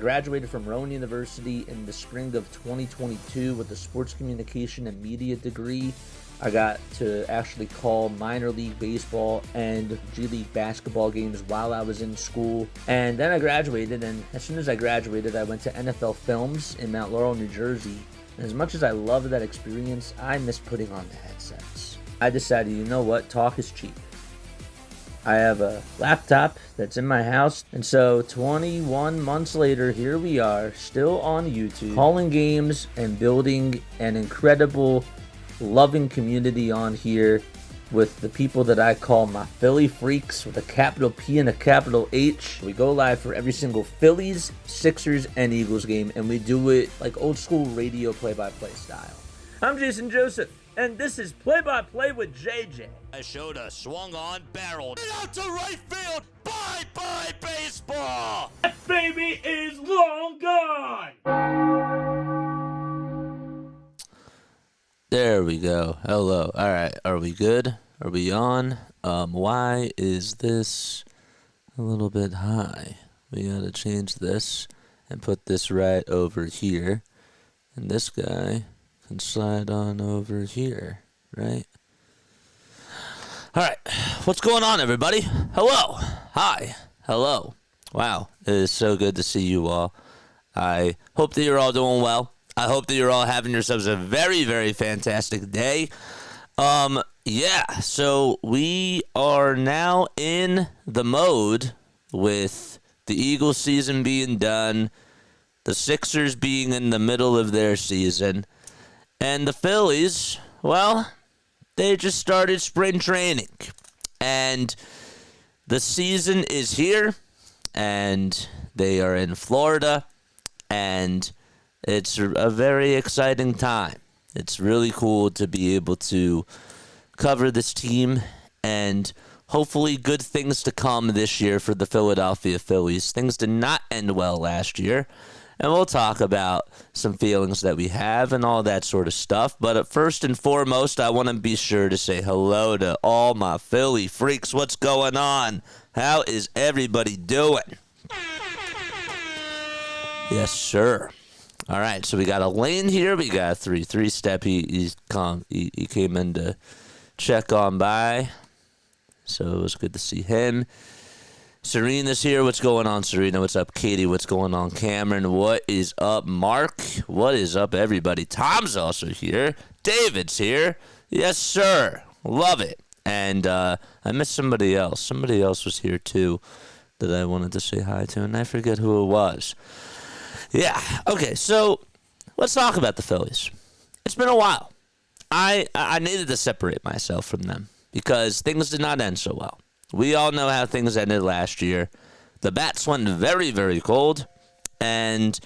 graduated from Rowan University in the spring of 2022 with a sports communication and media degree. I got to actually call minor league baseball and G League basketball games while I was in school. And then I graduated, and as soon as I graduated, I went to NFL Films in Mount Laurel, New Jersey. And as much as I loved that experience, I miss putting on the headsets. I decided, you know what, talk is cheap. I have a laptop that's in my house, and so 21 months later, here we are, still on YouTube, calling games and building an incredible, loving community on here with the people that I call my Philly freaks with a capital P and a capital H. We go live for every single Phillies, Sixers, and Eagles game, and we do it like old school radio play-by-play style. I'm Jason Joseph, and this is Play-by-Play with JJ. I showed a swung on barrel out to right field. Bye-bye baseball. That baby is long gone. There we go. Hello. All right. Are we good? Are we on? Why is this a little bit high? We gotta change this and put this right over here. And this guy can slide on over here, right? All right. What's going on, everybody? Hello. Hi. Hello. Wow. It is so good to see you all. I hope that you're all doing well. I hope that you're all having yourselves a very, very fantastic day. So we are now in the mode with the Eagles season being done, the Sixers being in the middle of their season, and the Phillies, well, they just started spring training. And the season is here, and they are in Florida, and it's a very exciting time. It's really cool to be able to cover this team, and hopefully good things to come this year for the Philadelphia Phillies. Things did not end well last year, and we'll talk about some feelings that we have and all that sort of stuff. But first and foremost, I want to be sure to say hello to all my Philly freaks. What's going on? How is everybody doing? Yes, sir. All right, so we got a Lane here. We got a 3-3 step. He came in to check on by, so it was good to see him. Serena's here. What's going on, Serena? What's up, Katie? What's going on, Cameron? What is up, Mark? What is up, everybody? Tom's also here. David's here. Yes, sir. Love it. And I missed somebody else. Somebody else was here, too, that I wanted to say hi to, and I forget who it was. Yeah, okay, so let's talk about the Phillies. It's been a while. I needed to separate myself from them because things did not end so well. We all know how things ended last year. The bats went very, very cold, and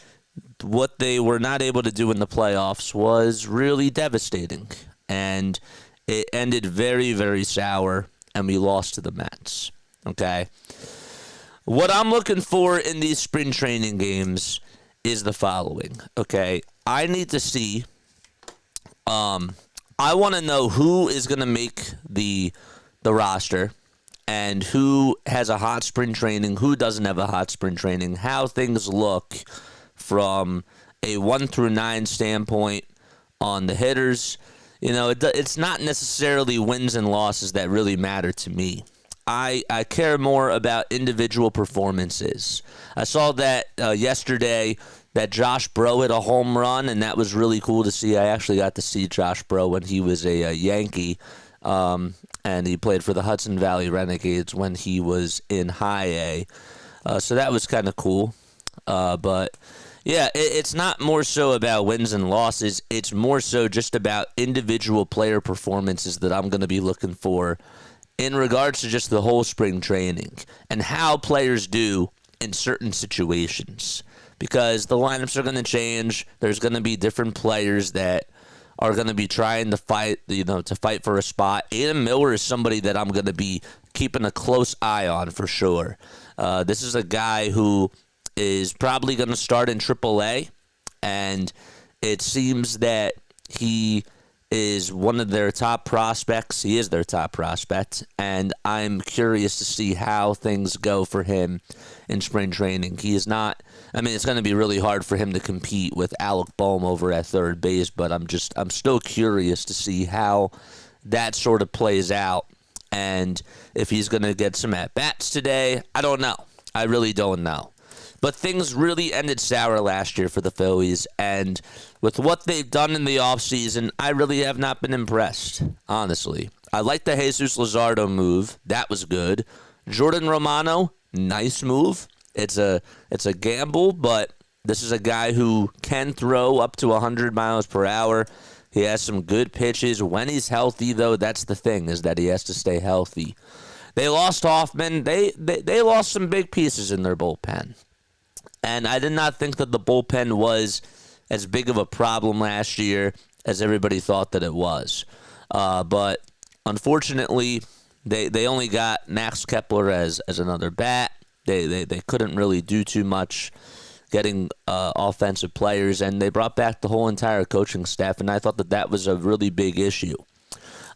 what they were not able to do in the playoffs was really devastating. And it ended very, very sour, and we lost to the Mets, okay? What I'm looking for in these spring training games is the following, okay? I need to see, I want to know who is going to make the roster and who has a hot spring training, who doesn't have a hot spring training, how things look from a 1 through 9 standpoint on the hitters. You know, it's not necessarily wins and losses that really matter to me. I care more about individual performances. I saw that yesterday that Josh Breaux hit a home run, and that was really cool to see. I actually got to see Josh Breaux when he was a Yankee, and he played for the Hudson Valley Renegades when he was in High A. So that was kind of cool. But, yeah, it's not more so about wins and losses. It's more so just about individual player performances that I'm going to be looking for in regards to just the whole spring training and how players do in certain situations. Because the lineups are going to change. There's going to be different players that are going to be trying to fight, to fight for a spot. Adam Miller is somebody that I'm going to be keeping a close eye on for sure. This is a guy who is probably going to start in AAA, and it seems that he is one of their top prospects. He is their top prospect, and I'm curious to see how things go for him in spring training. He is not. I mean, it's going to be really hard for him to compete with Alec Bohm over at third base, but I'm still curious to see how that sort of plays out, and if he's going to get some at bats today. I don't know. I really don't know. But things really ended sour last year for the Phillies, and with what they've done in the offseason, I really have not been impressed, honestly. I like the Jesus Luzardo move. That was good. Jordan Romano, nice move. It's a gamble, but this is a guy who can throw up to 100 miles per hour. He has some good pitches. When he's healthy, though, that's the thing, is that he has to stay healthy. They lost Hoffman. They lost some big pieces in their bullpen. And I did not think that the bullpen was as big of a problem last year as everybody thought that it was. But unfortunately, they only got Max Kepler as another bat. They couldn't really do too much getting offensive players, and they brought back the whole entire coaching staff, and I thought that was a really big issue.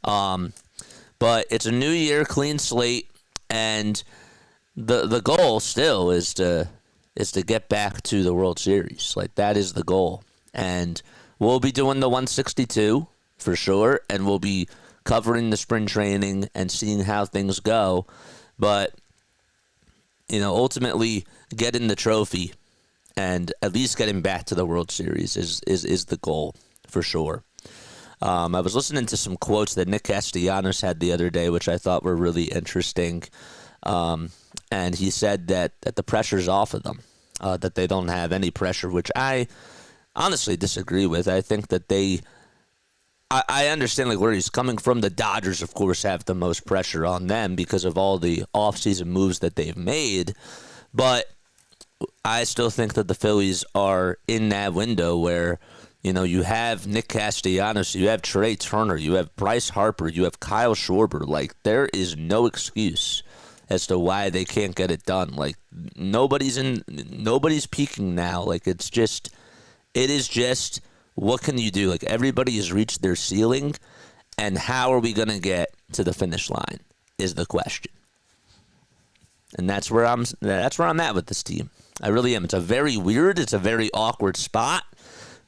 But it's a new year, clean slate, and the goal still is to get back to the World Series. Like, that is the goal. And we'll be doing the 162 for sure, and we'll be covering the spring training and seeing how things go. But, ultimately getting the trophy and at least getting back to the World Series is the goal for sure. I was listening to some quotes that Nick Castellanos had the other day, which I thought were really interesting. And he said that the pressure's off of them, that they don't have any pressure, which I honestly disagree with. I think that I understand like where he's coming from. The Dodgers, of course, have the most pressure on them because of all the offseason moves that they've made. But I still think that the Phillies are in that window where, you have Nick Castellanos, you have Trey Turner, you have Bryce Harper, you have Kyle Schwarber. Like, there is no excuse as to why they can't get it done. Like, nobody's peaking now. Like, it is just, what can you do? Like, everybody has reached their ceiling, and how are we going to get to the finish line is the question. And that's where I'm at with this team. I really am. It's a very awkward spot,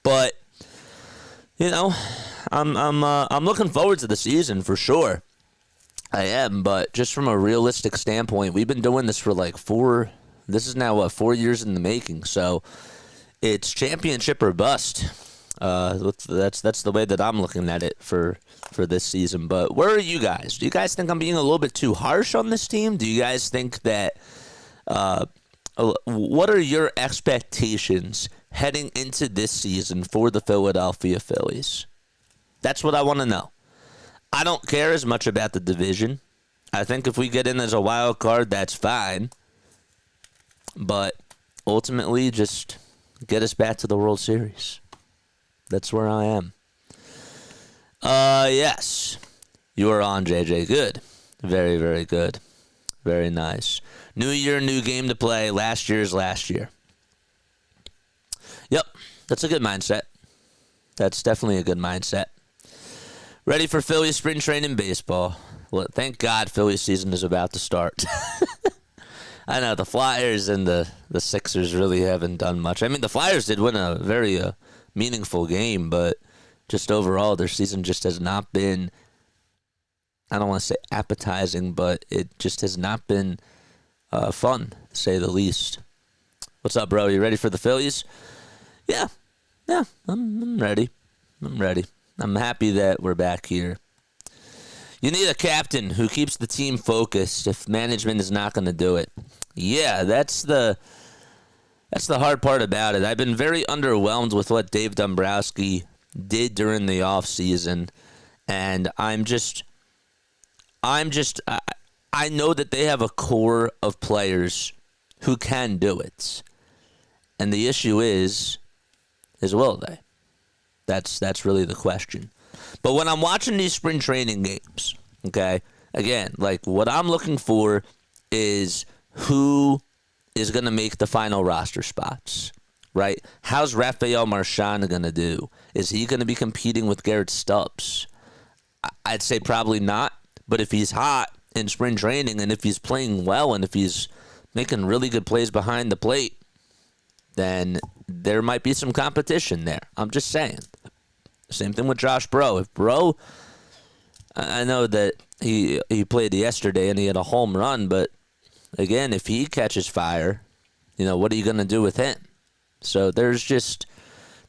but I'm looking forward to the season for sure. I am, but just from a realistic standpoint, we've been doing this for like 4 years in the making. So it's championship or bust. That's the way that I'm looking at it for this season. But where are you guys? Do you guys think I'm being a little bit too harsh on this team? Do you guys think that what are your expectations heading into this season for the Philadelphia Phillies? That's what I want to know. I don't care as much about the division. I think if we get in as a wild card, that's fine. But ultimately, just get us back to the World Series. That's where I am. Yes. You are on, JJ. Good. Very, very good. Very nice. New year, new game to play. Last year is last year. Yep. That's a good mindset. That's definitely a good mindset. Ready for Phillies spring training baseball. Well, thank God Phillies season is about to start. I know the Flyers and the Sixers really haven't done much. I mean, the Flyers did win a very meaningful game, but just overall, their season just has not been, I don't want to say appetizing, but it just has not been fun, to say the least. What's up, bro? You ready for the Phillies? Yeah, I'm ready. I'm happy that we're back here. You need a captain who keeps the team focused if management is not going to do it. Yeah, that's the hard part about it. I've been very underwhelmed with what Dave Dombrowski did during the offseason, and I know that they have a core of players who can do it. And the issue is will they? That's really the question. But when I'm watching these spring training games, okay, again, like what I'm looking for is who is going to make the final roster spots. right? How's Rafael Marchand going to do? Is he going to be competing with Garrett Stubbs? I'd say probably not. But if he's hot in spring training and if he's playing well and if he's making really good plays behind the plate, then there might be some competition there. I'm just saying. Same thing with Josh Breaux. If Breaux, I know that he played yesterday and he had a home run, but again, if he catches fire, what are you going to do with him? So there's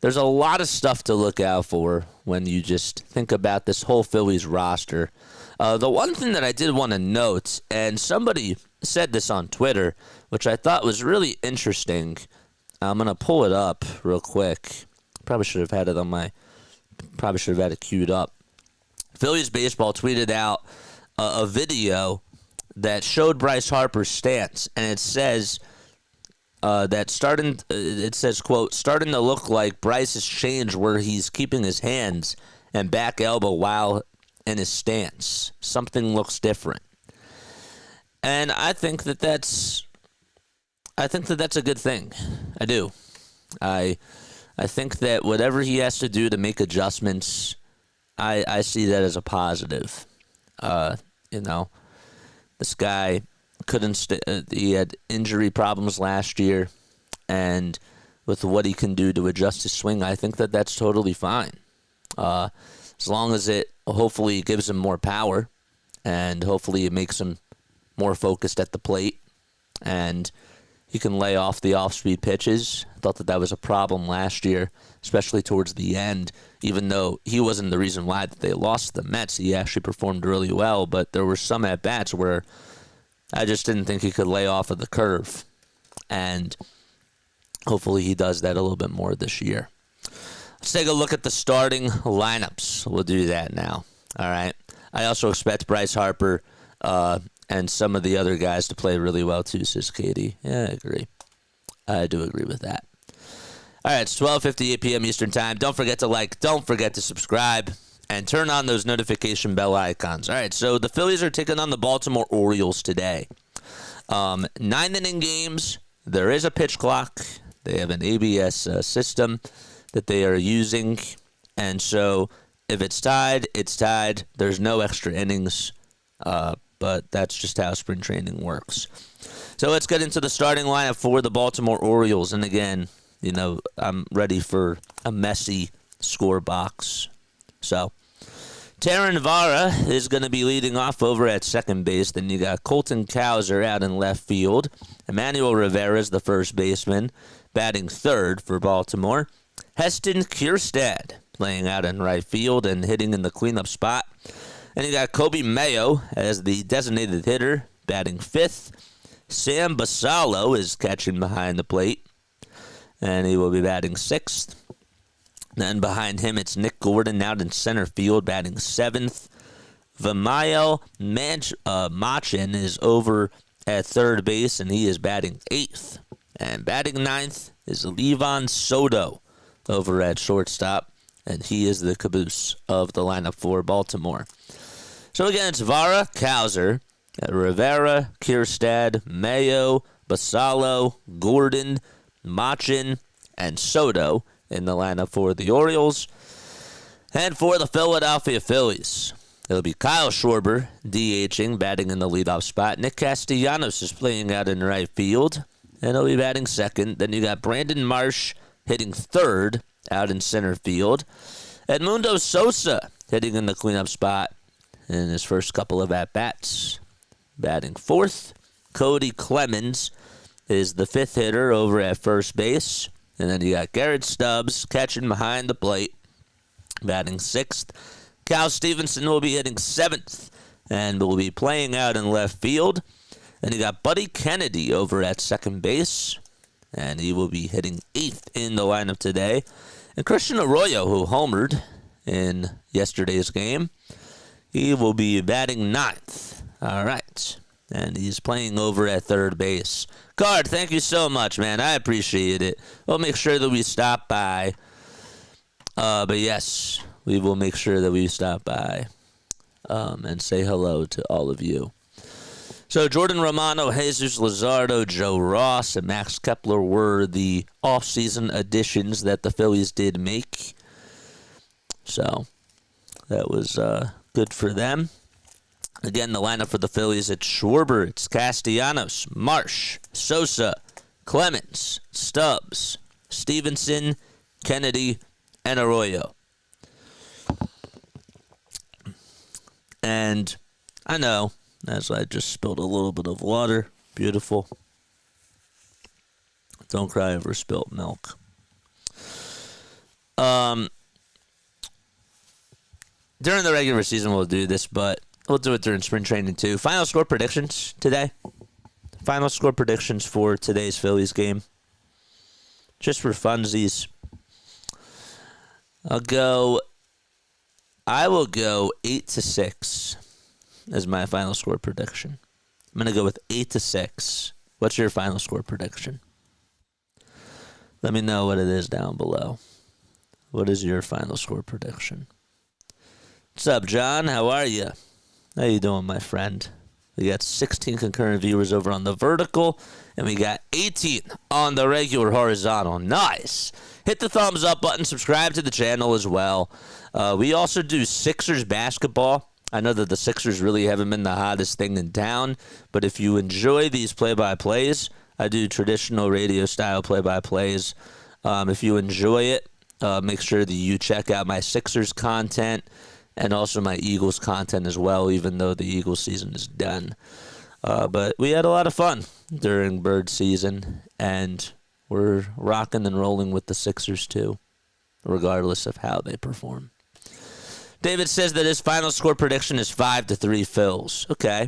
a lot of stuff to look out for when you just think about this whole Phillies roster. The one thing that I did want to note, and somebody said this on Twitter, which I thought was really interesting. I'm going to pull it up real quick. Probably should have had it queued up. Phillies Baseball tweeted out a video that showed Bryce Harper's stance, and it says quote, starting to look like Bryce has changed where he's keeping his hands and back elbow while in his stance. Something looks different. And I think that that's a good thing. I do. I think that whatever he has to do to make adjustments, I see that as a positive. This guy couldn't. He had injury problems last year, and with what he can do to adjust his swing, I think that that's totally fine. As long as it hopefully gives him more power, and hopefully it makes him more focused at the plate, and he can lay off the off-speed pitches. I thought that was a problem last year, especially towards the end. Even though he wasn't the reason why that they lost the Mets, he actually performed really well. But there were some at-bats where I just didn't think he could lay off of the curve. And hopefully he does that a little bit more this year. Let's take a look at the starting lineups. We'll do that now. All right. I also expect Bryce Harper and some of the other guys to play really well too, says Katie. Yeah, I agree. I do agree with that. All right, it's 12:58 p.m. Eastern Time. Don't forget to like, don't forget to subscribe, and turn on those notification bell icons. All right, so the Phillies are taking on the Baltimore Orioles today. 9-inning games. There is a pitch clock. They have an ABS system that they are using, and so if it's tied, it's tied. There's no extra innings, but that's just how spring training works. So let's get into the starting lineup for the Baltimore Orioles. And again, I'm ready for a messy score box. So Taron Vara is going to be leading off over at second base. Then you got Colton Cowser out in left field. Emmanuel Rivera is the first baseman, batting third for Baltimore. Heston Kjerstad playing out in right field and hitting in the cleanup spot. And you got Kobe Mayo as the designated hitter, batting fifth. Sam Basallo is catching behind the plate, and he will be batting sixth. Then behind him, it's Nick Gordon out in center field, batting seventh. Vimael Machin is over at third base, and he is batting eighth. And batting ninth is Levon Soto over at shortstop, and he is the caboose of the lineup for Baltimore. So again, it's Vara, Cowser, Rivera, Kjerstad, Mayo, Basallo, Gordon, Machin, and Soto in the lineup for the Orioles. And for the Philadelphia Phillies, it'll be Kyle Schwarber, DHing, batting in the leadoff spot. Nick Castellanos is playing out in right field, and he'll be batting second. Then you got Brandon Marsh hitting third out in center field. Edmundo Sosa hitting in the cleanup spot in his first couple of at-bats. Batting fourth, Cody Clemens is the fifth hitter over at first base. And then you got Garrett Stubbs catching behind the plate, batting sixth. Cal Stevenson will be hitting seventh and will be playing out in left field. And you got Buddy Kennedy over at second base, and he will be hitting eighth in the lineup today. And Christian Arroyo, who homered in yesterday's game, he will be batting ninth. All right. And he's playing over at third base. Card, thank you so much, man. I appreciate it. We'll make sure that we stop by. But yes, we will make sure that we stop by and say hello to all of you. So Jordan Romano, Jesus Luzardo, Joe Ross, and Max Kepler were the offseason additions that the Phillies did make. So that was good for them. Again, the lineup for the Phillies, it's Schwarber, it's Castellanos, Marsh, Sosa, Clemens, Stubbs, Stevenson, Kennedy, and Arroyo. And I know, as I just spilled a little bit of water, beautiful. Don't cry over spilt milk. During the regular season, we'll do this, but we'll do it during spring training too. Final score predictions today. Final score predictions for today's Phillies game. Just for funsies. I will go 8-6 as my final score prediction. I'm going to go with 8-6. What's your final score prediction? Let me know what it is down below. What is your final score prediction? What's up, John? How are you? How you doing, my friend? We got 16 concurrent viewers over on the vertical, and we got 18 on the regular horizontal. Nice. Hit the thumbs up button. Subscribe to the channel as well. We also do Sixers basketball. I know that the Sixers really haven't been the hottest thing in town, but if you enjoy these play-by-plays, I do traditional radio-style play-by-plays. If you enjoy it, make sure that you check out my Sixers content and also my Eagles content as well, even though the Eagles season is done. But we had a lot of fun during bird season, and we're rocking and rolling with the Sixers too, regardless of how they perform. David says that his final score prediction is 5-3 Phils. Okay,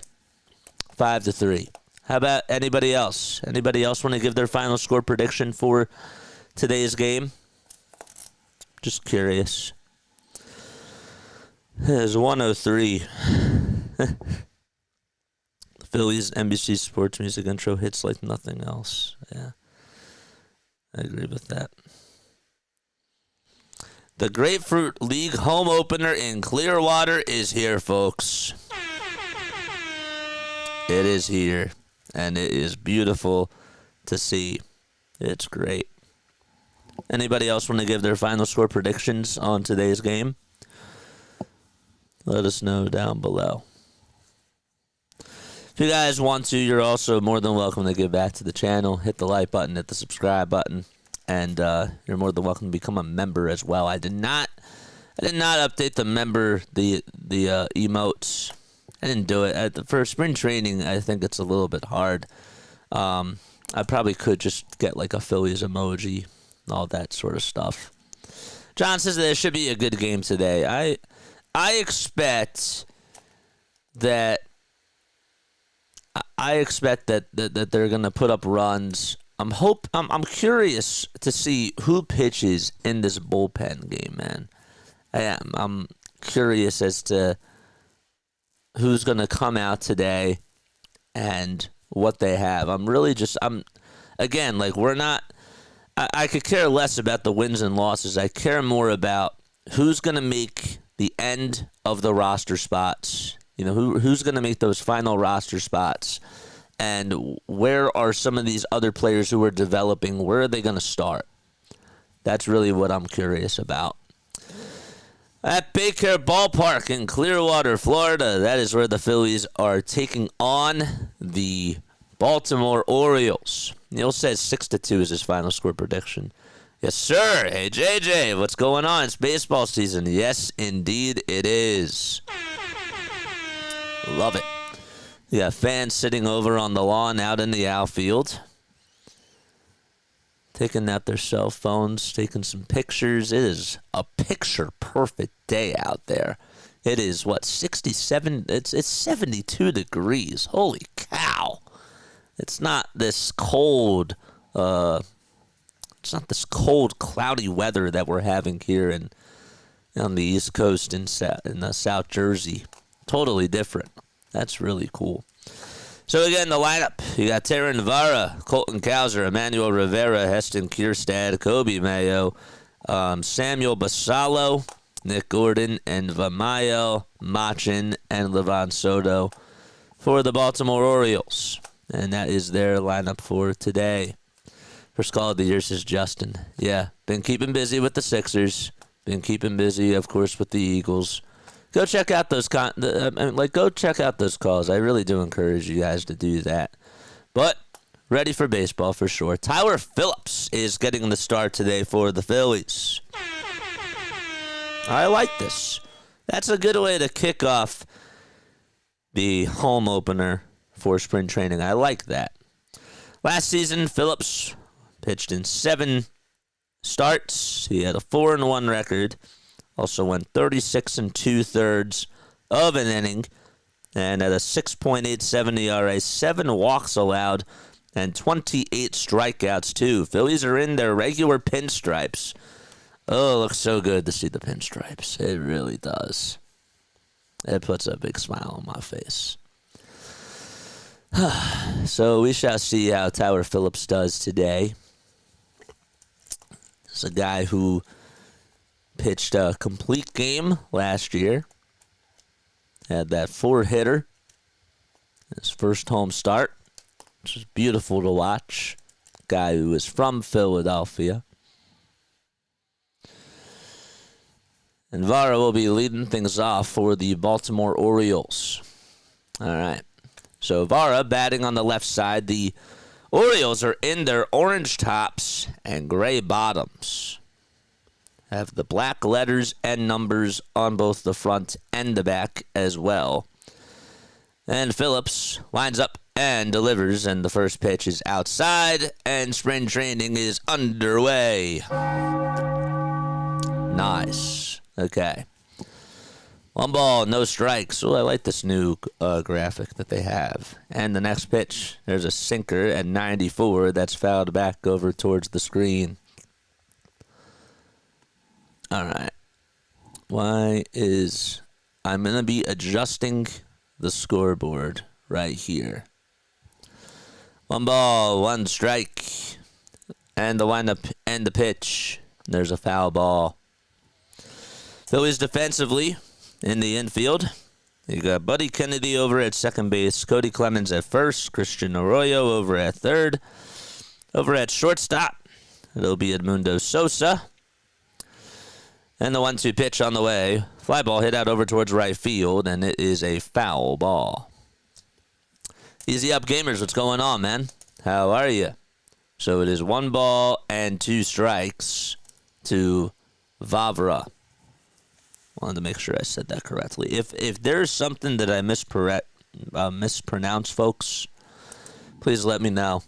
5-3. How about anybody else? Anybody else want to give their final score prediction for today's game? Just curious. It's 103. The Phillies NBC Sports Music intro hits like nothing else. Yeah, I agree with that. The Grapefruit League home opener in Clearwater is here, folks. It is here, and it is beautiful to see. It's great. Anybody else want to give their final score predictions on today's game? Let us know down below. If you guys want to, you're also more than welcome to give back to the channel. Hit the like button, hit the subscribe button, and you're more than welcome to become a member as well. I did not update the member the emotes. I didn't do it for spring training. I think it's a little bit hard. I probably could just get like a Phillies emoji and all that sort of stuff. John says that it should be a good game today. I expect that they're gonna put up runs. I'm curious to see who pitches in this bullpen game, man. I'm curious as to who's gonna come out today and what they have. I could care less about the wins and losses. I care more about who's gonna make the end of the roster spots. You know, who's going to make those final roster spots, and where are some of these other players who are developing? Where are they going to start? That's really what I'm curious about. At Baker Ballpark in Clearwater, Florida, that is where the Phillies are taking on the Baltimore Orioles. Neil says 6-2 is his final score prediction. Yes, sir. Hey, JJ, what's going on? It's baseball season. Yes, indeed it is. Love it. You got fans sitting over on the lawn out in the outfield, taking out their cell phones, taking some pictures. It is a picture-perfect day out there. It is, 67? It's 72 degrees. Holy cow. It's not this cold... It's not this cold, cloudy weather that we're having here on the East Coast in South Jersey. Totally different. That's really cool. So again, the lineup. You got Terran Vara, Colton Cowser, Emmanuel Rivera, Heston Kierstad, Kobe Mayo, Samuel Basallo, Nick Gordon, and Vamayo Machin, and Levon Soto. for the Baltimore Orioles. And that is their lineup for today. First call of the year, says Justin. Yeah, been keeping busy with the Sixers. Been keeping busy, of course, with the Eagles. Go check out those go check out those calls. I really do encourage you guys to do that. But ready for baseball for sure. Tyler Phillips is getting the start today for the Phillies. I like this. That's a good way to kick off the home opener for spring training. I like that. Last season, Phillips pitched in 7 starts. He had a 4-1 record. Also went 36 2/3 of an inning. And at a 6.87 ERA, 7 walks allowed, and 28 strikeouts, too. Phillies are in their regular pinstripes. Oh, it looks so good to see the pinstripes. It really does. It puts a big smile on my face. So we shall see how Tyler Phillips does today. It's a guy who pitched a complete game last year. Had that 4-hitter. His first home start, which was beautiful to watch. Guy who is from Philadelphia. And Vara will be leading things off for the Baltimore Orioles. All right. So Vara batting on the left side. The Orioles are in their orange tops and gray bottoms. Have the black letters and numbers on both the front and the back as well. And Phillips lines up and delivers, and the first pitch is outside, and spring training is underway. Nice. Okay. 1 ball, no strikes. Oh, I like this new graphic that they have. And the next pitch, there's a sinker at 94 that's fouled back over towards the screen. All right. I'm going to be adjusting the scoreboard right here. 1 ball, 1 strike. And the windup and the pitch. There's a foul ball. Phillies defensively in the infield. You got Buddy Kennedy over at second base, Cody Clemens at first, Christian Arroyo over at third. Over at shortstop, it'll be Edmundo Sosa. And the 1-2 pitch on the way. Fly ball hit out over towards right field, and it is a foul ball. Easy up, gamers. What's going on, man? How are you? So it is 1 ball and 2 strikes to Vavra. Wanted to make sure I said that correctly. If there's something that I mispronounce, folks, please let me know.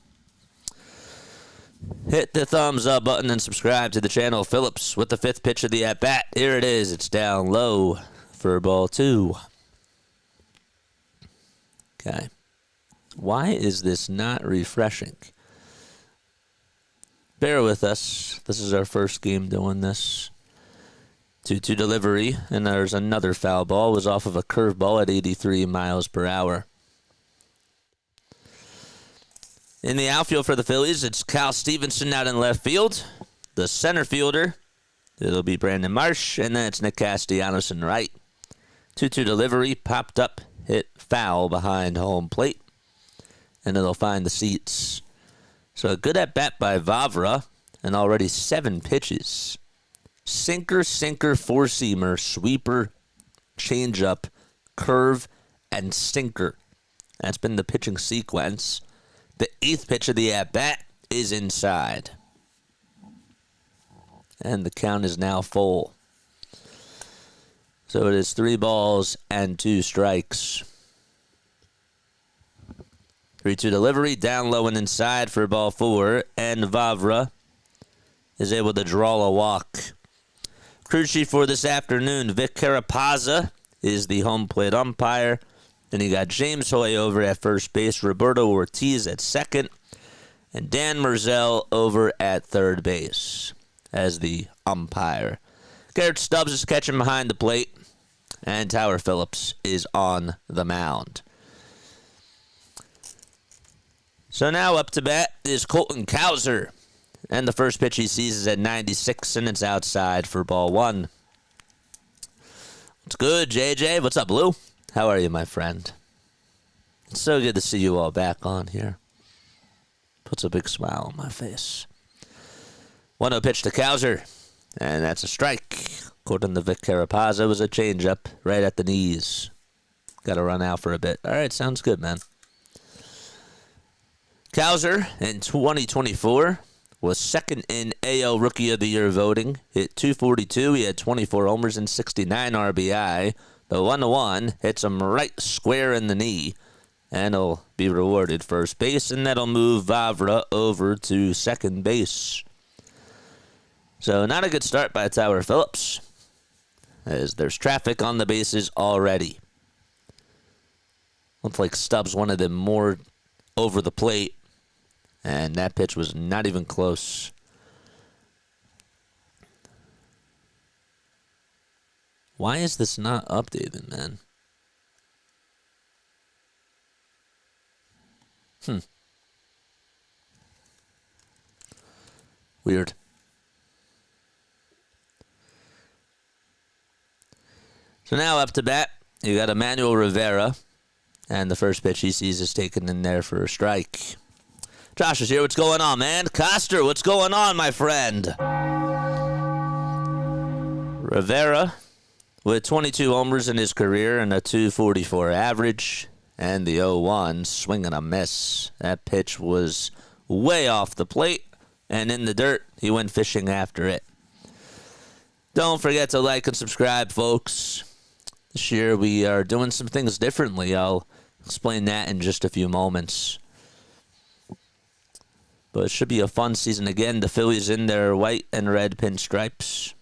Hit the thumbs up button and subscribe to the channel. Phillips with the 5th pitch of the at-bat. Here it is. It's down low for ball 2. Okay. Why is this not refreshing? Bear with us. This is our first game doing this. 2-2 delivery, and there's another foul ball. It was off of a curveball at 83 miles per hour. In the outfield for the Phillies, it's Cal Stevenson out in left field. The center fielder, it'll be Brandon Marsh, and then it's Nick Castellanos in right. 2-2 delivery, popped up, hit foul behind home plate, and it'll find the seats. So a good at-bat by Vavra, and already 7 pitches. Sinker, four-seamer, sweeper, changeup, curve, and sinker. That's been the pitching sequence. The 8th pitch of the at-bat is inside. And the count is now full. So it is 3 balls and 2 strikes. 3-2 delivery, down low and inside for ball 4. And Vavra is able to draw a walk. Crew chief for this afternoon, Vic Carapazza is the home plate umpire. Then you got James Hoy over at first base, Roberto Ortiz at second, and Dan Merzel over at third base as the umpire. Garrett Stubbs is catching behind the plate, and Tyler Phillips is on the mound. So now up to bat is Colton Cowser. And the first pitch he sees is at 96, and it's outside for ball 1. What's good, JJ? What's up, Lou? How are you, my friend? It's so good to see you all back on here. Puts a big smile on my face. 1-0 pitch to Cowser, and that's a strike. According to Vic Carapazza, it was a changeup right at the knees. Got to run out for a bit. All right, sounds good, man. Cowser in 2024 was second in AL Rookie of the Year voting. Hit .242. He had 24 homers and 69 RBI. The 1-1 hits him right square in the knee, and he'll be rewarded first base, and that'll move Vavra over to second base. So not a good start by Tyler Phillips, as there's traffic on the bases already. Looked like Stubbs wanted them more over the plate, and that pitch was not even close. Why is this not updated, man? Weird. So now up to bat, you got Emmanuel Rivera, and the first pitch he sees is taken in there for a strike. Josh is here. What's going on, man? Coster, what's going on, my friend? Rivera with 22 homers in his career and a .244 average, and the 0-1 swing and a miss. That pitch was way off the plate and in the dirt. He went fishing after it. Don't forget to like and subscribe, folks. This year we are doing some things differently. I'll explain that in just a few moments. But it should be a fun season again. The Phillies in their white and red pinstripes.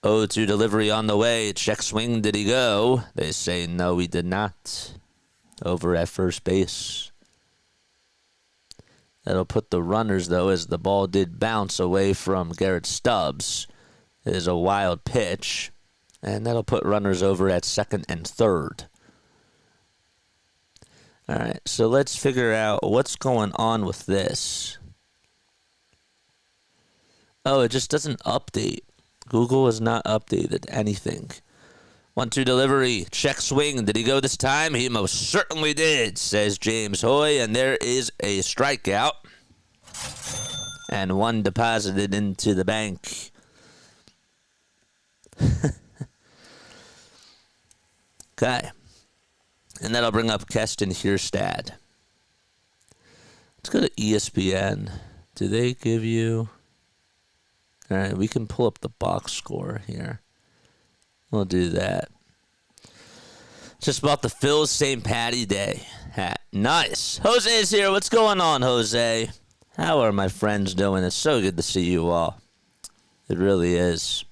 0-2 delivery on the way. Check swing. Did he go? They say no, he did not. Over at first base. That'll put the runners, though, as the ball did bounce away from Garrett Stubbs. It is a wild pitch. And that'll put runners over at second and third. All right, so let's figure out what's going on with this. Oh, it just doesn't update. Google has not updated anything. 1-2 delivery. Check swing. Did he go this time? He most certainly did, says James Hoy. And there is a strikeout. And one deposited into the bank. Okay. And that'll bring up Keston Kierstad. Let's go to ESPN. Do they give you... All right, we can pull up the box score here. We'll do that. Just about the Phil's St. Patty Day hat. Nice. Jose is here. What's going on, Jose? How are my friends doing? It's so good to see you all. It really is.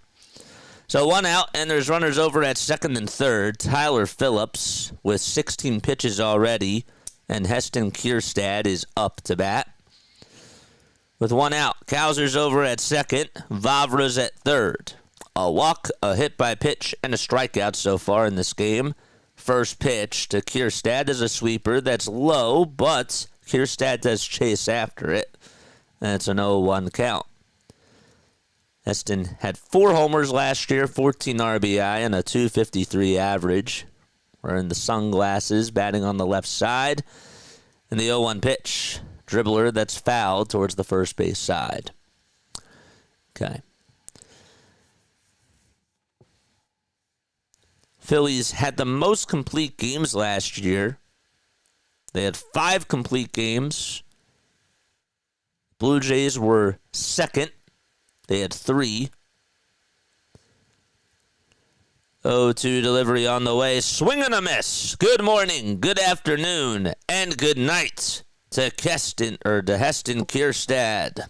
So 1 out, and there's runners over at second and third. Tyler Phillips with 16 pitches already, and Heston Kierstad is up to bat. With 1 out, Cowser's over at second, Vavra's at third. A walk, a hit by pitch, and a strikeout so far in this game. First pitch to Kierstad is a sweeper that's low, but Kierstad does chase after it. And it's an 0-1 count. Heston had 4 homers last year, 14 RBI, and a .253 average. Wearing the sunglasses, batting on the left side. And the 0-1 pitch. Dribbler that's fouled towards the first base side. Okay. Phillies had the most complete games last year. They had 5 complete games. Blue Jays were second. They had 3. 0-2 delivery on the way. Swing and a miss. Good morning, good afternoon, and good night to Heston Kierstad.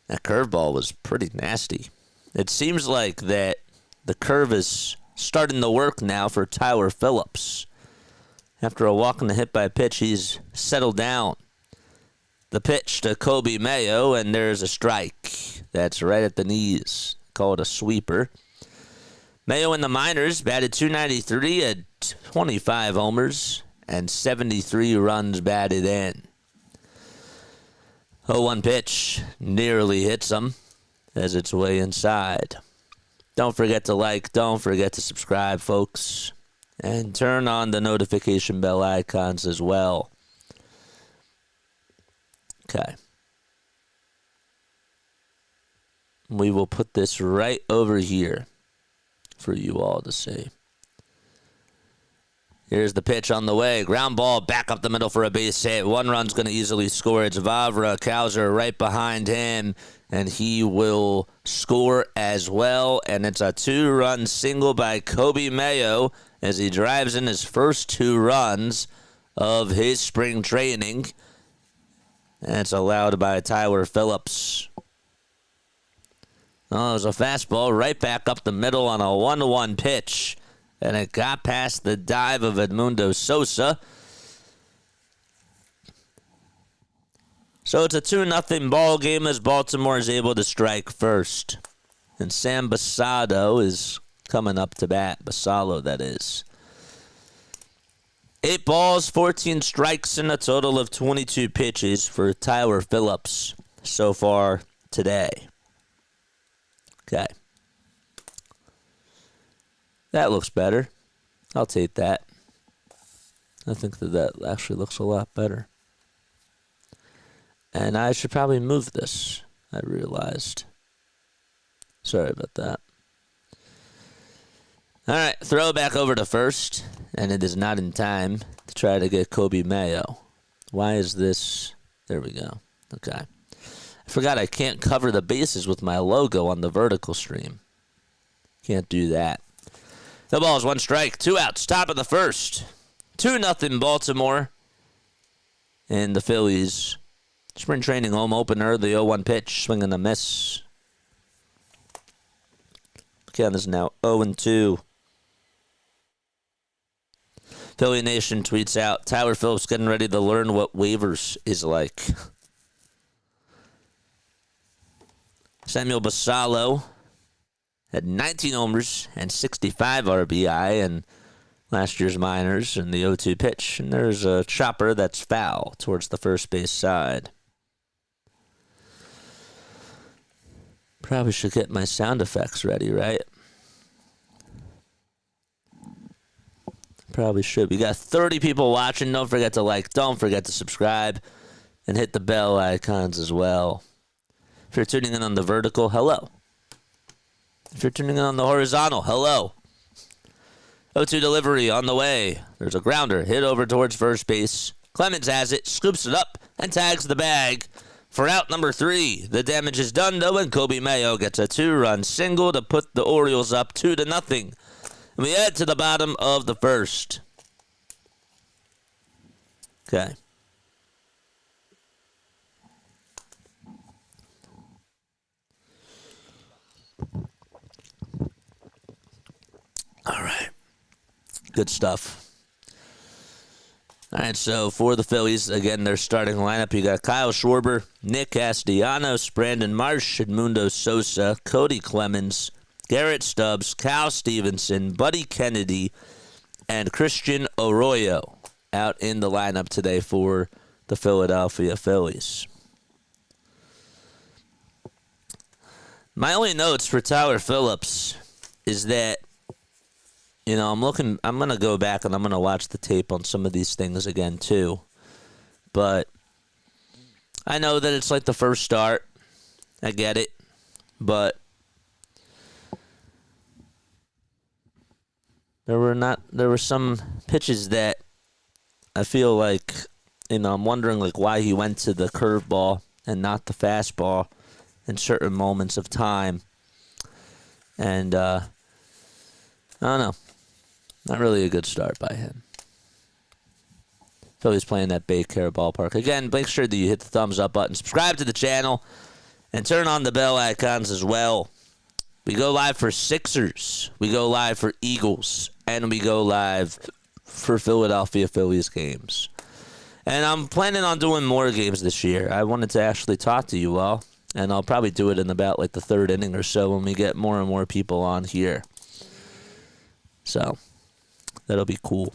That curveball was pretty nasty. It seems like that the curve is starting to work now for Tyler Phillips. After a walk and a hit by pitch, he's settled down. The pitch to Kobe Mayo, and there's a strike. That's right at the knees. Called a sweeper. Mayo in the minors batted .293, had 25 homers, and 73 runs batted in. 0-1 pitch nearly hits him as it's way inside. Don't forget to like. Don't forget to subscribe, folks. And turn on the notification bell icons as well. Okay. We will put this right over here for you all to see. Here's the pitch on the way. Ground ball back up the middle for a base hit. One run's going to easily score. It's Vavra. Cowser right behind him, and he will score as well. And it's a 2-run single by Kobe Mayo as he drives in his first 2 runs of his spring training. And it's allowed by Tyler Phillips. Oh, it was a fastball right back up the middle on a 1-1 pitch. And it got past the dive of Edmundo Sosa. So it's a 2-0 ball game as Baltimore is able to strike first. And Sam Basallo is coming up to bat. Basallo, that is. 8 balls, 14 strikes, and a total of 22 pitches for Tyler Phillips so far today. Okay. That looks better. I'll take that. I think that actually looks a lot better. And I should probably move this, I realized. Sorry about that. All right, throw back over to first, and it is not in time to try to get Kobe Mayo. Why is this? There we go. Okay. I forgot I can't cover the bases with my logo on the vertical stream. Can't do that. The ball is 1 strike, 2 outs, top of the first. 2-0 Baltimore. And the Phillies spring training home opener, the 0-1 pitch, swing and a miss. Count is now 0-2. Philly Nation tweets out, Tyler Phillips getting ready to learn what waivers is like. Samuel Basallo had 19 homers and 65 RBI in last year's minors in the 0-2 pitch. And there's a chopper that's foul towards the first base side. Probably should get my sound effects ready, right? Probably should. We got 30 people watching. Don't forget to like. Don't forget to subscribe. And hit the bell icons as well. If you're tuning in on the vertical, hello. If you're tuning in on the horizontal, hello. 0-2 delivery on the way. There's a grounder hit over towards first base. Clemens has it, scoops it up, and tags the bag for out number 3. The damage is done, though, and Kobe Mayo gets a 2-run single to put the Orioles up 2-0. And we head to the bottom of the first. Okay. All right. Good stuff. All right, so for the Phillies, again, their starting lineup, you got Kyle Schwarber, Nick Castellanos, Brandon Marsh, Edmundo Sosa, Cody Clemens, Garrett Stubbs, Cal Stevenson, Buddy Kennedy, and Christian Arroyo out in the lineup today for the Philadelphia Phillies. My only notes for Tyler Phillips is that, you know, I'm going to go back and I'm going to watch the tape on some of these things again too. But I know that it's like the first start. I get it. But there were some pitches that I feel like, you know, I'm wondering like why he went to the curveball and not the fastball in certain moments of time. And I don't know. Not really a good start by him. Phillies playing that Baycare ballpark. Again, make sure that you hit the thumbs up button, subscribe to the channel, and turn on the bell icons as well. We go live for Sixers, we go live for Eagles, and we go live for Philadelphia Phillies games. And I'm planning on doing more games this year. I wanted to actually talk to you all, and I'll probably do it in about like the 3rd inning or so when we get more and more people on here. So that'll be cool.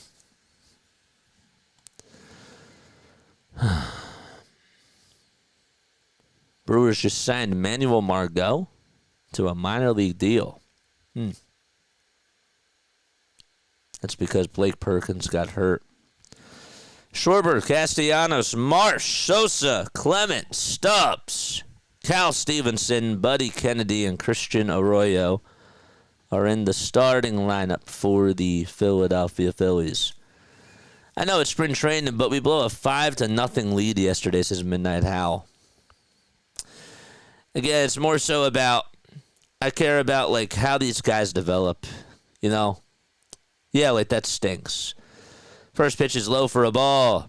Brewers just signed Manuel Margot to a minor league deal. That's because Blake Perkins got hurt. Schwarber, Castellanos, Marsh, Sosa, Clement, Stubbs, Cal Stevenson, Buddy Kennedy, and Christian Arroyo are in the starting lineup for the Philadelphia Phillies. I know it's spring training, but we blow a 5-0 lead yesterday, says Midnight Howl. Again, it's more so about, I care about like how these guys develop, you know? Yeah, like that stinks. First pitch is low for a ball.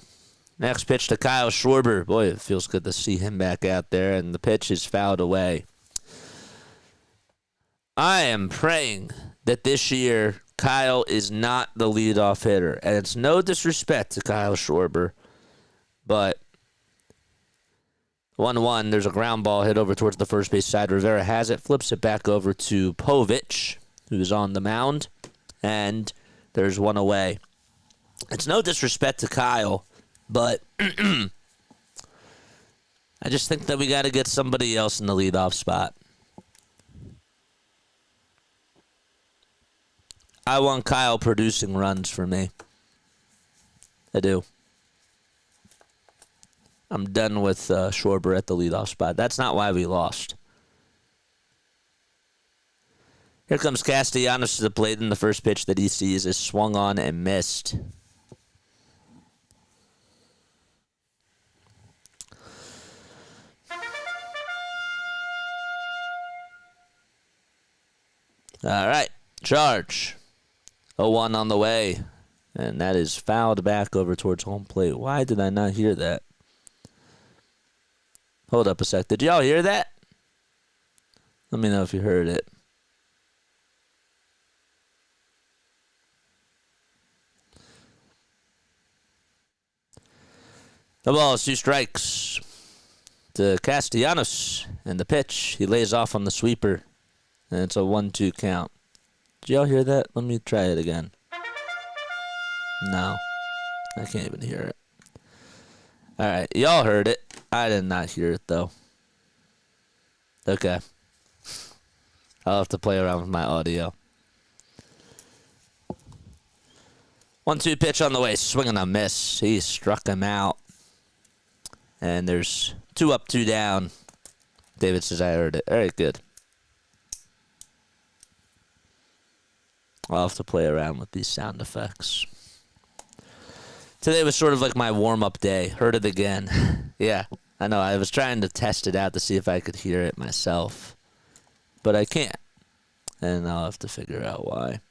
Next pitch to Kyle Schwarber. Boy, it feels good to see him back out there, and the pitch is fouled away. I am praying that this year Kyle is not the leadoff hitter. And it's no disrespect to Kyle Schwarber, but 1-1, there's a ground ball hit over towards the first base side. Rivera has it, flips it back over to Povich, who's on the mound, and there's one away. It's no disrespect to Kyle, but I just think that we got to get somebody else in the leadoff spot. I want Kyle producing runs for me. I do. I'm done with Schwarber at the leadoff spot. That's not why we lost. Here comes Castellanos to the plate, and the first pitch that he sees is swung on and missed. All right, charge. 0-1 on the way, and that is fouled back over towards home plate. Why did I not hear that? Hold up a sec. Did y'all hear that? Let me know if you heard it. The ball is 2 strikes to Castellanos, and the pitch. He lays off on the sweeper, and it's a 1-2 count. Did y'all hear that? Let me try it again. No, I can't even hear it. All right, y'all heard it. I did not hear it, though. Okay. I'll have to play around with my audio. 1-2 pitch on the way. Swinging a miss. He struck him out. And there's 2 up, 2 down. David says I heard it. All right, good. I'll have to play around with these sound effects. Today was sort of like my warm-up day. Heard it again. Yeah, I know. I was trying to test it out to see if I could hear it myself. But I can't. And I'll have to figure out why.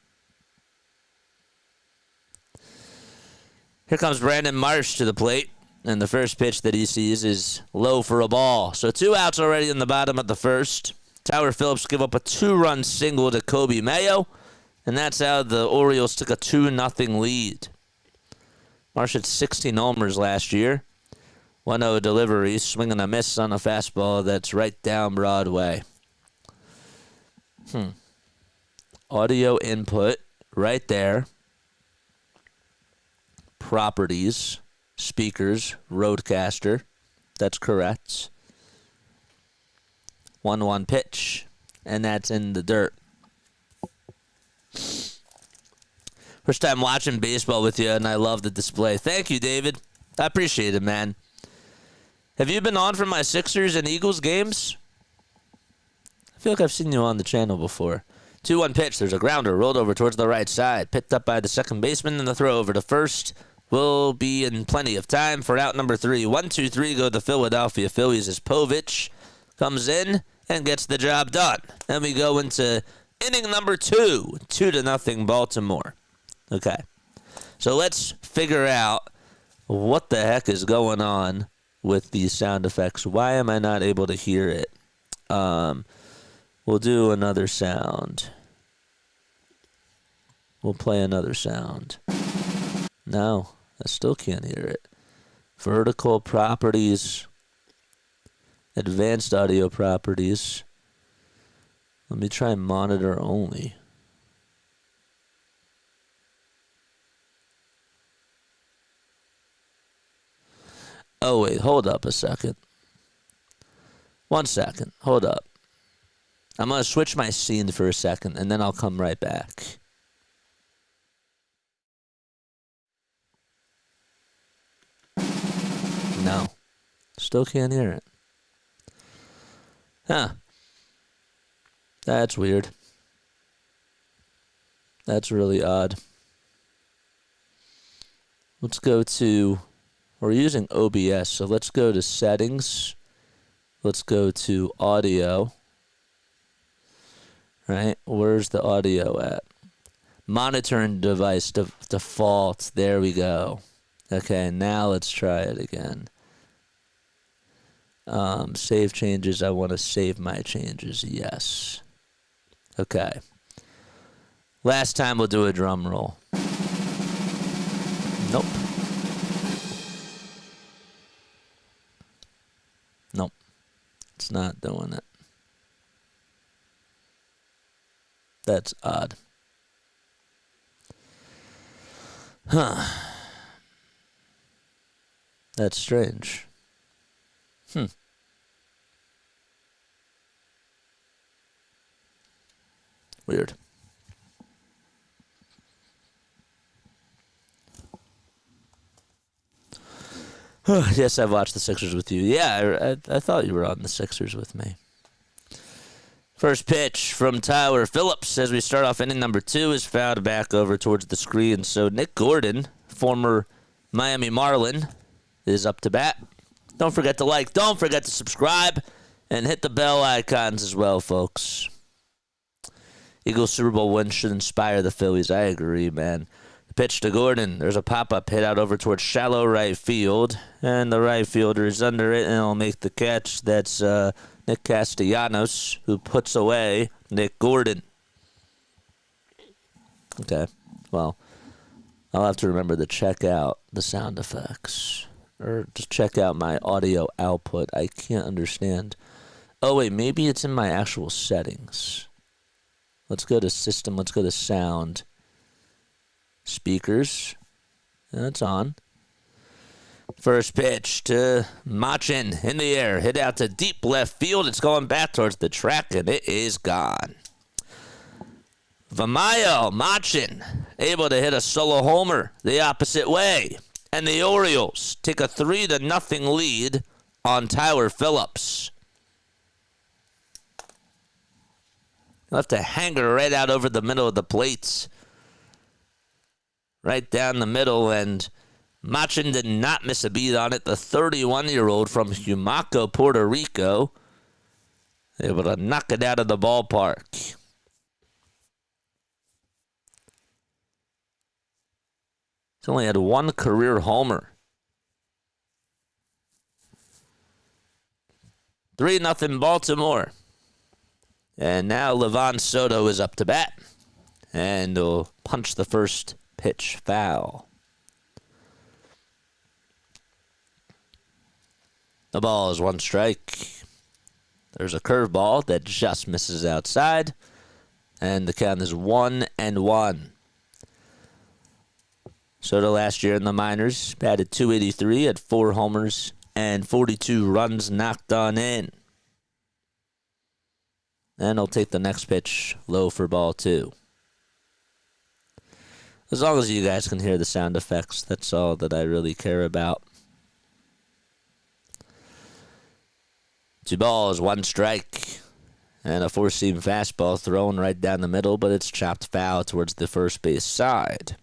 Here comes Brandon Marsh to the plate. And the first pitch that he sees is low for a ball. So 2 outs already in the bottom of the first. Tyler Phillips give up a 2-run single to Kobe Mayo. And that's how the Orioles took a 2-0 lead. Marsh had 16 homers last year. 1-0 delivery, swinging a miss on a fastball that's right down Broadway. Audio input right there. Properties, speakers, Roadcaster. That's correct. 1-1 pitch, and that's in the dirt. First time watching baseball with you, and I love the display. Thank you, David. I appreciate it, man. Have you been on for my Sixers and Eagles games? I feel like I've seen you on the channel before. 2-1 pitch. There's a grounder rolled over towards the right side. Picked up by the second baseman, and the throw over to first will be in plenty of time for out number 3. 1-2-3 go the Philadelphia Phillies as Povich comes in and gets the job done. Then we go into inning number 2, 2-0 Baltimore. Okay, so let's figure out what the heck is going on with these sound effects. Why am I not able to hear it? We'll do another sound. We'll play another sound. No, I still can't hear it. Vertical properties. Advanced audio properties. Let me try monitor only. Oh, wait, hold up a second. 1 second. Hold up. I'm going to switch my scene for a second, and then I'll come right back. No. Still can't hear it. Huh. That's weird. That's really odd. Let's go to... We're using OBS, so let's go to settings. Let's go to audio. Right? Where's the audio at? Monitoring device default. There we go. Okay, now let's try it again. Save changes. I want to save my changes. Yes. Okay. Last time we'll do a drum roll. Nope. Nope. It's not doing it. That's odd. Huh. That's strange. Weird. Yes, I've watched the Sixers with you. Yeah, I thought you were on the Sixers with me. First pitch from Tyler Phillips as we start off inning number 2 is fouled back over towards the screen. So Nick Gordon, former Miami Marlin, is up to bat. Don't forget to like, don't forget to subscribe, and hit the bell icons as well, folks. Eagles Super Bowl win should inspire the Phillies. I agree, man. Pitch to Gordon. There's a pop-up hit out over towards shallow right field. And the right fielder is under it, and he'll make the catch. That's Nick Castellanos, who puts away Nick Gordon. Okay, well, I'll have to remember to check out the sound effects. Or just check out my audio output. I can't understand. Oh, wait, maybe it's in my actual settings. Let's go to system. Let's go to sound. Speakers. That's on. First pitch to Machin in the air. Hit out to deep left field. It's going back towards the track, and it is gone. Vamayo Machin able to hit a solo homer the opposite way. And the Orioles take a 3-0 lead on Tyler Phillips. Left a hanger right out over the middle of the plates. Right down the middle, and Machin did not miss a beat on it. The 31-year-old from Humaco, Puerto Rico, able to knock it out of the ballpark. He's only had one career homer. 3-0 Baltimore. And now Livan Soto is up to bat. And will punch the first pitch foul. The ball is 1 strike. There's a curveball that just misses outside. And the count is 1-1. Soto last year in the minors batted .283, had 4 homers and 42 runs knocked on in. And he'll take the next pitch low for ball 2. As long as you guys can hear the sound effects, that's all that I really care about. 2 balls, 1 strike. And a 4-seam fastball thrown right down the middle, but it's chopped foul towards the first base side.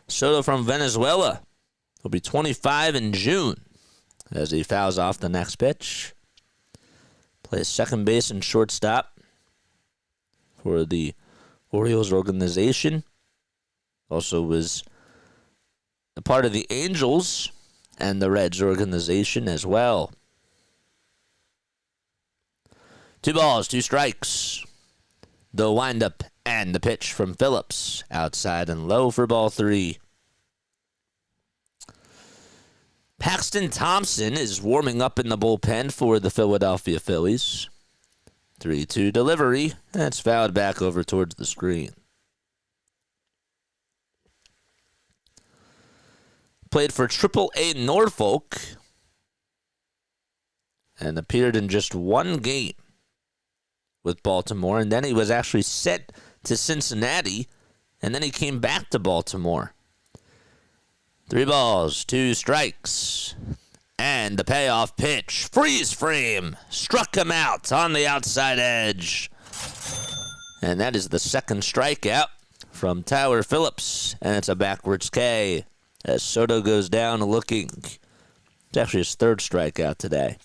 Soto from Venezuela will be 25 in June as he fouls off the next pitch. Plays second base and shortstop for the Orioles organization. Also was a part of the Angels and the Reds organization as well. 2 balls, 2 strikes. The windup and the pitch from Phillips. Outside and low for ball 3. Paxton Thompson is warming up in the bullpen for the Philadelphia Phillies. 3-2 delivery. That's fouled back over towards the screen. played for Triple-A Norfolk and appeared in just one game with Baltimore, and then he was actually sent to Cincinnati, and then he came back to Baltimore. 3 balls, 2 strikes, and the payoff pitch. Freeze frame. Struck him out on the outside edge. And that is the second strikeout from Tyler Phillips, and it's a backwards K as Soto goes down looking. It's actually his third strikeout today.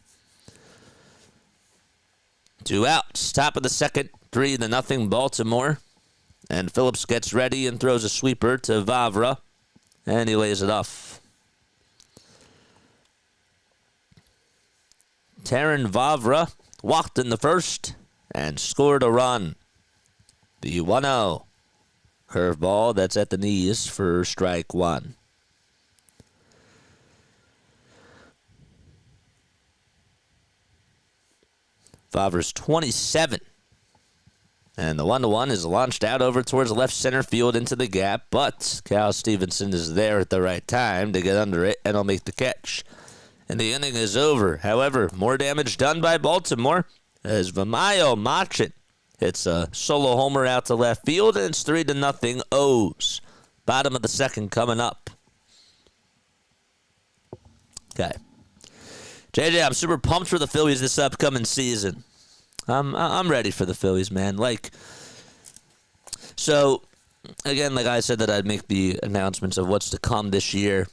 2 outs, top of the second, 3-0 Baltimore. And Phillips gets ready and throws a sweeper to Vavra, and he lays it off. Taron Vavra walked in the first and scored a run. The 1-0 curveball that's at the knees for strike 1. Vavra's 27. And the 1-1 is launched out over towards left center field into the gap, but Cal Stevenson is there at the right time to get under it, and he'll make the catch. And the inning is over. However, more damage done by Baltimore as Vamayo Machin hits a solo homer out to left field, and it's 3-0 O's. Bottom of the second coming up. Okay. JJ, I'm super pumped for the Phillies this upcoming season. I'm ready for the Phillies, man. So, again, like I said that I'd make the announcements of what's to come this year.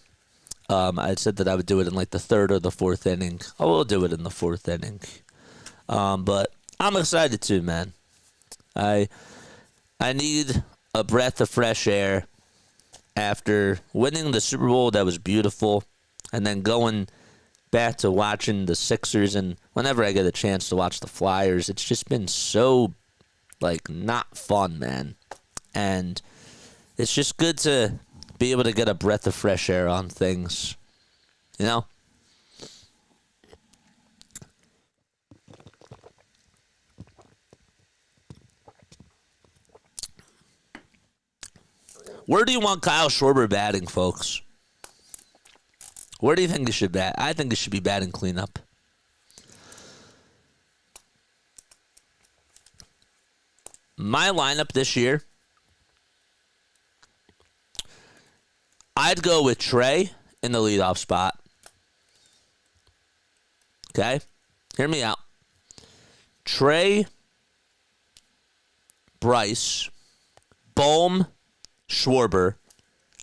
I said that I would do it in the third or the fourth inning. I will do it in the fourth inning. But I'm excited too, man. I need a breath of fresh air after winning the Super Bowl. That was beautiful. And then going back to watching the Sixers, and whenever I get a chance to watch the Flyers, it's just been so, not fun, man. And it's just good to be able to get a breath of fresh air on things, you know? Where do you want Kyle Schwarber batting, folks? Where do you think he should bat? I think he should be batting cleanup. My lineup this year, I'd go with Trey in the leadoff spot. Okay? Hear me out. Trey, Bryce, Bohm, Schwarber,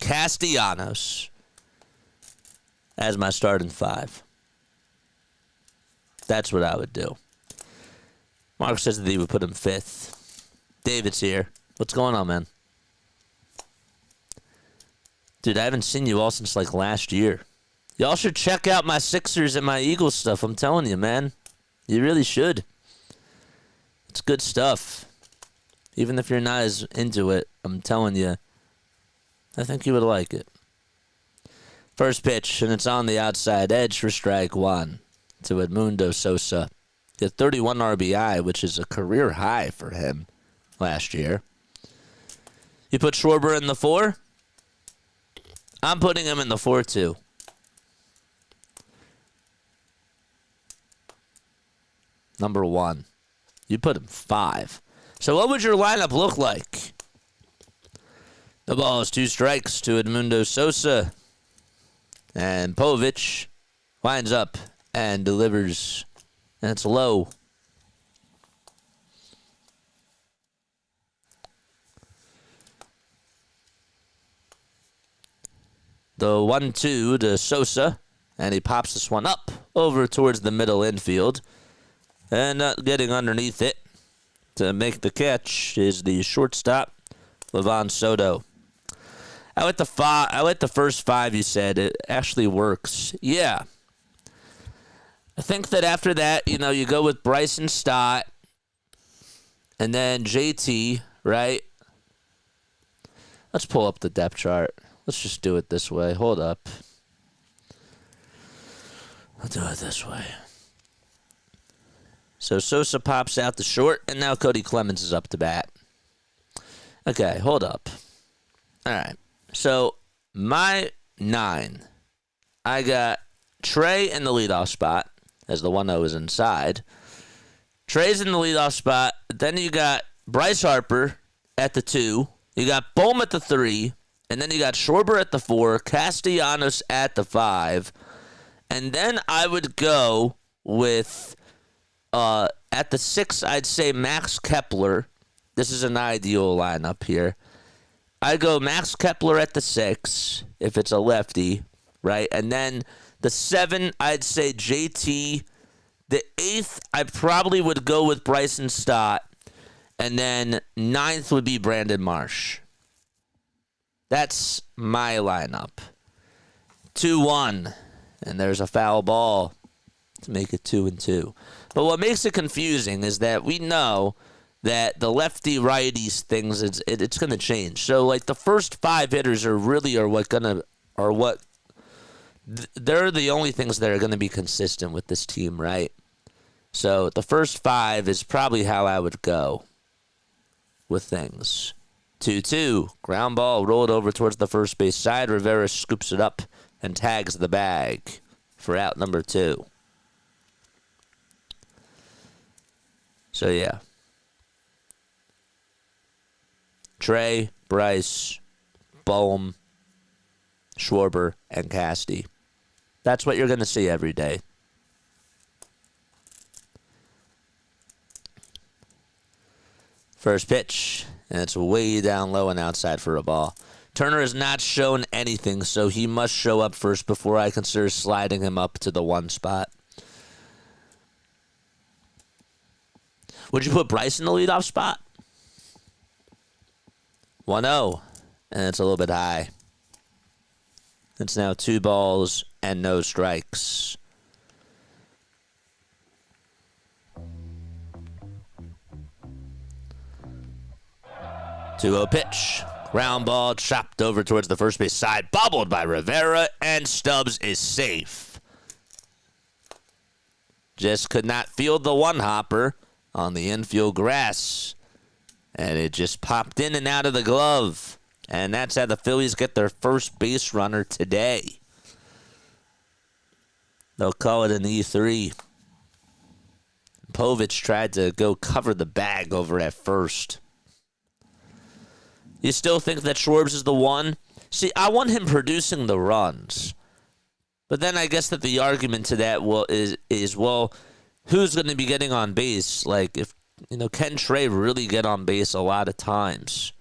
Castellanos as my starting 5. That's what I would do. Mark says that he would put him 5th. David's here. What's going on, man? Dude, I haven't seen you all since last year. Y'all should check out my Sixers and my Eagles stuff. I'm telling you, man. You really should. It's good stuff. Even if you're not as into it, I'm telling you, I think you would like it. First pitch, and it's on the outside edge for strike 1 to Edmundo Sosa. He had 31 RBI, which is a career high for him last year. You put Schwarber in the 4? I'm putting him in the 4-2. Number 1. You put him 5. So what would your lineup look like? The ball is 2 strikes to Edmundo Sosa. And Povich winds up and delivers. And it's low. The 1-2 to Sosa. And he pops this one up over towards the middle infield. And getting underneath it to make the catch is the shortstop, Livan Soto. I like the first 5 you said. It actually works. Yeah. I think that after that, you go with Bryson Stott and then JT, right? Let's pull up the depth chart. Let's just do it this way. Hold up. I'll do it this way. So Sosa pops out the short, and now Cody Clemens is up to bat. Okay, hold up. All right. So my 9 I got Trey in the leadoff spot, as the 1-0 is inside. Trey's in the leadoff spot. Then you got Bryce Harper at the 2. You got Bohm at the 3. And then you got Schwarber at the 4. Castellanos at the 5. And then I would go with, at the 6, I'd say Max Kepler. This is an ideal lineup here. I'd go Max Kepler at the 6, if it's a lefty, right? And then the 7, I'd say JT. The 8th, I probably would go with Bryson Stott. And then 9th would be Brandon Marsh. That's my lineup. 2-1. And there's a foul ball to make it 2-2. But what makes it confusing is that we know that the lefty-righties things, it's going to change. So, like, the first 5 hitters they're the only things that are going to be consistent with this team, right? So, the first 5 is probably how I would go with things. 2-2. Ground ball rolled over towards the first base side. Rivera scoops it up and tags the bag for out number 2. So, yeah. Trey, Bryce, Bohm, Schwarber, and Casty. That's what you're going to see every day. First pitch, and it's way down low and outside for a ball. Turner has not shown anything, so he must show up first before I consider sliding him up to the 1 spot. Would you put Bryce in the leadoff spot? 1-0, and it's a little bit high. It's now 2 balls and no strikes. 2-0 pitch. Ground ball chopped over towards the first base side. Bobbled by Rivera, and Stubbs is safe. Just could not field the one-hopper on the infield grass. And it just popped in and out of the glove. And that's how the Phillies get their first base runner today. They'll call it an E3. Povich tried to go cover the bag over at first. You still think that Schwarber is the one? See, I want him producing the runs. But then I guess that the argument to that is who's going to be getting on base? Like, if can Trey really get on base a lot of times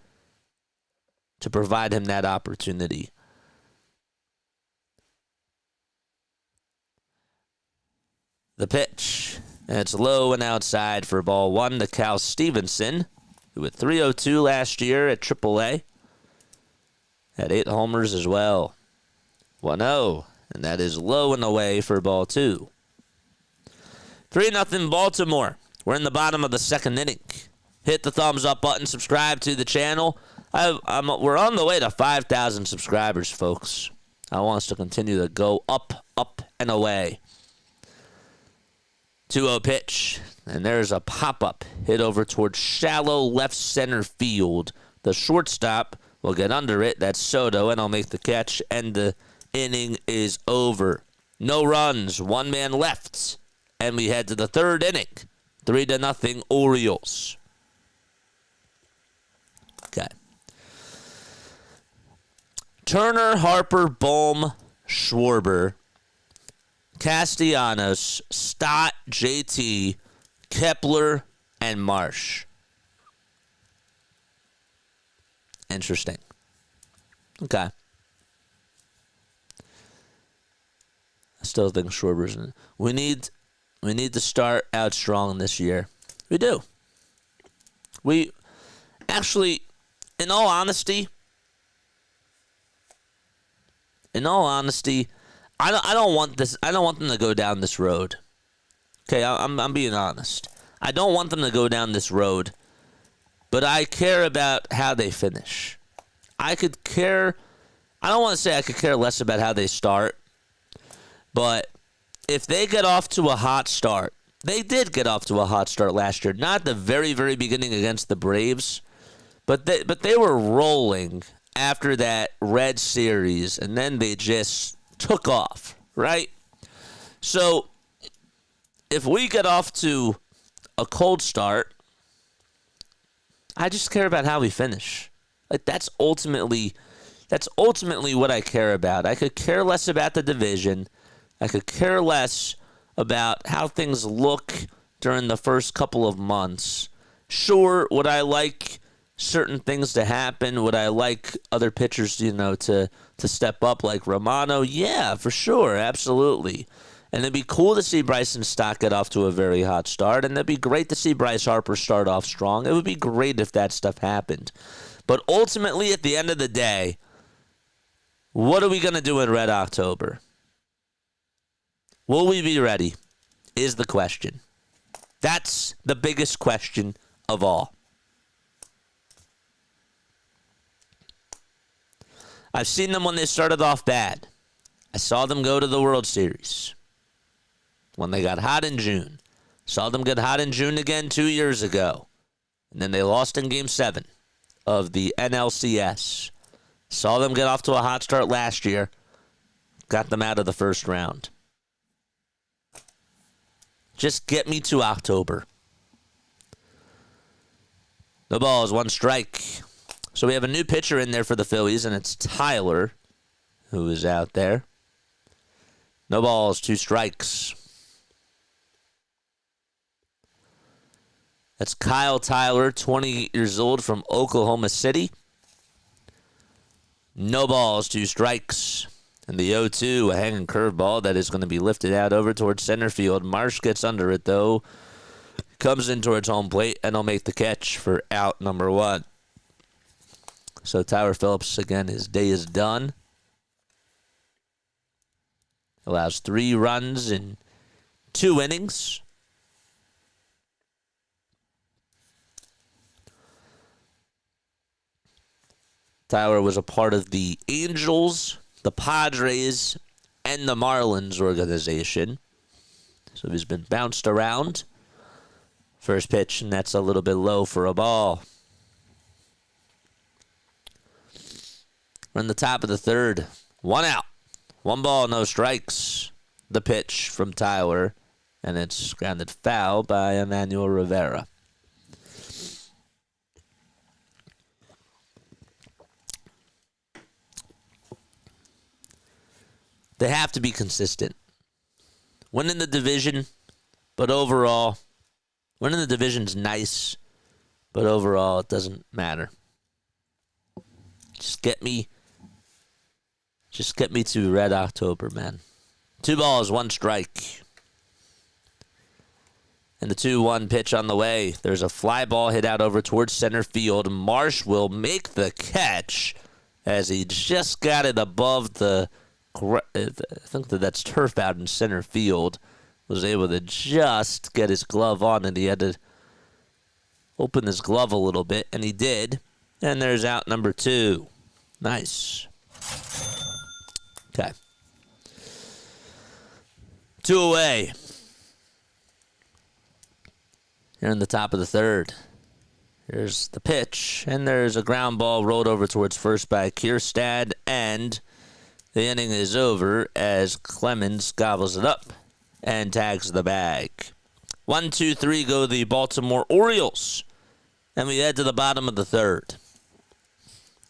to provide him that opportunity? The pitch. And it's low and outside for ball 1 to Cal Stevenson, who hit .302 last year at AAA. Had 8 homers as well. 1-0. And that is low and away for ball 2. 3-0 Baltimore. We're in the bottom of the 2nd inning. Hit the thumbs up button. Subscribe to the channel. We're on the way to 5,000 subscribers, folks. I want us to continue to go up, up, and away. 2-0 pitch. And there's a pop-up hit over towards shallow left center field. The shortstop will get under it. That's Soto, and I'll make the catch. And the inning is over. No runs. 1 man left. And we head to the 3rd inning. 3-0 Orioles. Okay. Turner, Harper, Bohm, Schwarber, Castellanos, Stott, JT, Kepler, and Marsh. Interesting. Okay. I still think Schwarber's in it. We need to start out strong this year. We do. We actually, in all honesty, I don't want this. I don't want them to go down this road. Okay, I'm being honest. I don't want them to go down this road, but I care about how they finish. I don't want to say I could care less about how they start, but if they get off to a hot start, they did get off to a hot start last year. Not at the very, very beginning against the Braves, but they were rolling after that Red series, and then they just took off right? So if we get off to a cold start, I just care about how we finish. Like that's ultimately what I care about. I could care less about the division. I could care less about how things look during the first couple of months. Sure, would I like certain things to happen? Would I like other pitchers, to step up like Romano? Yeah, for sure, absolutely. And it'd be cool to see Bryson Stott get off to a very hot start, and it'd be great to see Bryce Harper start off strong. It would be great if that stuff happened. But ultimately, at the end of the day, what are we going to do in Red October? Will we be ready? Is the question. That's the biggest question of all. I've seen them when they started off bad. I saw them go to the World Series when they got hot in June. Saw them get hot in June again 2 years ago. And then they lost in Game 7 of the NLCS. Saw them get off to a hot start last year. Got them out of the first round. Just get me to October. No balls, 1 strike. So we have a new pitcher in there for the Phillies, and it's Tyler, who is out there. No balls, 2 strikes. That's Kyle Tyler, 28 years old, from Oklahoma City. No balls, 2 strikes. And the 0-2, a hanging curveball that is going to be lifted out over towards center field. Marsh gets under it, though. Comes in towards home plate, and he'll make the catch for out number 1. So Tyler Phillips, again, his day is done. Allows 3 runs in 2 innings. Tyler was a part of the Angels, the Padres, and the Marlins organization. So he's been bounced around. First pitch, and that's a little bit low for a ball. We're in the top of the third. 1 out. 1 ball, no strikes. The pitch from Tyler, and it's grounded foul by Emmanuel Rivera. They have to be consistent. Winning the division, but overall, winning the division's nice, but overall, it doesn't matter. Just get me to Red October, man. 2 balls, 1 strike. And the 2-1 pitch on the way. There's a fly ball hit out over towards center field. Marsh will make the catch as he just got it above the, I think that's turf out in center field. Was able to just get his glove on, and he had to open his glove a little bit, and he did. And there's out number 2. Nice. Okay. 2 away. Here in the top of the third. Here's the pitch, and there's a ground ball rolled over towards first by Kierstad, and the inning is over as Clemens gobbles it up and tags the bag. 1, 2, 3 go the Baltimore Orioles, and we head to the bottom of the third.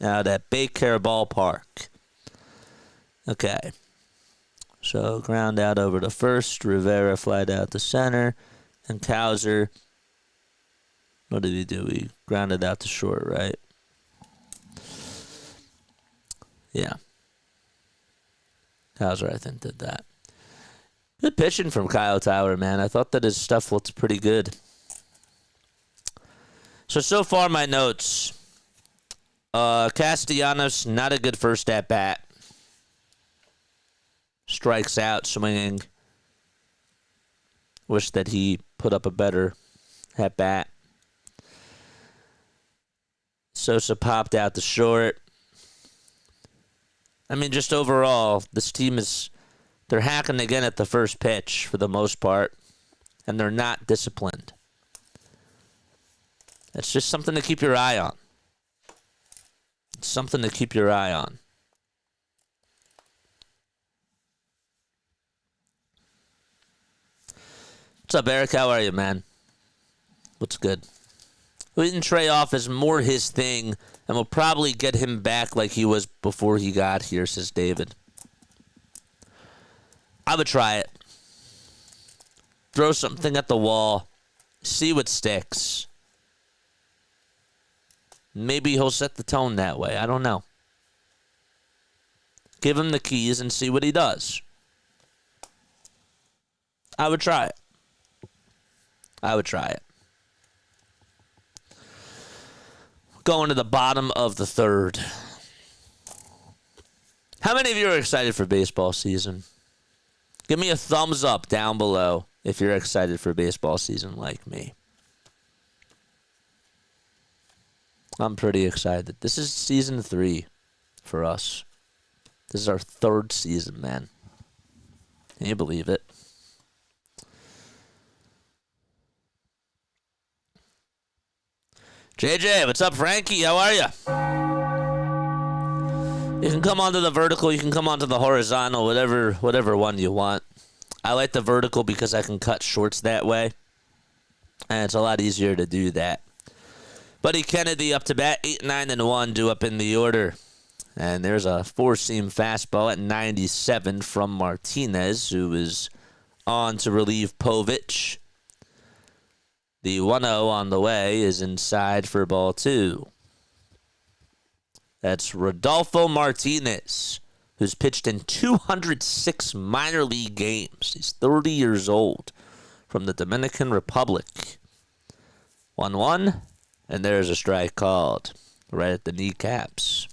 Out at Baycare Ballpark. Okay. So ground out over to first. Rivera flied out to center. And Cowser, what did he do? He grounded out to short, right? Yeah. Cowser, I think, did that. Good pitching from Kyle Tyler, man. I thought that his stuff looked pretty good. So far my notes. Castellanos, not a good first at-bat. Strikes out, swinging. Wish that he put up a better at-bat. Sosa popped out to short. I mean, just overall, this team they're hacking again at the first pitch for the most part, and they're not disciplined. It's just something to keep your eye on. It's something to keep your eye on. What's up, Eric? How are you, man? What's good? Leading Trey off is more his thing, and we'll probably get him back like he was before he got here, says David. I would try it. Throw something at the wall. See what sticks. Maybe he'll set the tone that way. I don't know. Give him the keys and see what he does. I would try it. I would try it. Going to the bottom of the third. How many of you are excited for baseball season? Give me a thumbs up down below if you're excited for baseball season like me. I'm pretty excited. This is season 3 for us. This is our 3rd season, man. Can you believe it? JJ, what's up, Frankie? How are you? You can come onto the vertical. You can come onto the horizontal, whatever one you want. I like the vertical because I can cut shorts that way. And it's a lot easier to do that. Buddy Kennedy up to bat, 8, 9, and 1, due up in the order. And there's a 4-seam fastball at 97 from Martinez, who is on to relieve Povich. The 1-0 on the way is inside for ball 2. That's Rodolfo Martinez, who's pitched in 206 minor league games. He's 30 years old, from the Dominican Republic. 1-1, and there's a strike called right at the kneecaps.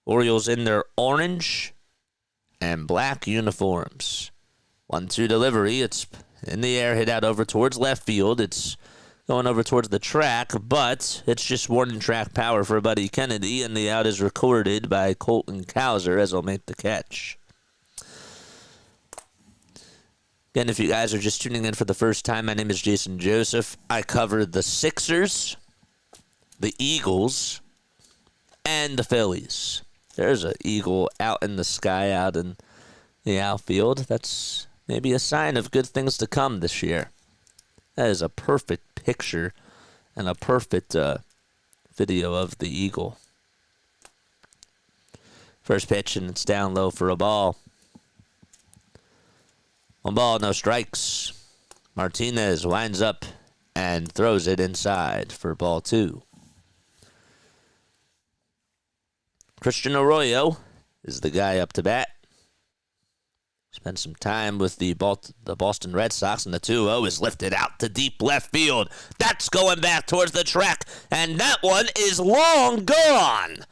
Orioles in their orange and black uniforms. 1-2 delivery. It's in the air, hit out over towards left field. It's going over towards the track, but it's just warning track power for Buddy Kennedy, and the out is recorded by Colton Cowser as he'll make the catch. Again, if you guys are just tuning in for the first time, my name is Jason Joseph. I cover the Sixers, the Eagles, and the Phillies. There's an eagle out in the sky, out in the outfield. That's maybe a sign of good things to come this year. That is a perfect picture and a perfect video of the eagle. First pitch, and it's down low for a ball. 1 ball, no strikes. Martinez winds up and throws it inside for ball 2. Christian Arroyo is the guy up to bat. Spent some time with the Boston Red Sox, and the 2-0 is lifted out to deep left field. That's going back towards the track, and that one is long gone.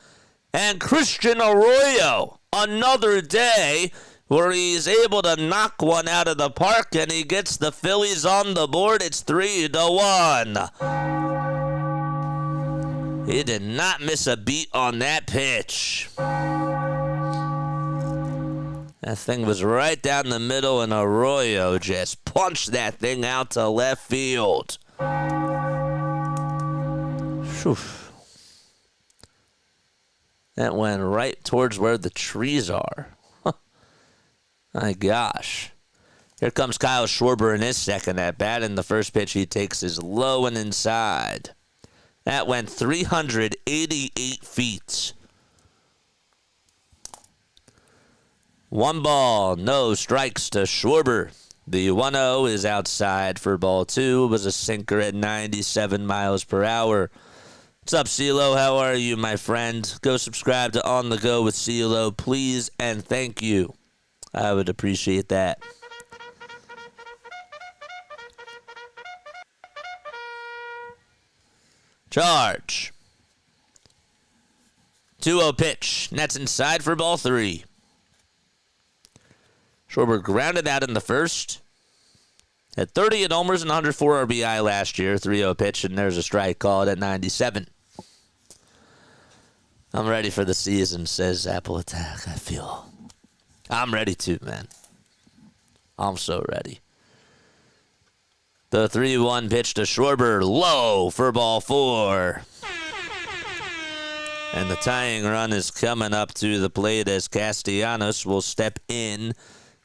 And Christian Arroyo, another day where he's able to knock one out of the park, and he gets the Phillies on the board. It's 3-1. He did not miss a beat on that pitch. That thing was right down the middle, and Arroyo just punched that thing out to left field. Whew. That went right towards where the trees are. My gosh. Here comes Kyle Schwarber in his second at bat, and the first pitch he takes is low and inside. That went 388 feet. 1 ball, no strikes to Schwarber. The 1-0 is outside for ball 2. It was a sinker at 97 miles per hour. What's up, CeeLo? How are you, my friend? Go subscribe to On The Go with CeeLo, please, and thank you. I would appreciate that. Charge. 2-0 pitch. That's inside for ball 3. Schwarber grounded out in the first. Had 30 at homers and 104 RBI last year. 3-0 pitch, and there's a strike called at 97. I'm ready for the season, says Apple Attack. I'm ready too, man. I'm so ready. The 3-1 pitch to Schwarber, low for ball 4. And the tying run is coming up to the plate as Castellanos will step in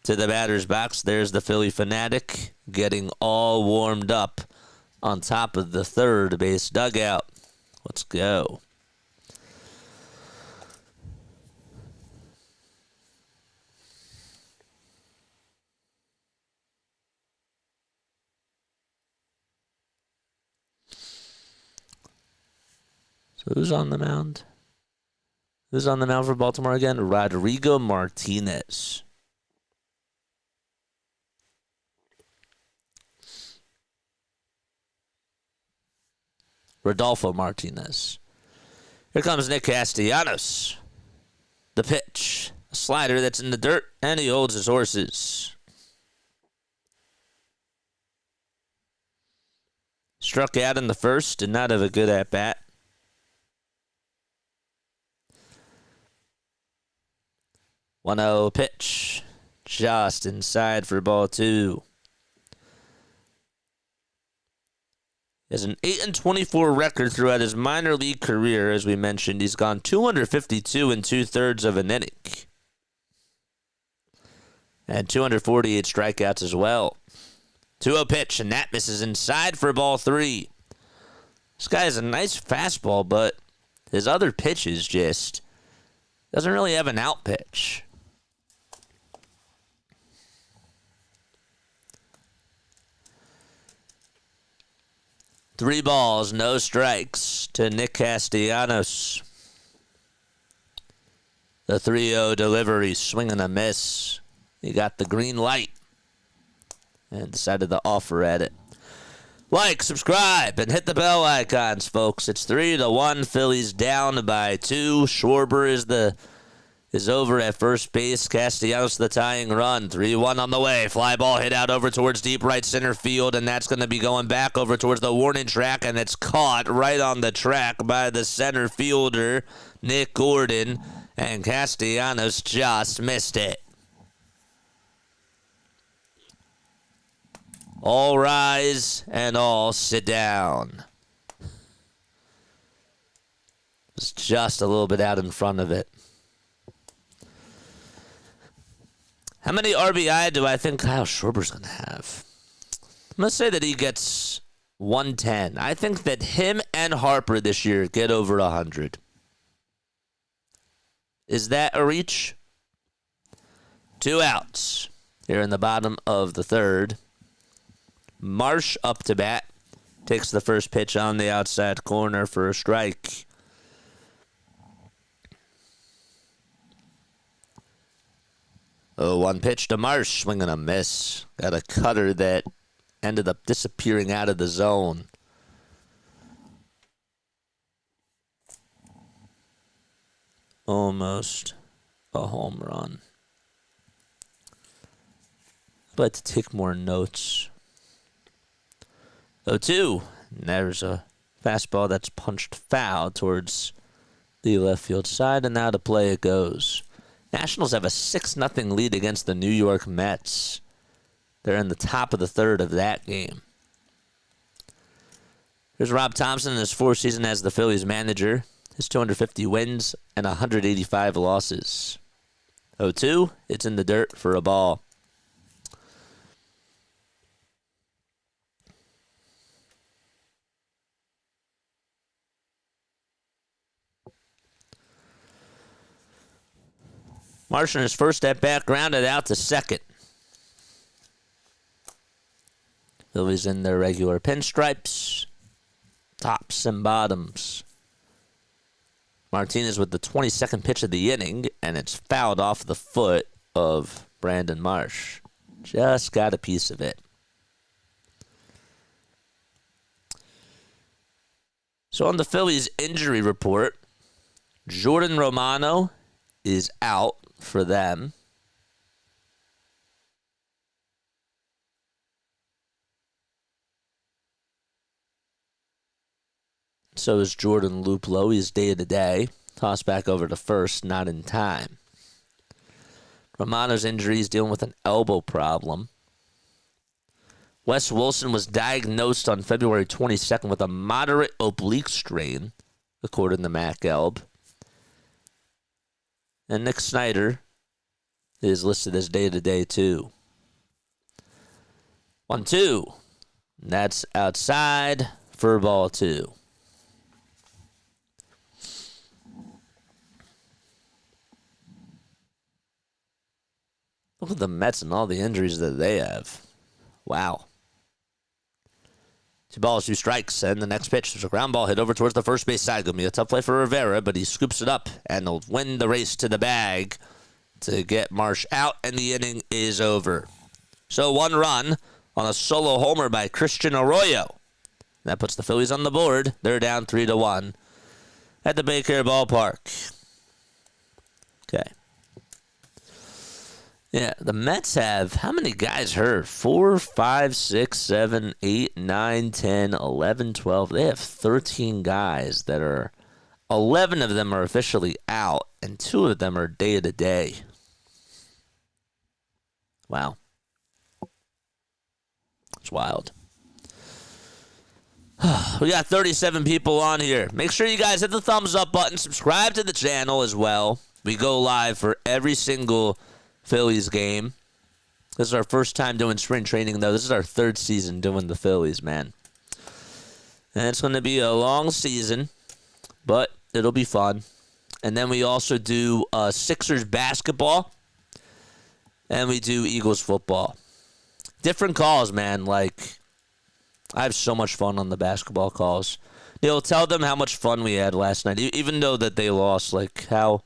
to the batter's box. There's the Philly fanatic getting all warmed up on top of the third base dugout. Let's go. So who's on the mound? Who's on the mound for Baltimore again? Rodrigo Martinez. Rodolfo Martinez. Here comes Nick Castellanos. The pitch. A slider that's in the dirt, and he holds his horses. Struck out in the first, did not have a good at-bat. One-0 pitch. Just inside for ball two. He has an 8-24 record throughout his minor league career. As we mentioned, he's gone 252 and 2/3 of an inning. And 248 strikeouts as well. 2-0 pitch, and that misses inside for ball three. This guy has a nice fastball, but his other pitches just doesn't really have an out pitch. Three balls, no strikes to Nick Castellanos. The 3-0 delivery, swing and a miss. He got the green light and decided to offer at it. Like, subscribe, and hit the bell icons, folks. It's 3-1. Phillies down by 2. Schwarber is over at first base. Castellanos the tying run. 3-1 on the way. Fly ball hit out over towards deep right center field, and that's going to be going back over towards the warning track, and it's caught right on the track by the center fielder, Nick Gordon, and Castellanos just missed it. All rise and all sit down. It's just a little bit out in front of it. How many RBI do I think Kyle Schwarber's going to have? I'm going to say that he gets 110. I think that him and Harper this year get over 100. Is that a reach? 2 outs here in the bottom of the third. Marsh up to bat. Takes the first pitch on the outside corner for a strike. Oh, one pitch to Marsh, swing and a miss. Got a cutter that ended up disappearing out of the zone. Almost a home run. I'd like to take more notes. 0-2. There's a fastball that's punched foul towards the left field side, and now to play it goes. Nationals have a 6-0 lead against the New York Mets. They're in the top of the third of that game. Here's Rob Thompson in his 4th season as the Phillies manager. His 250 wins and 185 losses. 0-2, it's in the dirt for a ball. Marsh in his first at-bat grounded out to second. Phillies in their regular pinstripes. Tops and bottoms. Martinez with the 22nd pitch of the inning, and it's fouled off the foot of Brandon Marsh. Just got a piece of it. So on the Phillies injury report, Jordan Romano is out for them. So is Jordan Luplow. He's day-to-day. Tossed back over to first, not in time. Romano's injury is dealing with an elbow problem. Wes Wilson was diagnosed on February 22nd with a moderate oblique strain, according to Matt Gelb. And Nick Snyder is listed as day-to-day, too. 1-2. That's outside for ball 2. Look at the Mets and all the injuries that they have. Wow. 2 balls, 2 strikes, and the next pitch is a ground ball hit over towards the first base side. Going to be a tough play for Rivera, but he scoops it up and will win the race to the bag to get Marsh out, and the inning is over. So 1 run on a solo homer by Christian Arroyo. That puts the Phillies on the board. They're down 3-1 at the Baker Ballpark. Okay. Yeah, the Mets have how many guys hurt? 4, 5, 6, 7, 8, 9, 10, 11, 12. They have 13 guys that are, 11 of them are officially out, and 2 of them are day-to-day. Wow. It's wild. We got 37 people on here. Make sure you guys hit the thumbs up button. Subscribe to the channel as well. We go live for every single Phillies game. This is our first time doing spring training, though. This is our 3rd season doing the Phillies, man. And it's going to be a long season, but it'll be fun. And then we also do Sixers basketball, and we do Eagles football. Different calls, man. Like, I have so much fun on the basketball calls. Neil, tell them how much fun we had last night, even though that they lost. Like, how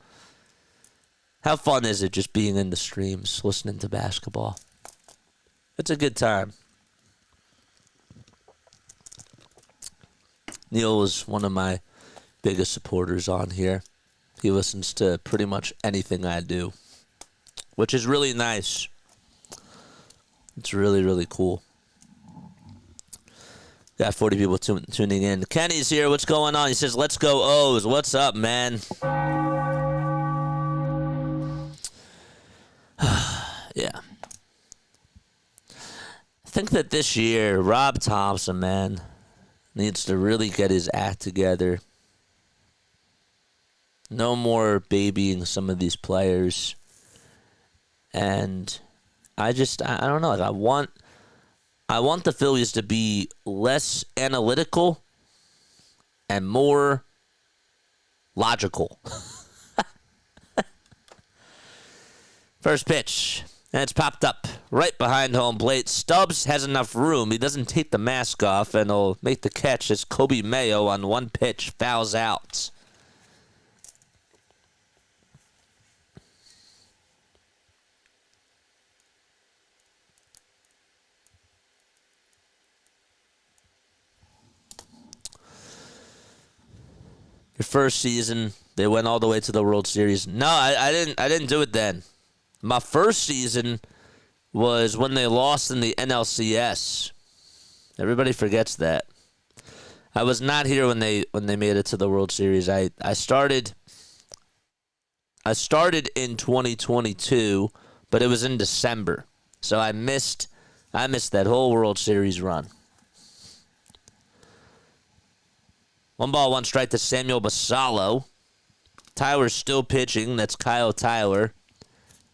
fun is it just being in the streams, listening to basketball? It's a good time. Neil is one of my biggest supporters on here. He listens to pretty much anything I do, which is really nice. It's really, really cool. Got 40 people tuning in. Kenny's here. What's going on? He says, let's go O's. What's up, man? Yeah. I think that this year, Rob Thompson, man, needs to really get his act together. No more babying some of these players. And I don't know. Like, I want the Phillies to be less analytical and more logical. First pitch. And it's popped up right behind home plate. Stubbs has enough room. He doesn't take the mask off, and he'll make the catch as Kobe Mayo on 1 pitch fouls out. Your first season, they went all the way to the World Series. No, I didn't do it then. My first season was when they lost in the NLCS. Everybody forgets that. I was not here when they made it to the World Series. I started in 2022, but it was in December. So I missed that whole World Series run. 1 ball, 1 strike to Samuel Basallo. Tyler's still pitching. That's Kyle Tyler.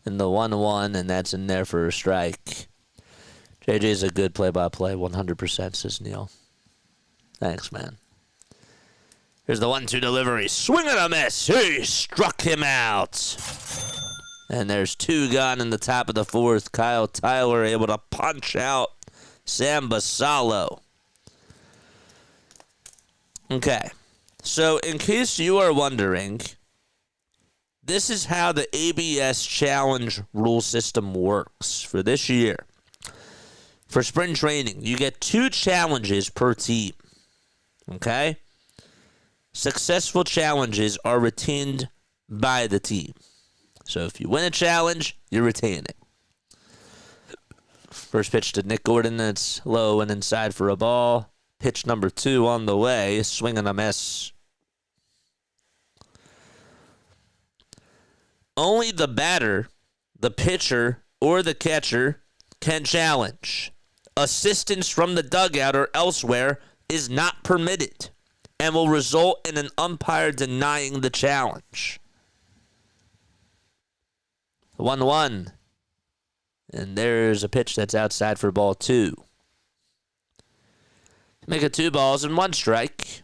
And the 1-1, and that's in there for a strike. JJ's a good play-by-play, 100%, says Neil. Thanks, man. Here's the 1-2 delivery. Swing and a miss. He struck him out. And there's 2 gone in the top of the 4th. Kyle Tyler able to punch out Sam Basallo. Okay. So, in case you are wondering, this is how the ABS challenge rule system works for this year. For spring training, you get 2 challenges per team. Okay? Successful challenges are retained by the team. So if you win a challenge, you retain it. First pitch to Nick Gordon, that's low and inside for a ball. Pitch number 2 on the way, swing and a miss. Only the batter, the pitcher, or the catcher can challenge. Assistance from the dugout or elsewhere is not permitted and will result in an umpire denying the challenge. The 1-1. And there's a pitch that's outside for ball 2. Make it 2 balls and 1 strike.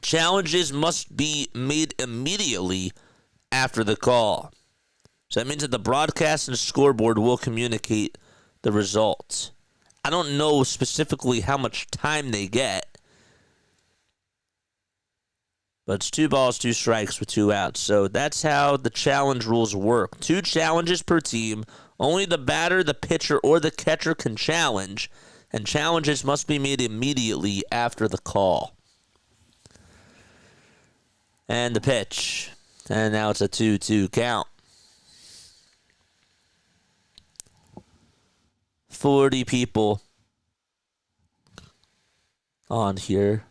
Challenges must be made immediately after the call. So that means that the broadcast and scoreboard will communicate the results. I don't know specifically how much time they get, but it's 2 balls, 2 strikes with 2 outs. So that's how the challenge rules work. 2 challenges per team. Only the batter, the pitcher, or the catcher can challenge, and challenges must be made immediately after the call. And the pitch. And now it's a 2-2 count. 40 people on here.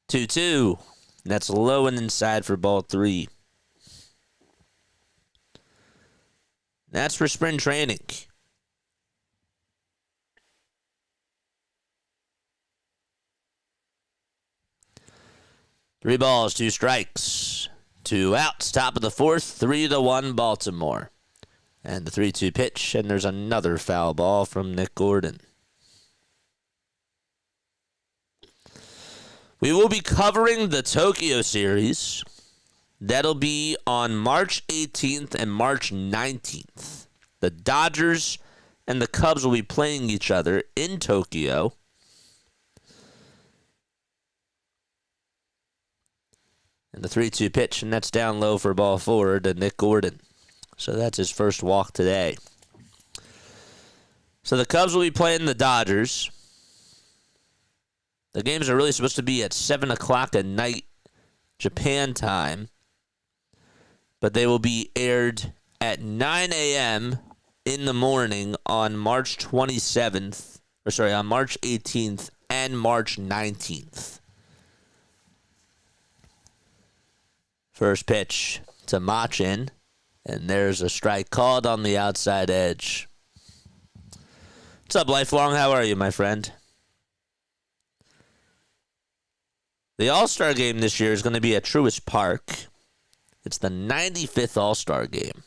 2-2. That's low and inside for ball 3. That's for spring training. Three balls, 2 strikes, 2 outs. Top of the 4th, 3-1 Baltimore. And the 3-2 pitch, and there's another foul ball from Nick Gordon. We will be covering the Tokyo series. That'll be on March 18th and March 19th. The Dodgers and the Cubs will be playing each other in Tokyo. And the 3-2 pitch, and that's down low for ball 4 to Nick Gordon. So that's his first walk today. So the Cubs will be playing the Dodgers. The games are really supposed to be at 7 o'clock at night, Japan time. But they will be aired at 9 a.m. in the morning on March 27th. On March 18th and March 19th. First pitch to Machin, and there's a strike called on the outside edge. What's up, Lifelong? How are you, my friend? The All-Star game this year is going to be at Truist Park. It's the 95th All-Star game.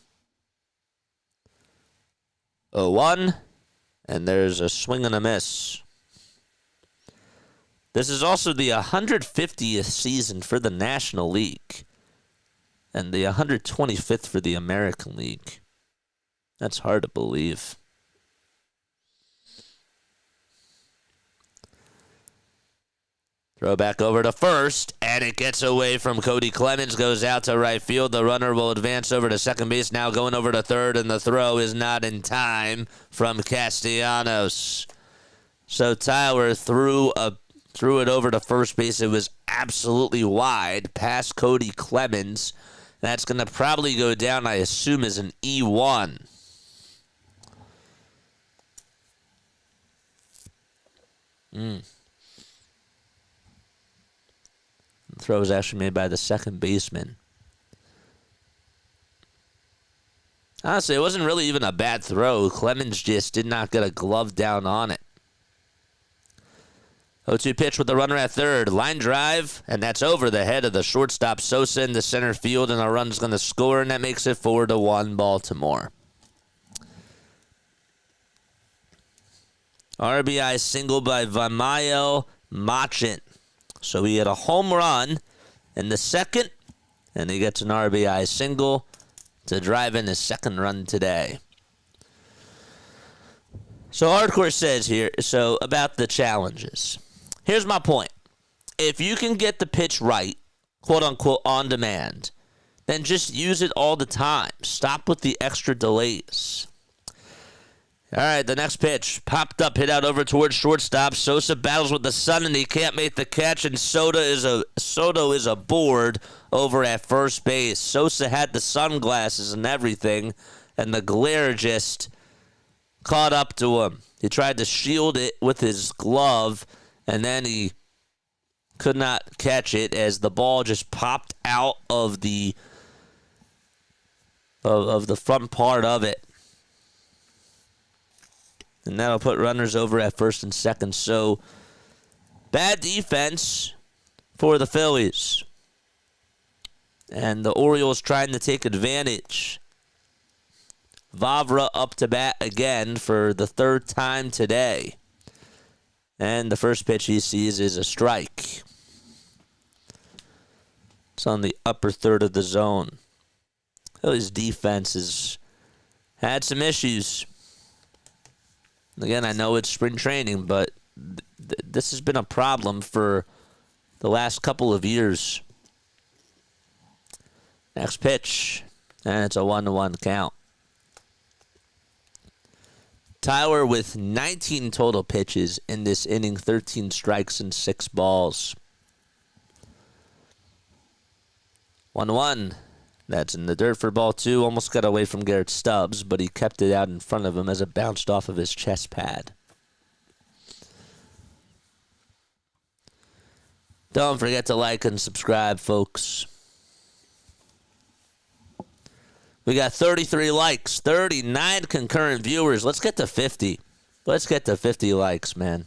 0-1, and there's a swing and a miss. This is also the 150th season for the National League. And the 125th for the American League. That's hard to believe. Throw back over to first, and it gets away from Cody Clemens, goes out to right field. The runner will advance over to second base, now going over to third, and the throw is not in time from Castellanos. So Tyler threw it over to first base. It was absolutely wide, past Cody Clemens. That's going to probably go down, I assume, as an E1. The throw was actually made by the second baseman. Honestly, it wasn't really even a bad throw. Clemens just did not get a glove down on it. 0-2 pitch with the runner at third. Line drive, and that's over the head of the shortstop Sosa in the center field, and a run's going to score, and that makes it 4-1 Baltimore. RBI single by Vimael Machin. So he had a home run in the second, and he gets an RBI single to drive in his second run today. So Hardcore says here, about the challenges. Here's my point. If you can get the pitch right, quote unquote, on demand, then just use it all the time. Stop with the extra delays. All right, the next pitch. Popped up, hit out over towards shortstop. Sosa battles with the sun, and he can't make the catch, and Soto is aboard over at first base. Sosa had the sunglasses and everything, and the glare just caught up to him. He tried to shield it with his glove, and then he could not catch it as the ball just popped out of the front part of it. And that'll put runners over at first and second. So, bad defense for the Phillies. And the Orioles trying to take advantage. Vavra up to bat again for the third time today. And the first pitch he sees is a strike. It's on the upper third of the zone. Phillies defense has had some issues. Again, I know it's spring training, but this has been a problem for the last couple of years. Next pitch, and it's a 1-1 count. Tyler with 19 total pitches in this inning, 13 strikes and 6 balls. 1-1. That's in the dirt for ball 2. Almost got away from Garrett Stubbs, but he kept it out in front of him as it bounced off of his chest pad. Don't forget to like and subscribe, folks. We got 33 likes, 39 concurrent viewers. Let's get to 50. Let's get to 50 likes, man.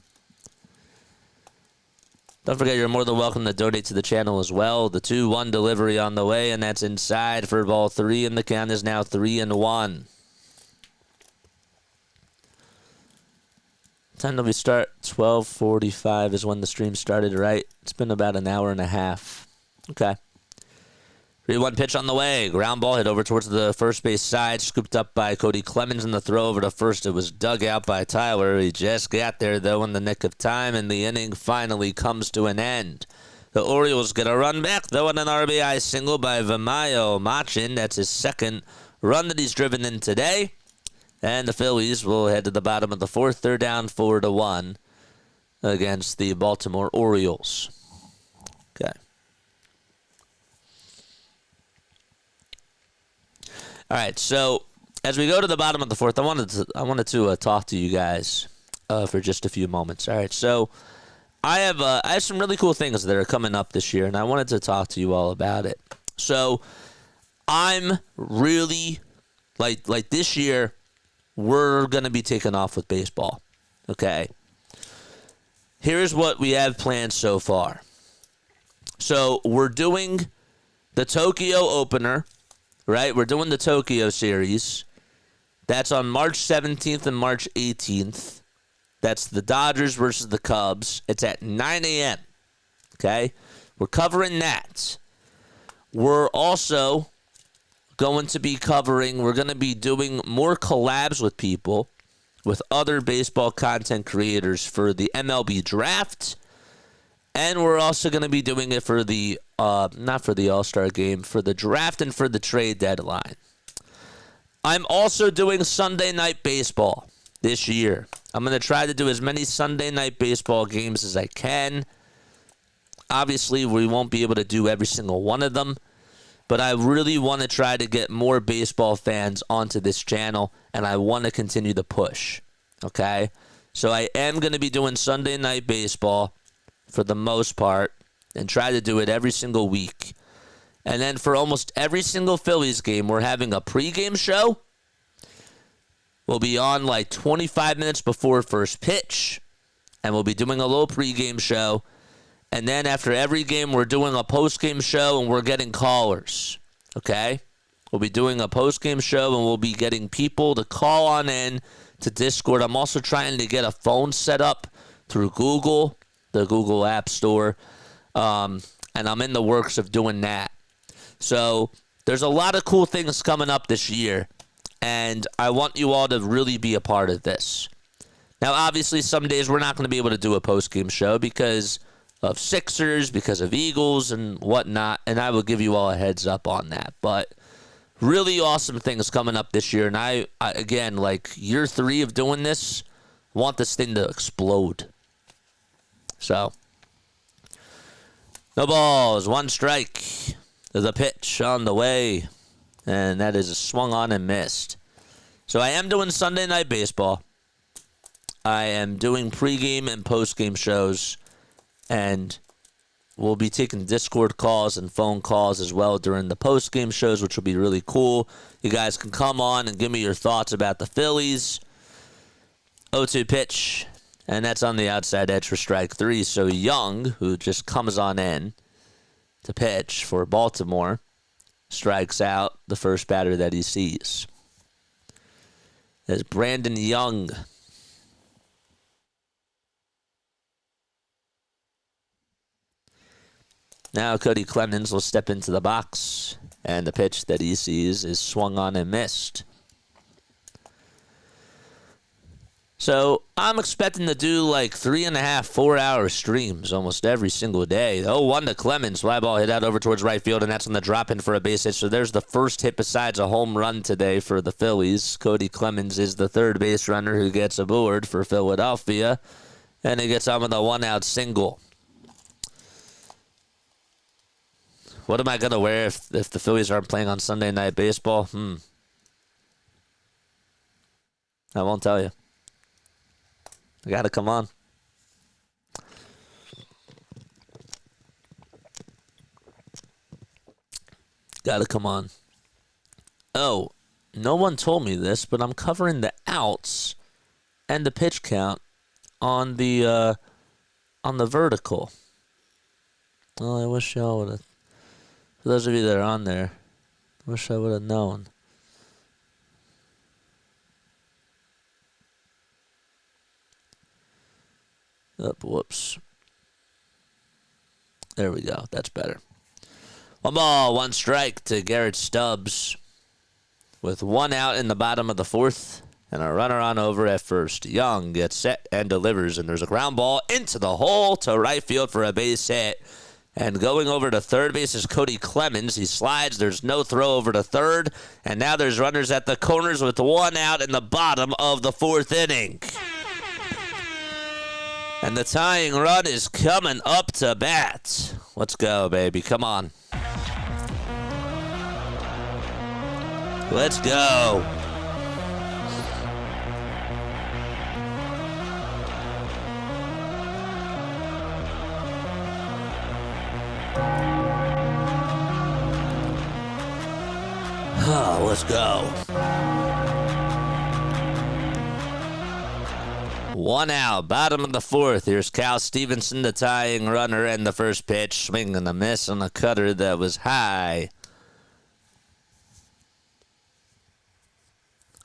Don't forget, you're more than welcome to donate to the channel as well. The 2-1 delivery on the way, and that's inside for ball 3, and the count is now 3-1. Time do we start? 12:45 is when the stream started, right? It's been about an hour and a half. Okay. 3-1 pitch on the way. Ground ball hit over towards the first base side. Scooped up by Cody Clemens in the throw over to first. It was dug out by Tyler. He just got there, though, in the nick of time, and the inning finally comes to an end. The Orioles get a run back, though, and an RBI single by Vimayo Machin. That's his second run that he's driven in today. And the Phillies will head to the bottom of the fourth. They're down 4-1 against the Baltimore Orioles. Okay. All right, so as we go to the bottom of the fourth, I wanted to talk to you guys for just a few moments. All right, so I have some really cool things that are coming up this year, and I wanted to talk to you all about it. So I'm really like this year, we're gonna be taking off with baseball. Okay. Here's what we have planned so far. So we're doing the Tokyo opener. Right, we're doing the Tokyo series. That's on March 17th and March 18th. That's the Dodgers versus the Cubs. It's at 9 a.m. Okay, we're covering that. We're also going to be doing more collabs with people, with other baseball content creators for the MLB draft. And we're also going to be doing it for the, not for the All-Star game, for the draft and for the trade deadline. I'm also doing Sunday Night Baseball this year. I'm going to try to do as many Sunday Night Baseball games as I can. Obviously, we won't be able to do every single one of them, but I really want to try to get more baseball fans onto this channel, and I want to continue the push. Okay? So I am going to be doing Sunday Night Baseball for the most part, and try to do it every single week. And then for almost every single Phillies game, we're having a pregame show. We'll be on like 25 minutes before first pitch, and we'll be doing a little pregame show. And then after every game, we're doing a postgame show, and we're getting callers. Okay? We'll be doing a postgame show, and we'll be getting people to call on in to Discord. I'm also trying to get a phone set up through Google, the Google App Store, and I'm in the works of doing that. So there's a lot of cool things coming up this year, and I want you all to really be a part of this. Now, obviously, some days we're not going to be able to do a post-game show because of Sixers, because of Eagles, and whatnot, and I will give you all a heads up on that. But really awesome things coming up this year, and I again, like year 3 of doing this, want this thing to explode. So, no balls, 1 strike. There's a pitch on the way, and that is swung on and missed. So I am doing Sunday Night Baseball. I am doing pregame and postgame shows, and we'll be taking Discord calls and phone calls as well during the postgame shows, which will be really cool. You guys can come on and give me your thoughts about the Phillies. 0-2 pitch. And that's on the outside edge for strike 3. So Young, who just comes on in to pitch for Baltimore, strikes out the first batter that he sees. There's Brandon Young. Now Cody Clemens will step into the box, and the pitch that he sees is swung on and missed. So I'm expecting to do like 3.5, 4-hour streams almost every single day. 0-1 to Clemens. Fly ball hit out over towards right field, and that's on the drop in for a base hit. So there's the first hit besides a home run today for the Phillies. Cody Clemens is the third base runner who gets aboard for Philadelphia, and he gets on with a 1-out single. What am I going to wear if the Phillies aren't playing on Sunday Night Baseball? I won't tell you. I got to come on. Got to come on. Oh, no one told me this, but I'm covering the outs and the pitch count on the vertical. Well, I wish y'all would have. For those of you that are on there, I wish I would have known. Whoops. There we go. That's better. 1 ball, 1 strike to Garrett Stubbs. With 1 out in the bottom of the 4th and a runner on over at first. Young gets set and delivers, and there's a ground ball into the hole to right field for a base hit. And going over to third base is Cody Clemens. He slides. There's no throw over to third. And now there's runners at the corners with 1 out in the bottom of the 4th inning. And the tying run is coming up to bat. Let's go, baby. Come on. Let's go. Oh, let's go. 1 out, bottom of the 4th. Here's Cal Stevenson, the tying runner, and the first pitch. Swing and a miss on a cutter that was high.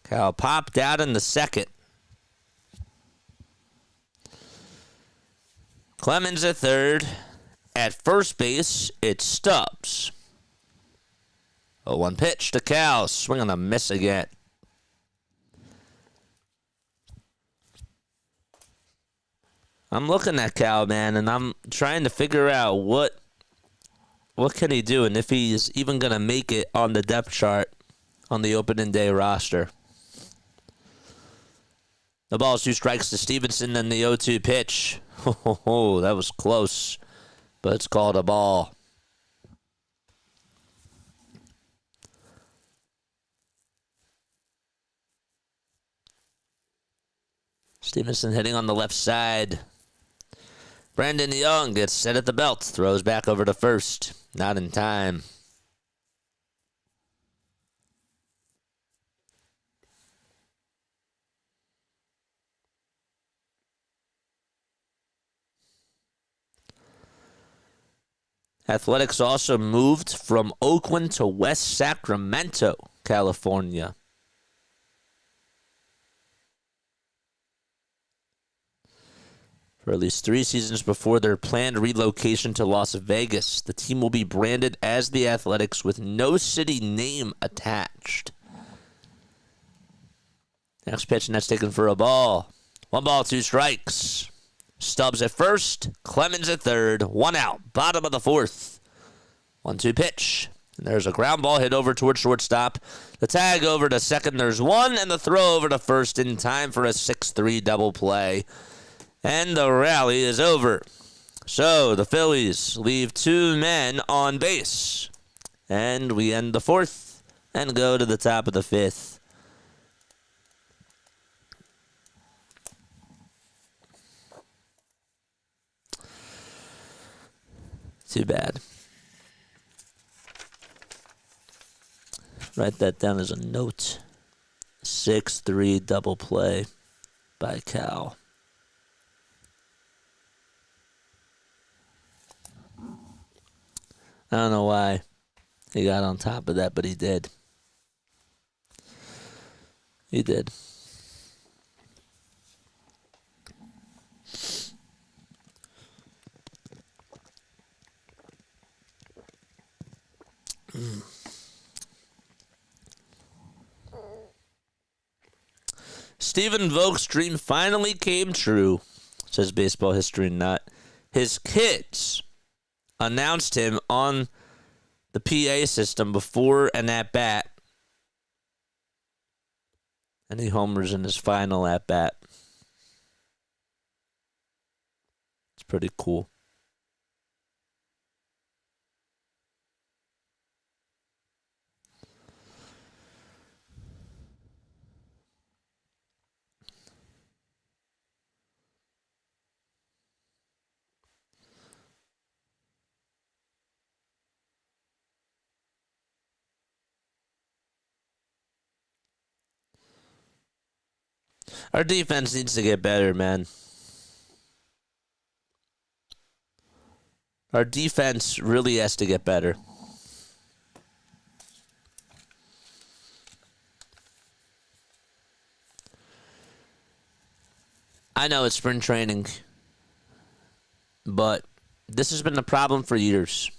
Cal popped out in the 2nd. Clemens at 3rd. At first base, it's Stubbs. 0-1 pitch to Cal. Swing and a miss again. I'm looking at Cal, man, and I'm trying to figure out what can he do and if he's even going to make it on the depth chart on the opening day roster. The ball is 2 strikes to Stevenson, and the 0-2 pitch. Oh, that was close, but it's called a ball. Stevenson hitting on the left side. Brandon Young gets set at the belt. Throws back over to first. Not in time. Athletics also moved from Oakland to West Sacramento, California. For at least 3 seasons before their planned relocation to Las Vegas, the team will be branded as the Athletics with no city name attached. Next pitch, and that's taken for a ball. 1 ball, 2 strikes. Stubbs at first, Clemens at third, 1 out, bottom of the 4th. 1-2 pitch. And there's a ground ball hit over towards shortstop. The tag over to second, there's 1, and the throw over to first in time for a 6-3 double play. And the rally is over. So the Phillies leave 2 men on base. And we end the 4th and go to the top of the 5th. Too bad. Write that down as a note. 6-3 double play by Cal. I don't know why. He got on top of that, but he did. He did. Stephen Vogel's dream finally came true, says Baseball History Nut. His kids announced him on the PA system before an at-bat. And he homers in his final at-bat. It's pretty cool. Our defense needs to get better, man. Our defense really has to get better. I know it's spring training, but this has been a problem for years.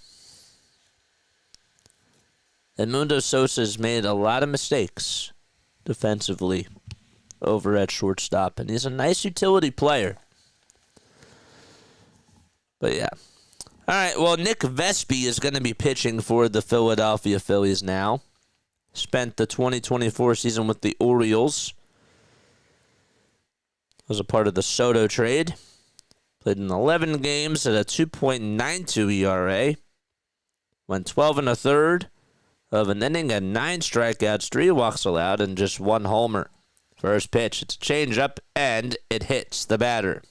Edmundo Sosa's made a lot of mistakes defensively over at shortstop, and he's a nice utility player. But yeah. All right, well, Nick Vespi is going to be pitching for the Philadelphia Phillies now. Spent the 2024 season with the Orioles. Was a part of the Soto trade. Played in 11 games at a 2.92 ERA. Went 12 and a third of an inning and 9 strikeouts, 3 walks allowed, and just 1 homer. First pitch, it's a changeup, and it hits the batter.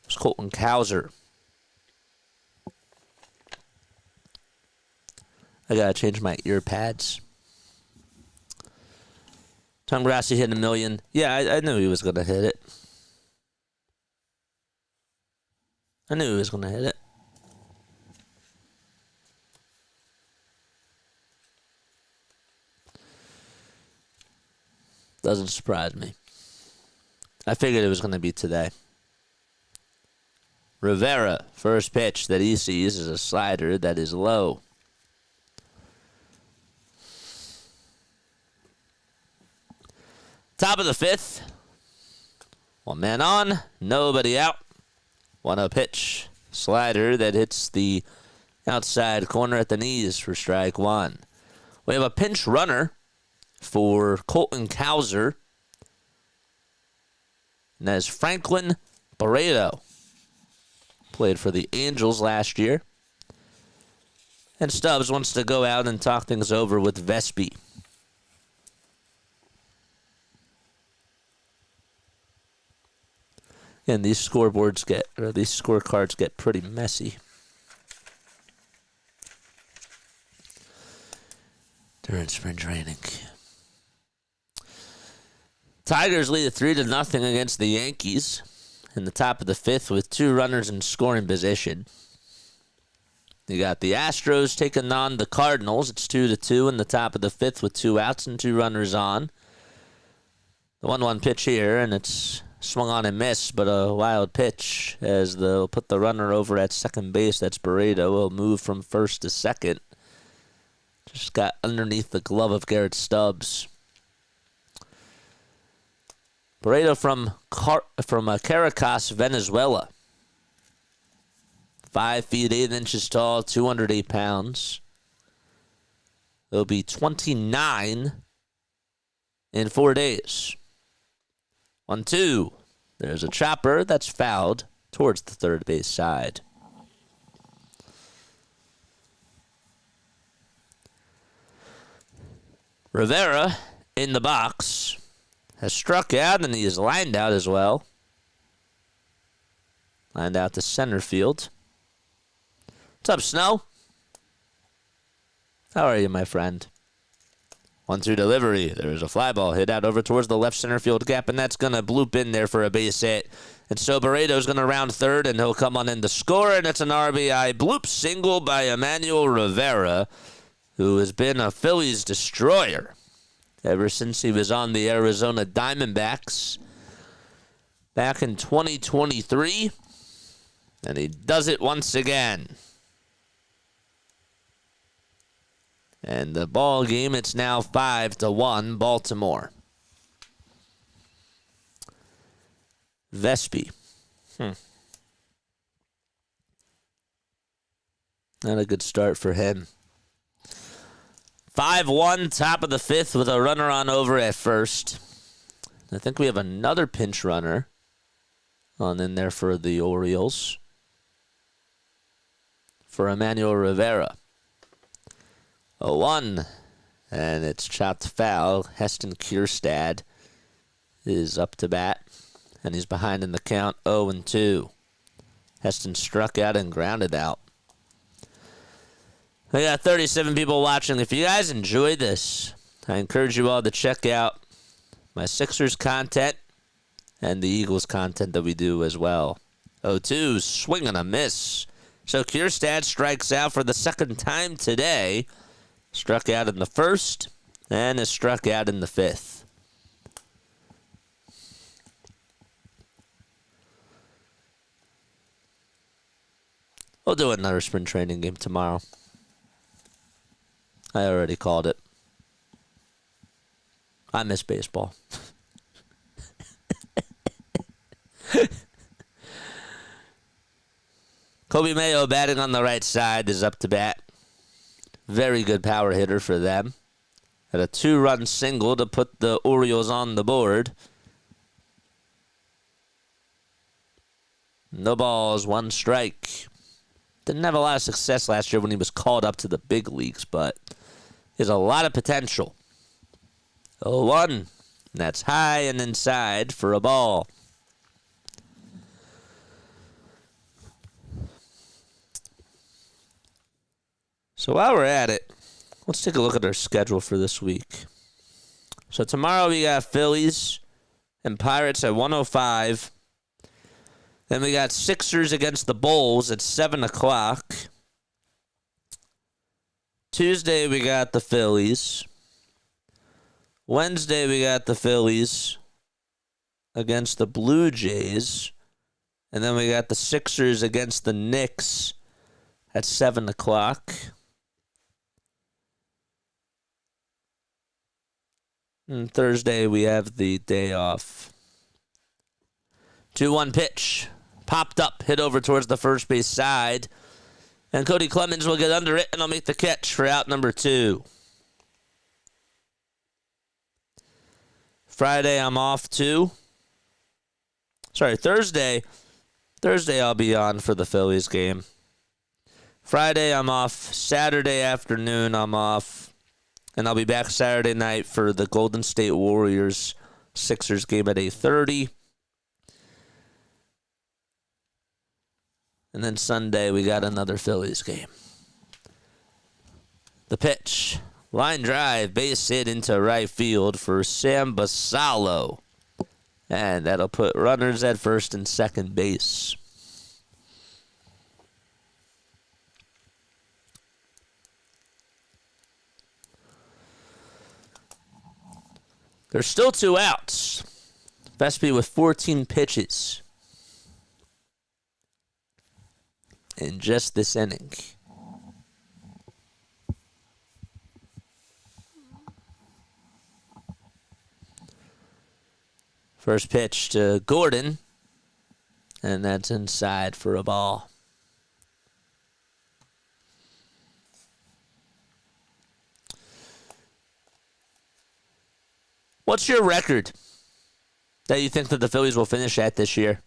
It's Colton Cowser. I gotta change my ear pads. Tom Grassi hit a million. Yeah, I knew he was gonna hit it. I knew he was gonna hit it. Doesn't surprise me. I figured it was going to be today. Rivera, first pitch that he sees is a slider that is low. Top of the 5th. 1 man on, nobody out. 1-0 pitch. Slider that hits the outside corner at the knees for strike 1. We have a pinch runner for Colton Cowser. And that is Franklin Barreto. Played for the Angels last year. And Stubbs wants to go out and talk things over with Vespi. And these scorecards get pretty messy during spring training. Tigers lead 3-0 against the Yankees in the top of the 5th with 2 runners in scoring position. You got the Astros taking on the Cardinals. It's 2-2 in the top of the 5th with 2 outs and 2 runners on. The 1-1 pitch here, and it's swung on and missed, but a wild pitch as they'll put the runner over at second base. That's Barreto. He'll move from first to second. Just got underneath the glove of Garrett Stubbs. Barreto from Caracas, Venezuela. 5 feet 8 inches tall, 208 pounds. He'll be 29 in 4 days. 1-2. There's a chopper that's fouled towards the third base side. Rivera in the box has struck out, and he is lined out as well. Lined out to center field. What's up, Snow? How are you, my friend? 1-2 delivery. There's a fly ball hit out over towards the left center field gap, and that's going to bloop in there for a base hit. And so Barreto's going to round third, and he'll come on in to score, and it's an RBI bloop single by Emmanuel Rivera, who has been a Phillies destroyer ever since he was on the Arizona Diamondbacks back in 2023. And he does it once again. And the ball game, it's now 5-1 Baltimore. Vespi. Not a good start for him. 5-1, top of the fifth with a runner on over at first. I think we have another pinch runner on in there for the Orioles. For Emmanuel Rivera. 0-1. And it's chopped foul. Heston Kierstad is up to bat. And he's behind in the count, 0-2. Heston struck out and grounded out. We got 37 people watching. If you guys enjoy this, I encourage you all to check out my Sixers content and the Eagles content that we do as well. 0-2, swing and a miss. So Kierstad strikes out for the second time today. Struck out in the first and is struck out in the fifth. We'll do another spring training game tomorrow. I already called it. I miss baseball. Kobe Mayo batting on the right side is up to bat. Very good power hitter for them. Had a 2-run single to put the Orioles on the board. No balls, 1 strike. Didn't have a lot of success last year when he was called up to the big leagues, but there's a lot of potential. 0-1. That's high and inside for a ball. So while we're at it, let's take a look at our schedule for this week. So tomorrow we got Phillies and Pirates at 1:05. Then we got Sixers against the Bulls at 7 o'clock. Tuesday we got the Phillies. Wednesday we got the Phillies against the Blue Jays. And then we got the Sixers against the Knicks at 7 o'clock. And Thursday we have the day off. 2-1 pitch. Popped up, hit over towards the first base side. And Cody Clemens will get under it, and he'll make the catch for out number 2. Friday, I'm off too. Thursday. Thursday, I'll be on for the Phillies game. Friday, I'm off. Saturday afternoon, I'm off. And I'll be back Saturday night for the Golden State Warriors Sixers game at 8:30. And then Sunday, we got another Phillies game. The pitch. Line drive, base hit into right field for Sam Basallo. And that'll put runners at first and second base. There's still 2 outs. Vespi with 14 pitches in just this inning. First pitch to Gordon, and that's inside for a ball. What's your record that you think that the Phillies will finish at this year?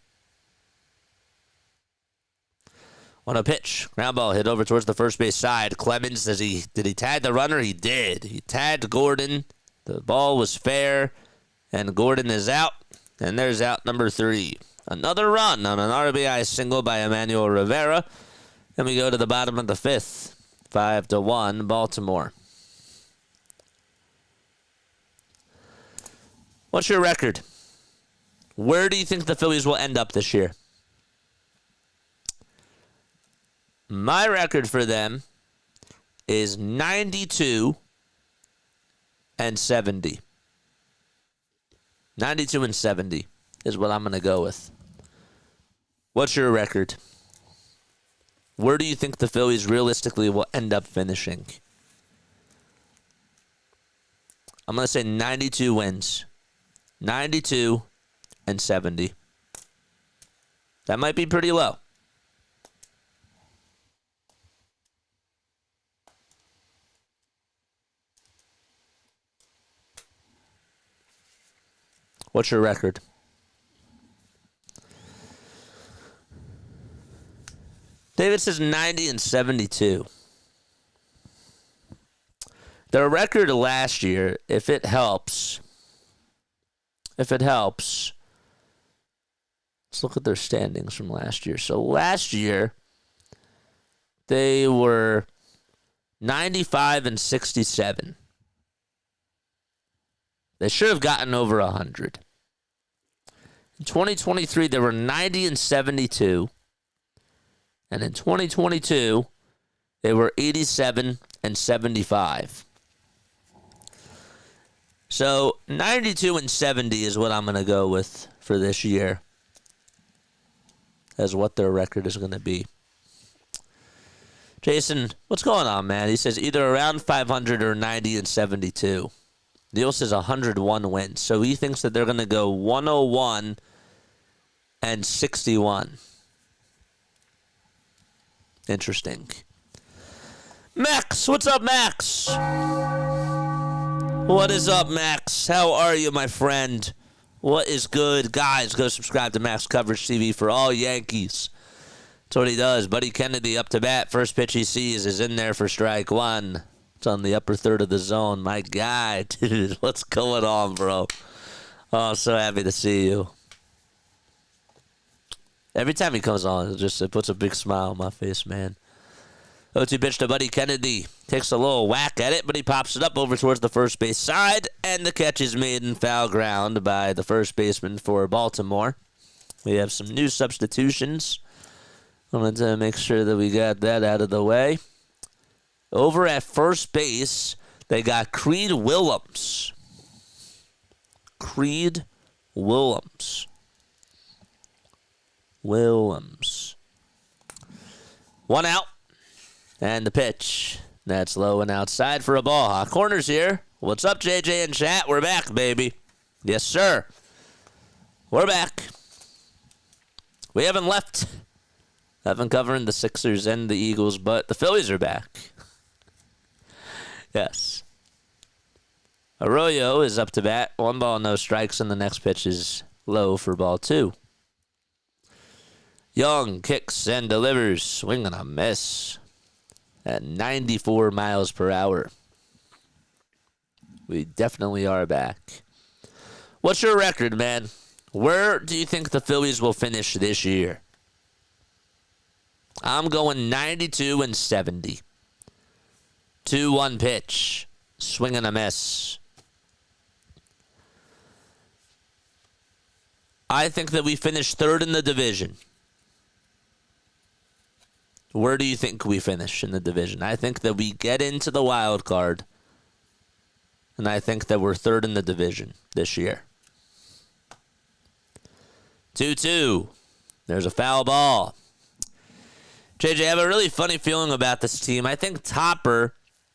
On a pitch, ground ball hit over towards the first base side. Clemens, did he tag the runner? He did. He tagged Gordon. The ball was fair, and Gordon is out. And there's out number 3. Another run on an RBI single by Emmanuel Rivera. And we go to the bottom of the 5th. 5-1 Baltimore. What's your record? Where do you think the Phillies will end up this year? My record for them is 92 and 70. 92 and 70 is what I'm going to go with. What's your record? Where do you think the Phillies realistically will end up finishing? I'm going to say 92 wins. 92 and 70. That might be pretty low. What's your record? David says 90 and 72. Their record last year, if it helps, let's look at their standings from last year. So last year, they were 95 and 67. They should have gotten over 100. In 2023, they were 90 and 72. And in 2022, they were 87 and 75. So 92 and 70 is what I'm going to go with for this year as what their record is going to be. Jason, what's going on, man? He says either around 500 or 90 and 72. Neil says 101 wins. So he thinks that they're going to go 101 and 61. Interesting. Max, what's up, Max? What is up, Max? How are you, my friend? What is good? Guys, go subscribe to Max Coverage TV for all Yankees. That's what he does. Buddy Kennedy up to bat. First pitch he sees is in there for strike one. It's on the upper third of the zone. My guy, dude, what's going on, bro? Oh, I'm so happy to see you. Every time he comes on, it puts a big smile on my face, man. 0-2 pitch to Buddy Kennedy. Takes a little whack at it, but he pops it up over towards the first base side, and the catch is made in foul ground by the first baseman for Baltimore. We have some new substitutions. I wanted to make sure that we got that out of the way. Over at first base, they got Creed Willems. Creed Willems. One out. And the pitch. That's low and outside for a ball. Corners here. What's up, JJ and chat? We're back, baby. Yes, sir. We're back. We haven't left. I've been covering the Sixers and the Eagles, but the Phillies are back. Yes. Arroyo is up to bat. 1 ball, no strikes, and the next pitch is low for ball 2. Young kicks and delivers. Swing and a miss at 94 miles per hour. We definitely are back. What's your record, man? Where do you think the Phillies will finish this year? I'm going 92 and 70. 2-1 pitch. Swing and a miss. I think that we finish third in the division. Where do you think we finish in the division? I think that we get into the wild card. And I think that we're third in the division this year. 2-2. There's a foul ball. JJ, I have a really funny feeling about this team. I think Topper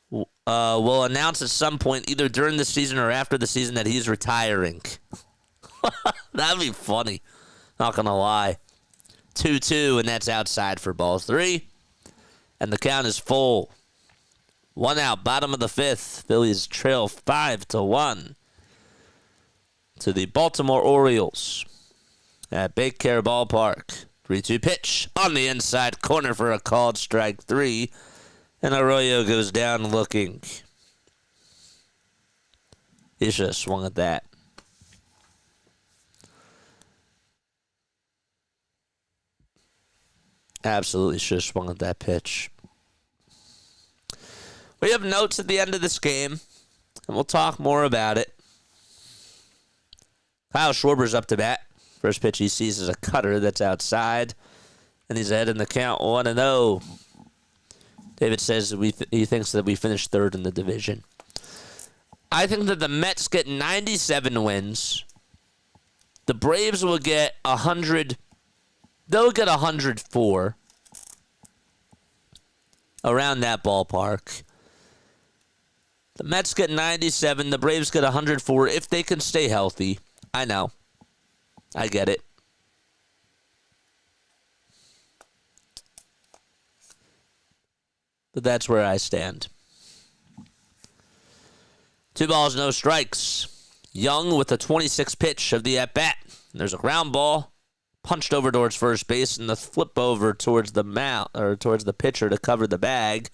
will announce at some point, either during the season or after the season, that he's retiring. That'd be funny. Not going to lie. 2-2, and that's outside for ball 3. And the count is full. 1 out, bottom of the 5th. Phillies trail 5-1 to the Baltimore Orioles at Bake Care Ballpark. 3-2 pitch on the inside corner for a called strike 3. And Arroyo goes down looking. He should have swung at that. Absolutely should have swung at that pitch. We have notes at the end of this game, and we'll talk more about it. Kyle Schwarber's up to bat. First pitch he sees is a cutter that's outside, and he's ahead in the count 1-0. David says he thinks that we finished third in the division. I think that the Mets get 97 wins. The Braves will get 100. They'll get 104. Around that ballpark. The Mets get 97. The Braves get 104 if they can stay healthy. I know. I get it. But that's where I stand. 2 balls, no strikes. Young with the 26th pitch of the at-bat. There's a ground ball punched over towards first base, and the flip over towards the pitcher to cover the bag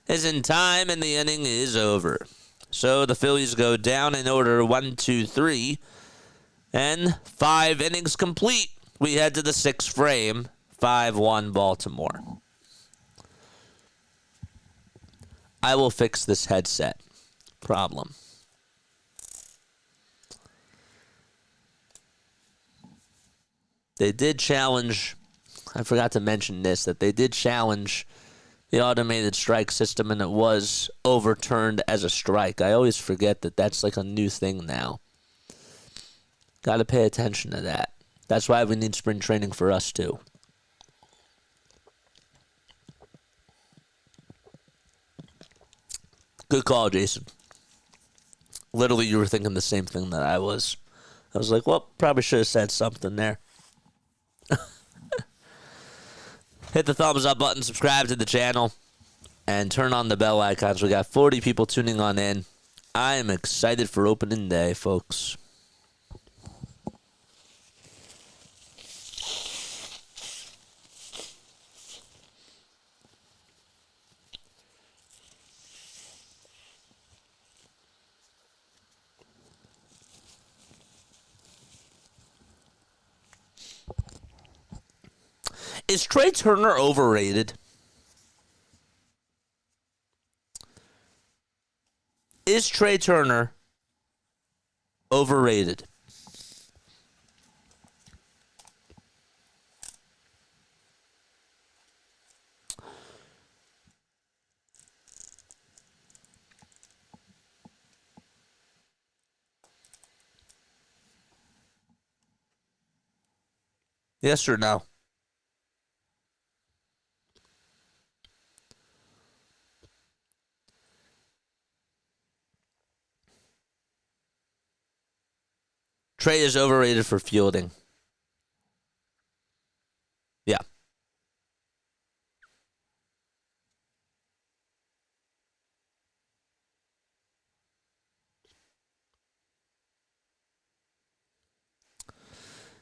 is in time, and the inning is over. So the Phillies go down in order 1, 2, 3, and 5 innings complete. We head to the 6th frame, 5-1 Baltimore. I will fix this headset problem. They did challenge, I forgot to mention this, that they did challenge the automated strike system, and it was overturned as a strike. I always forget that that's like a new thing now. Got to pay attention to that. That's why we need spring training for us too. Good call, Jason. Literally, you were thinking the same thing that I was. I was like, well, probably should have said something there. Hit the thumbs up button, subscribe to the channel, and turn on the bell icons. We got 40 people tuning on in. I am excited for opening day, folks. Is Trey Turner overrated? Is Trey Turner overrated? Yes or no? Trey is overrated for fielding. Yeah.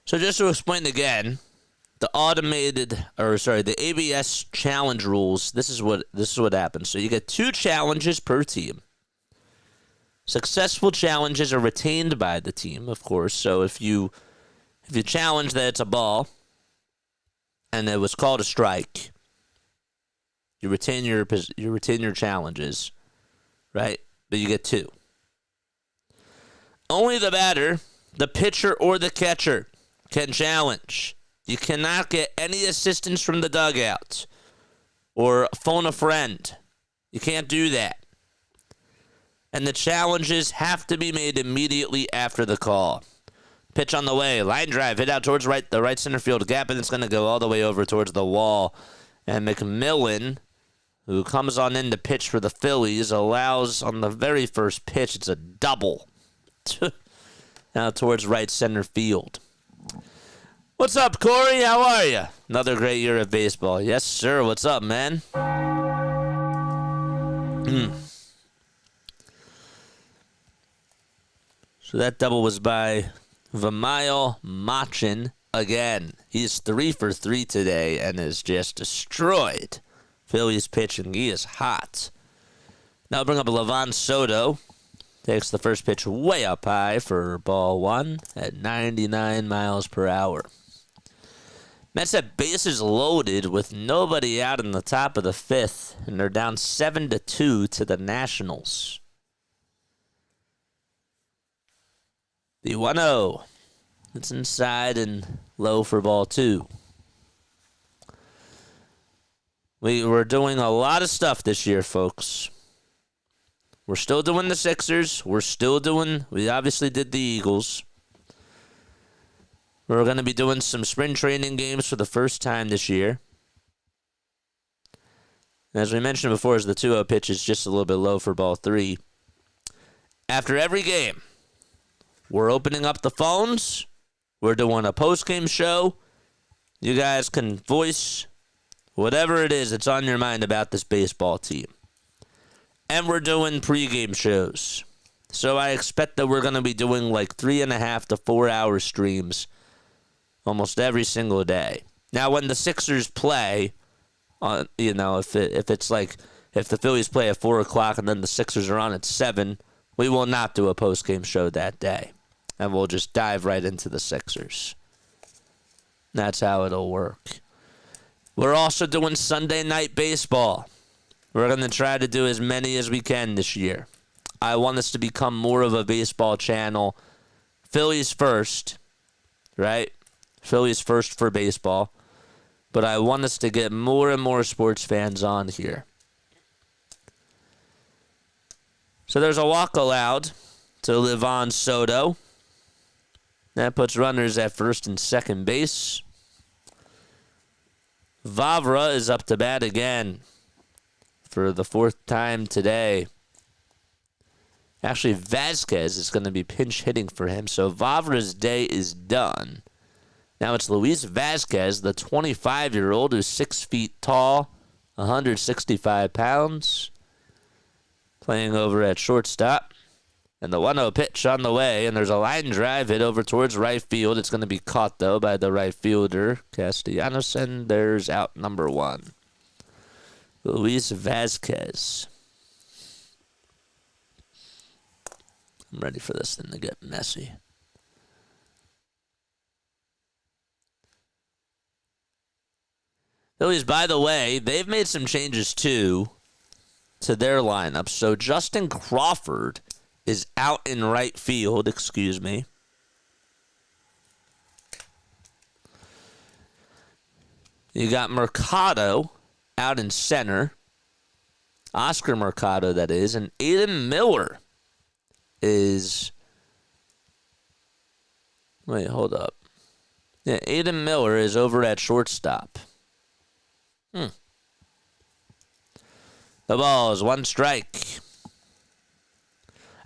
So just to explain again, the ABS challenge rules, this is what happens. So you get 2 challenges per team. Successful challenges are retained by the team, of course. So if you challenge that it's a ball and it was called a strike, you retain your challenges, right? But you get 2. Only the batter, the pitcher, or the catcher can challenge. You cannot get any assistance from the dugout or phone a friend. You can't do that. And the challenges have to be made immediately after the call. Pitch on the way, line drive, hit out towards the right center field gap, and it's going to go all the way over towards the wall. And McMillan, who comes on in to pitch for the Phillies, allows on the very first pitch, it's a double. Now towards right center field. What's up, Corey? How are you? Another great year of baseball. Yes, sir. What's up, man? So that double was by Vamail Machin again. He's 3 for 3 today and is just destroyed. Phillies pitching. He is hot. Now bring up Levon Soto. Takes the first pitch way up high for ball 1 at 99 miles per hour. Mets have bases loaded with nobody out in the top of the 5th, and they're down 7-2 to the Nationals. The 1-0. It's inside and low for ball 2. We're doing a lot of stuff this year, folks. We're still doing the Sixers. We obviously did the Eagles. We're going to be doing some spring training games for the first time this year. As we mentioned before, as the 2-0 pitch is just a little bit low for ball 3. After every game, we're opening up the phones. We're doing a postgame show. You guys can voice whatever it is that's on your mind about this baseball team. And we're doing pregame shows. So I expect that we're going to be doing like 3.5 to 4 hour streams almost every single day. Now, when the Sixers play, if the Phillies play at 4 o'clock and then the Sixers are on at 7, we will not do a postgame show that day. And we'll just dive right into the Sixers. That's how it'll work. We're also doing Sunday Night Baseball. We're going to try to do as many as we can this year. I want us to become more of a baseball channel. Phillies first, right? Phillies first for baseball. But I want us to get more and more sports fans on here. So there's a walk allowed to Livan Soto. That puts runners at first and second base. Vavra is up to bat again for the 4th time today. Actually, Vasquez is going to be pinch hitting for him, so Vavra's day is done. Now it's Luis Vasquez, the 25-year-old who's 6 feet tall, 165 pounds, playing over at shortstop. And the 1-0 pitch on the way, and there's a line drive hit over towards right field. It's going to be caught, though, by the right fielder, Castellanos, and there's out number 1. Luis Vasquez. I'm ready for this thing to get messy. Phillies, by the way, they've made some changes, too, to their lineup. So Justin Crawford is out in right field, You got Mercado out in center. Oscar Mercado, that is. And Aiden Miller is... Wait, hold up. Yeah, Aiden Miller is over at shortstop. The ball is 1 strike.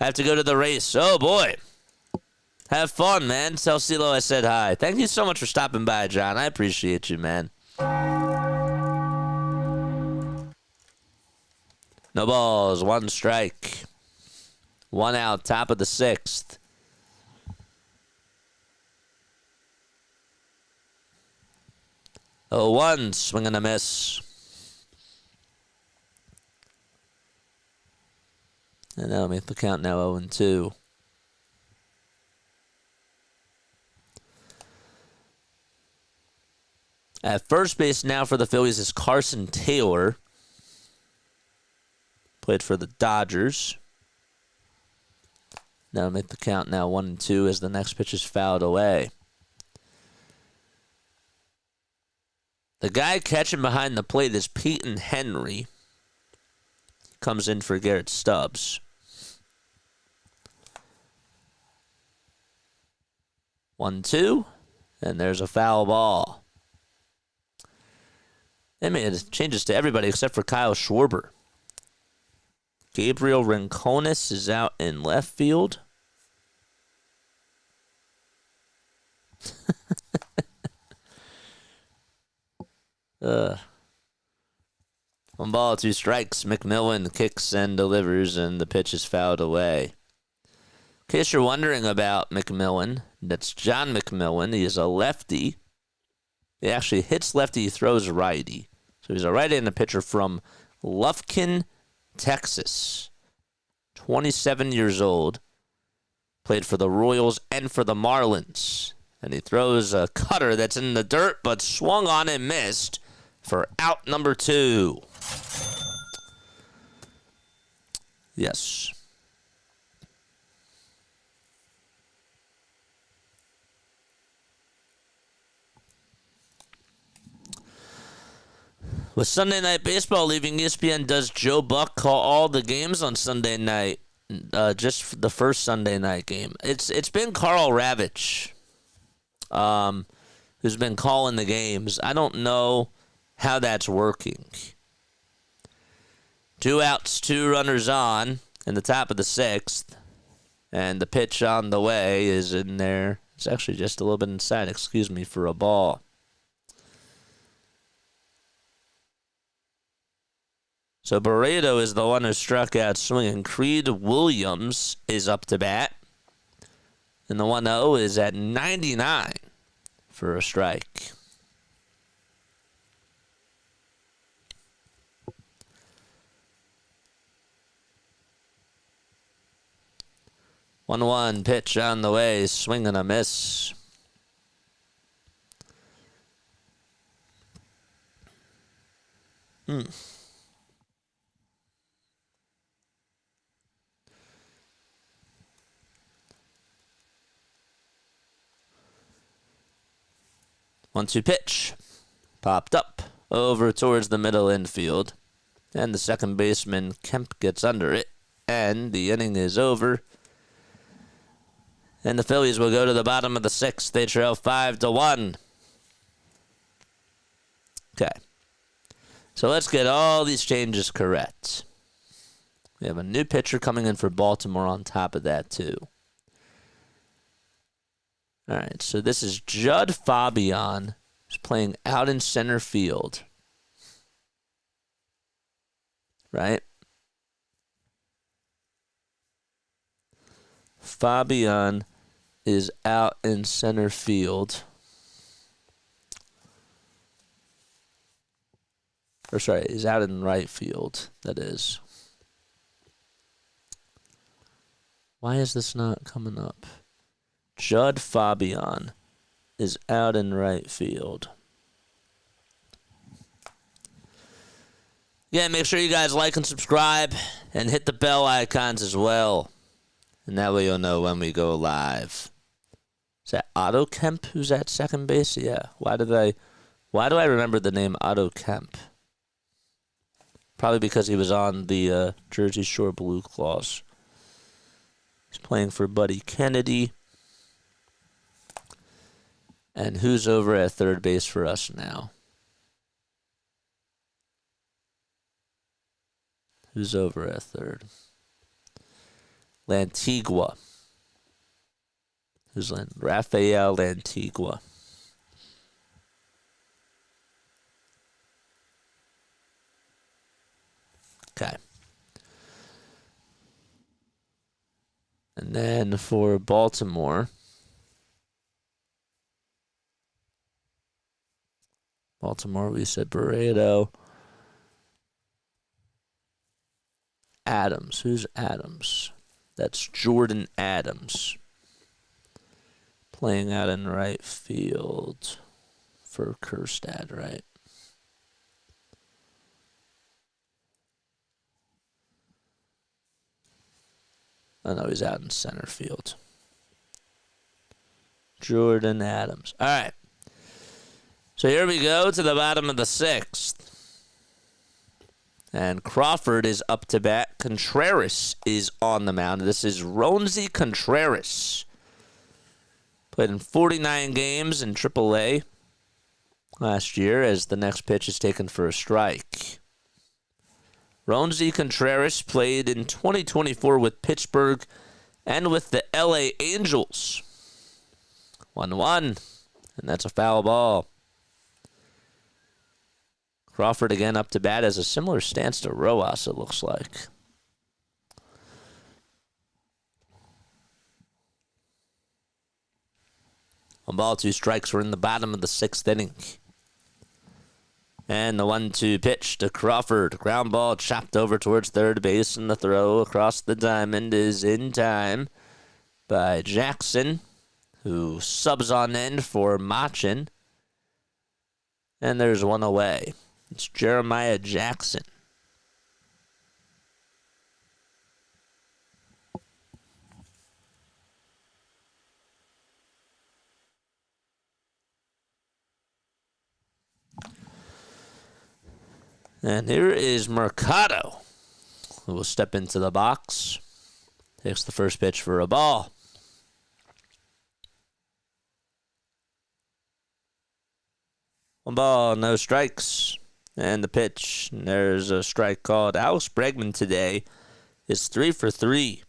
I have to go to the race. Oh, boy. Have fun, man. Tell CeeLo I said hi. Thank you so much for stopping by, John. I appreciate you, man. No balls. 1 strike. 1 out. Top of the 6th. Oh, 1. Swing and a miss. And that'll make the count now 0-2. At first base now for the Phillies is Carson Taylor. Played for the Dodgers. That'll make the count now 1-2 as the next pitch is fouled away. The guy catching behind the plate is Peyton Henry. Comes in for Garrett Stubbs. 1-2, and there's a foul ball. They made changes to everybody except for Kyle Schwarber. Gabriel Rincones is out in left field. One ball, 2 strikes. McMillan kicks and delivers, and the pitch is fouled away. In case you're wondering about McMillan, that's John McMillan. He is a lefty. He actually hits lefty, he throws righty. So he's a right-handed pitcher from Lufkin, Texas. 27 years old. Played for the Royals and for the Marlins. And he throws a cutter that's in the dirt, but swung on and missed for out number 2. Yes. With Sunday Night Baseball leaving ESPN, does Joe Buck call all the games on Sunday night? Just the first Sunday night game. It's been Carl Ravitch, who's been calling the games. I don't know how that's working. 2 outs, 2 runners on in the top of the 6th. And the pitch on the way is in there. It's actually just a little bit inside, excuse me, for a ball. So Barreto is the one who struck out swinging. Creed Williams is up to bat. And the 1-0 is at 99 for a strike. One pitch on the way, swing and a miss. Hmm. 1-2 pitch. Popped up over towards the middle infield. And the second baseman, Kemp, gets under it. And the inning is over. And the Phillies will go to the bottom of the 6th. They trail 5-1. Okay. So let's get all these changes correct. We have a new pitcher coming in for Baltimore on top of that, too. All right, so this is Judd Fabian, who's playing out in center field. Right? Fabian is out in center field. Or sorry, is out in right field, that is. Why is this not coming up? Judd Fabian is out in right field. Yeah, make sure you guys like and subscribe and hit the bell icons as well. And that way you'll know when we go live. Is that Otto Kemp who's at second base? Yeah. Why do I remember the name Otto Kemp? Probably because he was on the Jersey Shore Blue Claws. He's playing for Buddy Kennedy. And who's over at third base for us now? Who's over at third? Lantigua. Who's Rafael Lantigua. Okay. And then for Baltimore, we said Barreto. Adams. Who's Adams? That's Jordan Adams. Playing out in right field for Kjerstad, right? Oh, no, he's out in center field. Jordan Adams. All right. So here we go to the bottom of the 6th. And Crawford is up to bat. Contreras is on the mound. This is Ronzi Contreras. Played in 49 games in AAA last year as the next pitch is taken for a strike. Ronzi Contreras played in 2024 with Pittsburgh and with the LA Angels. 1-1, and that's a foul ball. Crawford again up to bat, has a similar stance to Rojas, it looks like. One ball, 2 strikes. We're in the bottom of the 6th inning. And the 1-2 pitch to Crawford. Ground ball chopped over towards third base, and the throw across the diamond is in time by Jackson, who subs on end for Machin. And there's one away. It's Jeremiah Jackson. And here is Mercado, who will step into the box. Takes the first pitch for a ball. One ball, no strikes. And the pitch, and there's a strike called. Alex Bregman today is 3 for 3.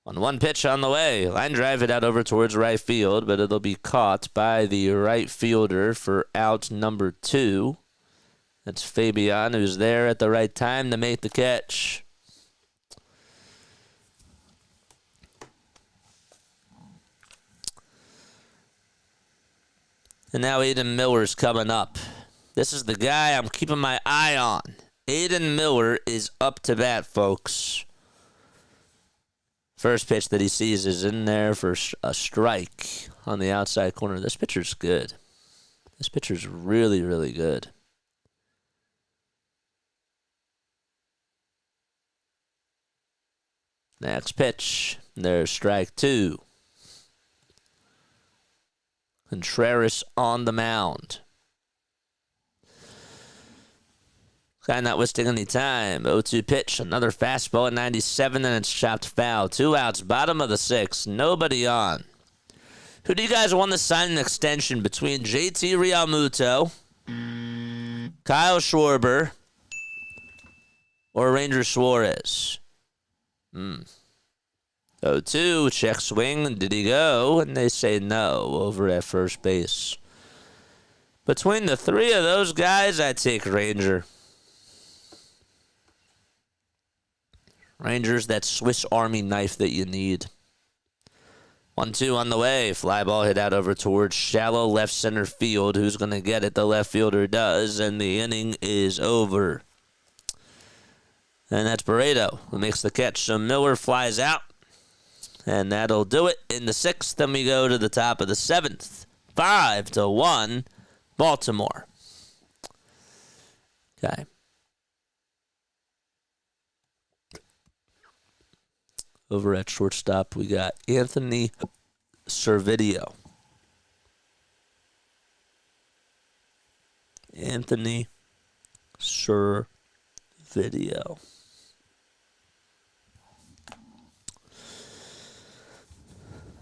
On one pitch on the way. Line drive it out over towards right field, but it'll be caught by the right fielder for out number 2. That's Fabian, who's there at the right time to make the catch. And now Aiden Miller's coming up. This is the guy I'm keeping my eye on. Aiden Miller is up to bat, folks. First pitch that he sees is in there for a strike on the outside corner. This pitcher's good. This pitcher's really, really good. Next pitch. There's strike 2. Contreras on the mound. Guy not wasting any time. 0-2 pitch. Another fastball at 97, and it's chopped foul. 2 outs. Bottom of the 6th. Nobody on. Who do you guys want to sign an extension between JT Realmuto, Kyle Schwarber, or Ranger Suarez? 0-2, check swing. Did he go? And they say no over at first base. Between the 3 of those guys, I take Ranger. Ranger's that Swiss Army knife that you need. 1-2 on the way. Fly ball hit out over towards shallow left center field. Who's going to get it? The left fielder does, and the inning is over. And that's Barreto who makes the catch. So Miller flies out. And that'll do it in the 6th. Then we go to the top of the 7th. 5-1, Baltimore. Okay. Over at shortstop, we got Anthony Servideo. Anthony Servideo.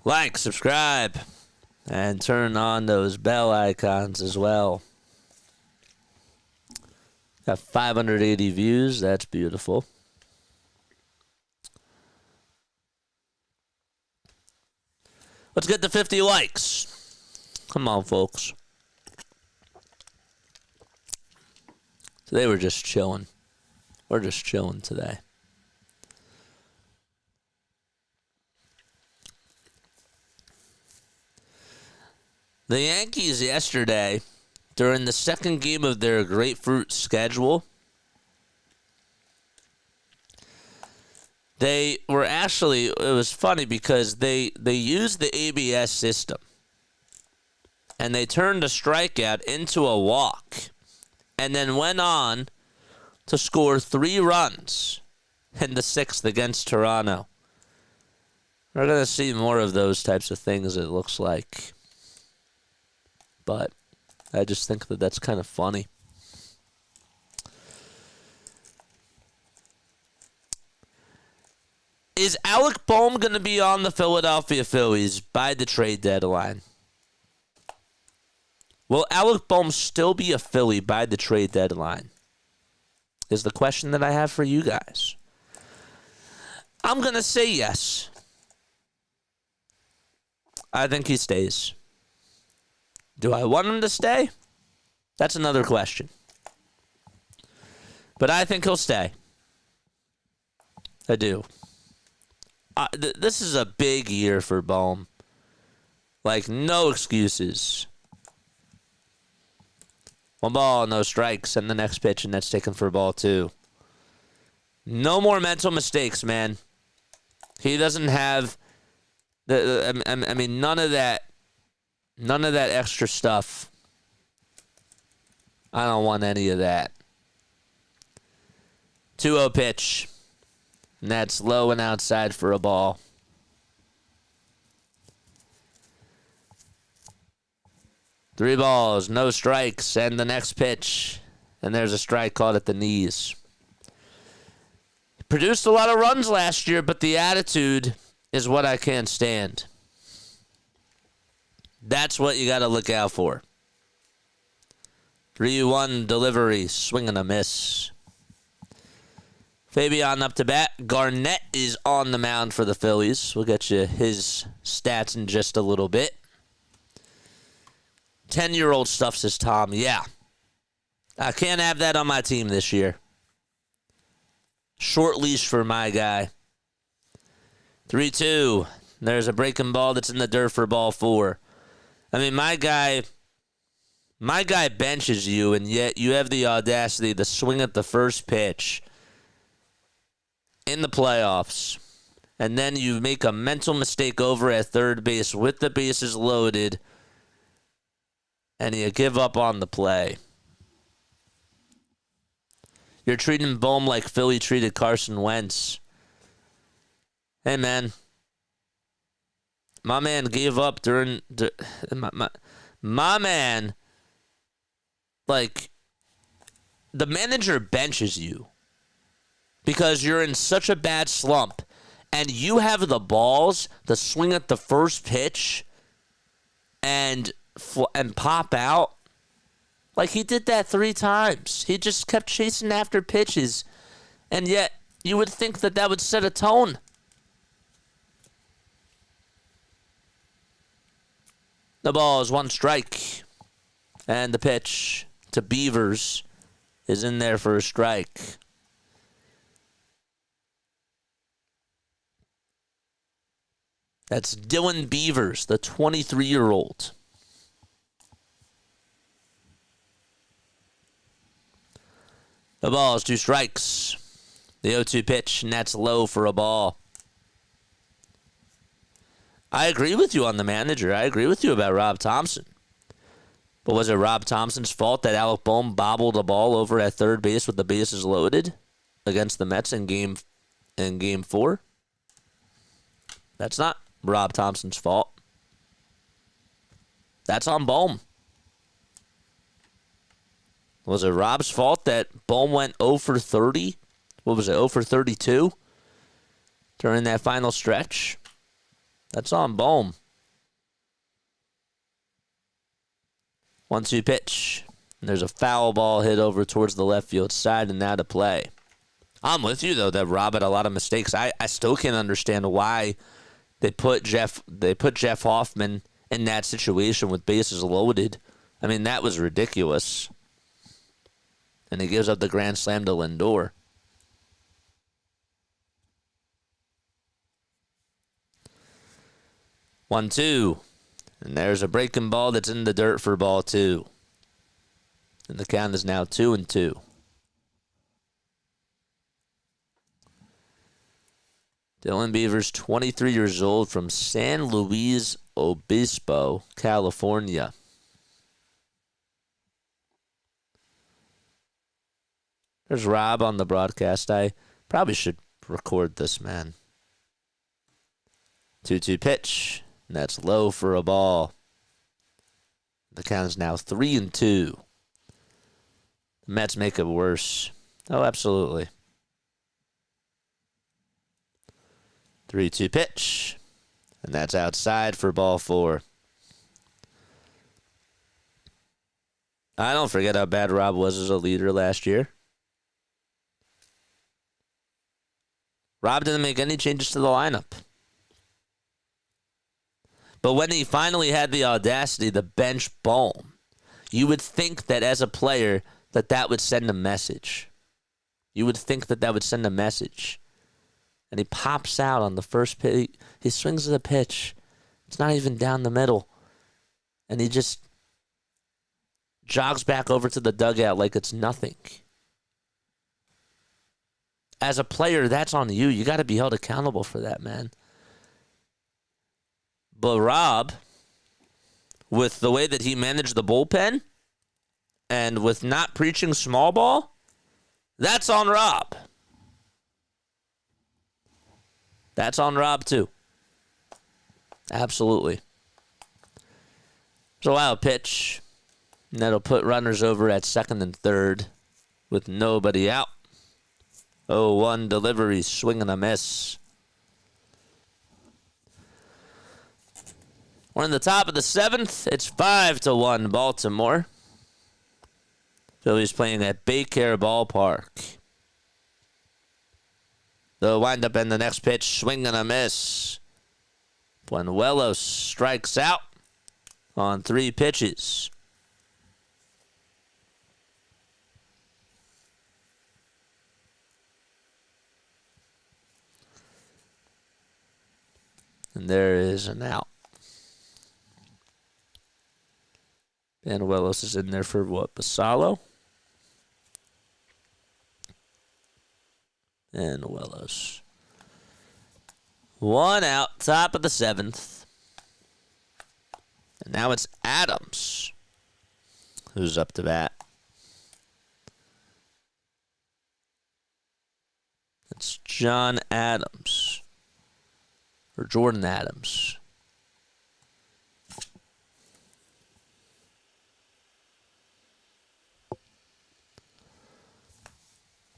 Like, subscribe, and turn on those bell icons as well. Got 580 views. That's beautiful. Let's get to 50 likes. Come on, folks. Today we're just chilling. We're just chilling today. The Yankees yesterday, during the second game of their grapefruit schedule, they were actually, it was funny because they used the ABS system and they turned a strikeout into a walk and then went on to score 3 runs in the 6th against Toronto. We're going to see more of those types of things, it looks like. But I just think that that's kind of funny. Is Alec Bohm going to be on the Philadelphia Phillies by the trade deadline? Will Alec Bohm still be a Philly by the trade deadline? Is the question that I have for you guys. I'm going to say yes. I think he stays. Do I want him to stay? That's another question. But I think he'll stay. I do. This is a big year for Bohm. Like, no excuses. 1 ball, no strikes, and the next pitch, and that's taken for ball 2. No more mental mistakes, man. He doesn't have I mean, none of that extra stuff. I don't want any of that. 2-0 pitch. And that's low and outside for a ball. 3 balls, no strikes, and the next pitch. And there's a strike caught at the knees. Produced a lot of runs last year, but the attitude is what I can't stand. That's what you got to look out for. 3-1 delivery, swing and a miss. Fabian up to bat. Garnett is on the mound for the Phillies. We'll get you his stats in just a little bit. 10-year-old stuff, says Tom. Yeah. I can't have that on my team this year. Short leash for my guy. 3-2. There's a breaking ball that's in the dirt for ball 4. I mean, my guy benches you, and yet you have the audacity to swing at the first pitch in the playoffs, and then you make a mental mistake over at third base with the bases loaded, and you give up on the play. You're treating Bohm like Philly treated Carson Wentz. Hey, man. My man gave up during... My man, like, the manager benches you because you're in such a bad slump, and you have the balls to swing at the first pitch and pop out. Like, he did that 3 times. He just kept chasing after pitches, and yet you would think that that would set a tone. The ball is 1 strike, and the pitch to Beavers is in there for a strike. That's Dylan Beavers, the 23-year-old. The ball is 2 strikes. The 0-2 pitch, and that's low for a ball. I agree with you on the manager. I agree with you about Rob Thompson. But was it Rob Thompson's fault that Alec Bohm bobbled the ball over at third base with the bases loaded against the Mets in game 4? That's not Rob Thompson's fault. That's on Bohm. Was it Rob's fault that Bohm went 0 for 30? What was it, 0 for 32 during that final stretch? That's on Bohm. 1-2 pitch. And there's a foul ball hit over towards the left field side and out of play. I'm with you, though, that Rob had a lot of mistakes. I still can't understand why they put Jeff Hoffman in that situation with bases loaded. I mean, that was ridiculous. And he gives up the grand slam to Lindor. One, 2. And there's a breaking ball that's in the dirt for ball 2. And the count is now 2-2. Dylan Beavers, 23 years old, from San Luis Obispo, California. There's Rob on the broadcast. I probably should record this, man. 2-2 pitch. And that's low for a ball. The count is now 3-2. The Mets make it worse. Oh, absolutely. 3-2 pitch. And that's outside for ball 4. I don't forget how bad Rob was as a leader last year. Rob didn't make any changes to the lineup. But when he finally had the audacity to bench Bohm, you would think that as a player that would send a message. You would think that would send a message. And he pops out on the first pitch. He swings at the pitch. It's not even down the middle. And he just jogs back over to the dugout like it's nothing. As a player, that's on you. You got to be held accountable for that, man. But Rob, with the way that he managed the bullpen and with not preaching small ball, that's on Rob. That's on Rob, too. Absolutely. There's a wild pitch. And that'll put runners over at second and third with nobody out. 0-1 delivery, swing and a miss. We're in the top of the seventh. It's 5-1 Baltimore. Phillies playing at Baycare Ballpark. They'll wind up in the next pitch, swing and a miss. Buenuelos strikes out on 3 pitches. And there is an out. Buenuelos is in there for what? Basallo? Buenuelos. 1 out, top of the 7th. And now it's Adams who's up to bat. It's John Adams. Or Jordan Adams.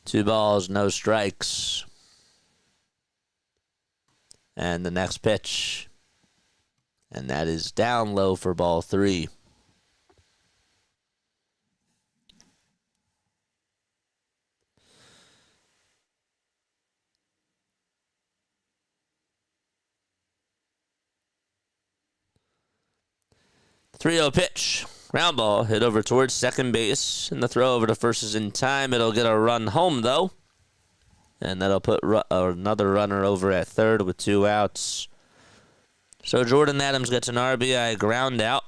Two balls, no strikes. And the next pitch. And that is down low for ball 3. Three-0 pitch. Ground ball hit over towards second base. And the throw over to first is in time. It'll get a run home, though. And that'll put another runner over at third with 2 outs. So Jordan Adams gets an RBI ground out.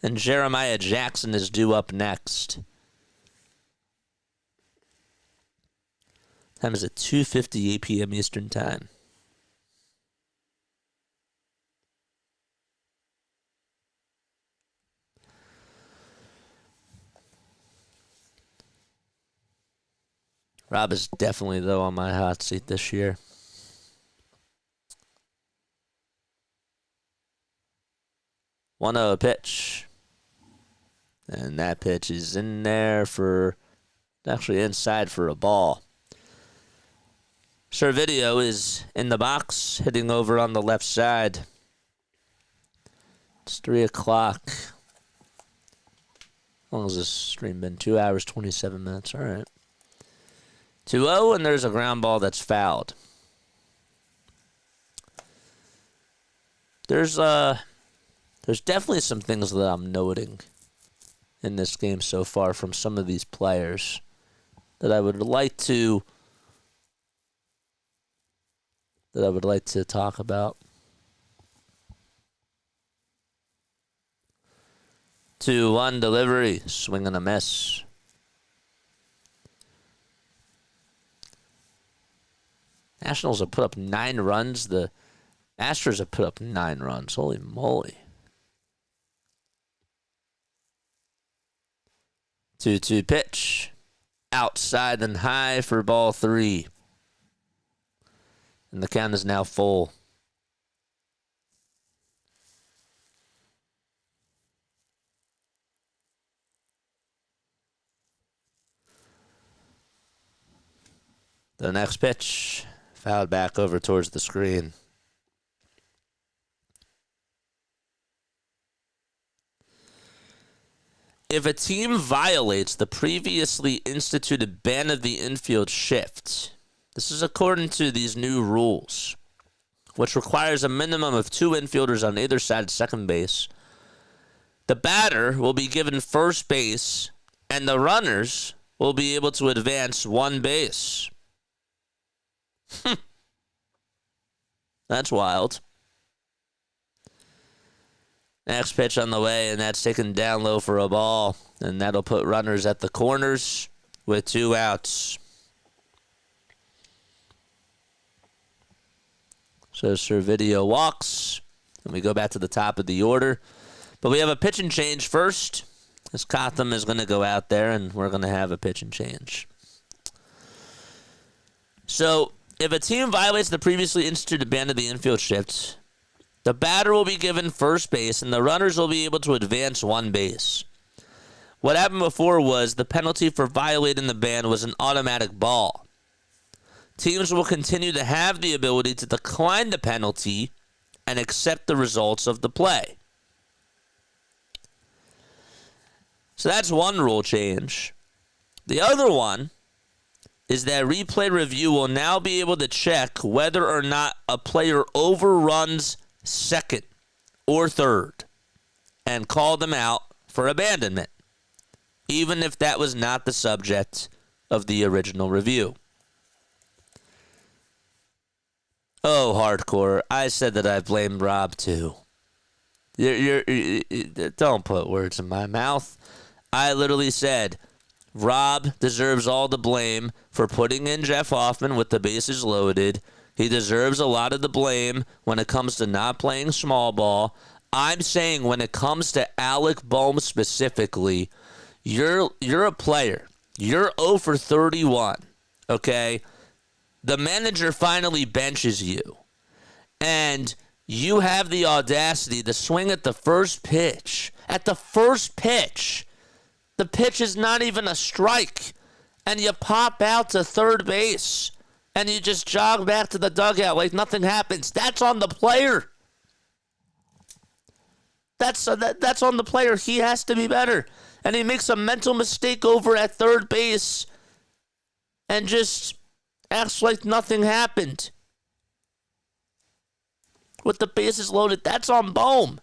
And Jeremiah Jackson is due up next. Time is at 2:58 p.m. Eastern Time. Rob is definitely, though, on my hot seat this year. 1-0 pitch. And that pitch is in there for, actually inside for a ball. Servideo is in the box, hitting over on the left side. It's 3 o'clock. How long has this stream been? 2 hours, 27 minutes. All right. 2-0, and there's a ground ball that's fouled. There's definitely some things that I'm noting in this game so far from some of these players that I would like to talk about. 2-1 delivery, swing and a miss. Nationals have put up 9 runs. The Astros have put up 9 runs. Holy moly. 2-2 pitch. Outside and high for ball 3. And the count is now full. The next pitch. Fouled back over towards the screen. If a team violates the previously instituted ban of the infield shift, this is according to these new rules, which requires a minimum of 2 infielders on either side of second base, the batter will be given first base, and the runners will be able to advance 1 base. That's wild. Next pitch on the way, and that's taken down low for a ball. And that'll put runners at the corners with 2 outs. So Servideo walks, and we go back to the top of the order. But we have a pitch and change first, as Cotham is going to go out there, and we're going to have a pitch and change. So if a team violates the previously instituted ban of the infield shift, The batter will be given first base, and the runners will be able to advance one base. What happened before was the penalty for violating the ban was an automatic ball. Teams will continue to have the ability to decline the penalty and accept the results of the play. So that's one rule change. The other one is that replay review will now be able to check whether or not a player overruns second or third and call them out for abandonment, even if that was not the subject of the original review. Oh, hardcore. I said that I blamed Rob too. Don't put words in my mouth. I literally said Rob deserves all the blame for putting in Jeff Hoffman with the bases loaded. He deserves a lot of the blame when it comes to not playing small ball. I'm saying when it comes to Alec Bohm specifically, you're a player. You're 0 for 31, okay? The manager finally benches you, and you have the audacity to swing at the first pitch. At the first pitch. The pitch is not even a strike, and you pop out to third base, and you just jog back to the dugout like nothing happens. That's on the player. That's on the player. He has to be better. And he makes a mental mistake over at third base and just acts like nothing happened. With the bases loaded, that's on Bohm.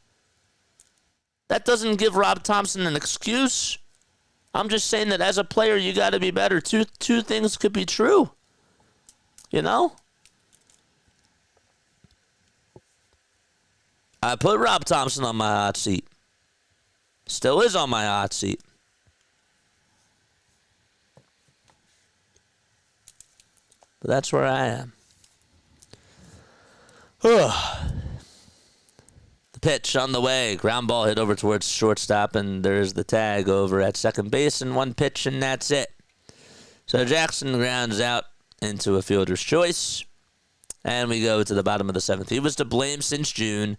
That doesn't give Rob Thompson an excuse. I'm just saying that as a player, you got to be better. Two things could be true. You know? I put Rob Thompson on my hot seat. Still is on my hot seat. But that's where I am. The pitch on the way. Ground ball hit over towards shortstop, and there's the tag over at second base, and one pitch, and that's it. So Jackson grounds out into a fielder's choice, and we go to the bottom of the seventh. He was to blame since June,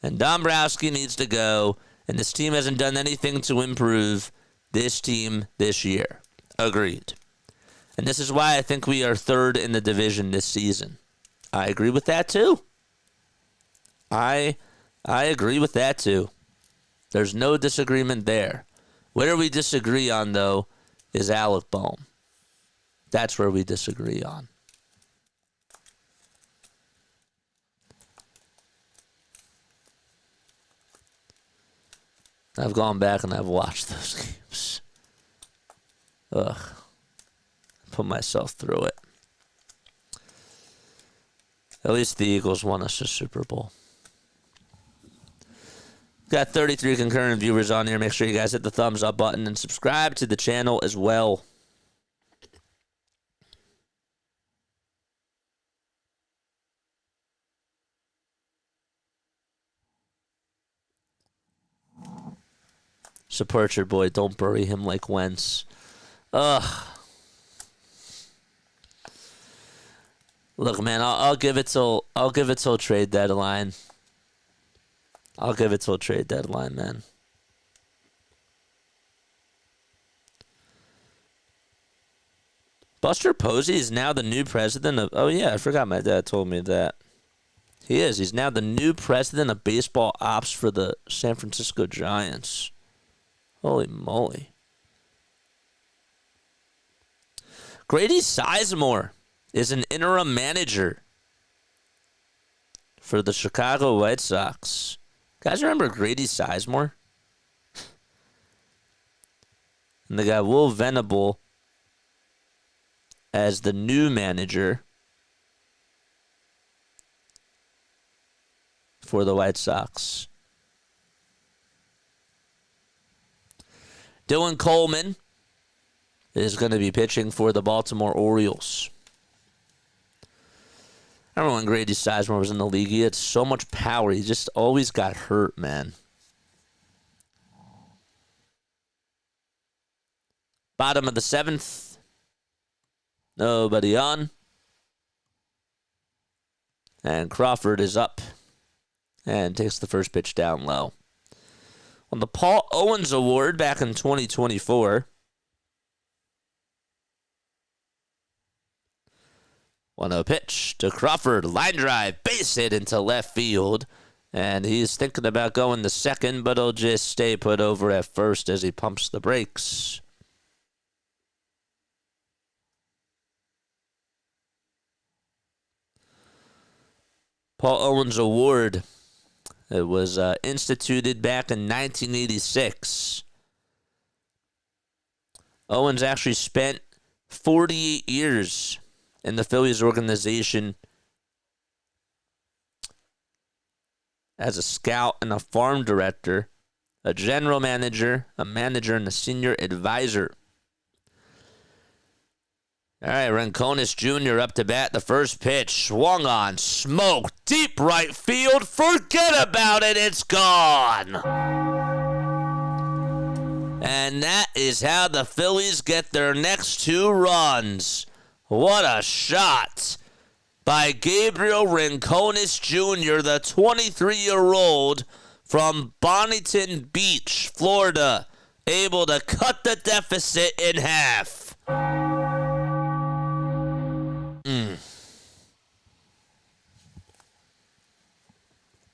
and Dombrowski needs to go, and this team hasn't done anything to improve this team this year. Agreed. And this is why I think we are third in the division this season. I agree with that too. I agree with that too. There's no disagreement there. Where we disagree on, though, is Alec Bohm. That's where we disagree on. I've gone back and I've watched those games. Ugh. Put myself through it. At least the Eagles won us a Super Bowl. Got 33 concurrent viewers on here. Make sure you guys hit the thumbs up button and subscribe to the channel as well. Support your boy. Don't bury him like Wentz. Ugh. Look, man, I'll give it till trade deadline. I'll give it till trade deadline, man. Buster Posey is now the new president of... Oh, yeah, I forgot my dad told me that. He is. He's now the new president of baseball ops for the San Francisco Giants. Holy moly. Grady Sizemore is an interim manager for the Chicago White Sox. Guys, remember Grady Sizemore? And they got Will Venable as the new manager for the White Sox. Dylan Coleman is going to be pitching for the Baltimore Orioles. I remember when Grady Sizemore was in the league, he had so much power. He just always got hurt, man. Bottom of the seventh. Nobody on. And Crawford is up and takes the first pitch down low. On the Paul Owens Award back in 2024, 1-0 pitch to Crawford. Line drive, base hit into left field. And he's thinking about going to second, but he'll just stay put over at first as he pumps the brakes. Paul Owens Award. It was instituted back in 1986. Owens actually spent 48 years in the Phillies organization as a scout and a farm director, a general manager, and a senior advisor. All right, Rincones Jr. up to bat. The first pitch swung on, smoke, deep right field. Forget about it, it's gone. And that is how the Phillies get their next 2 runs. What a shot by Gabriel Rincones Jr., the 23-year-old from Bonington Beach, Florida, able to cut the deficit in half.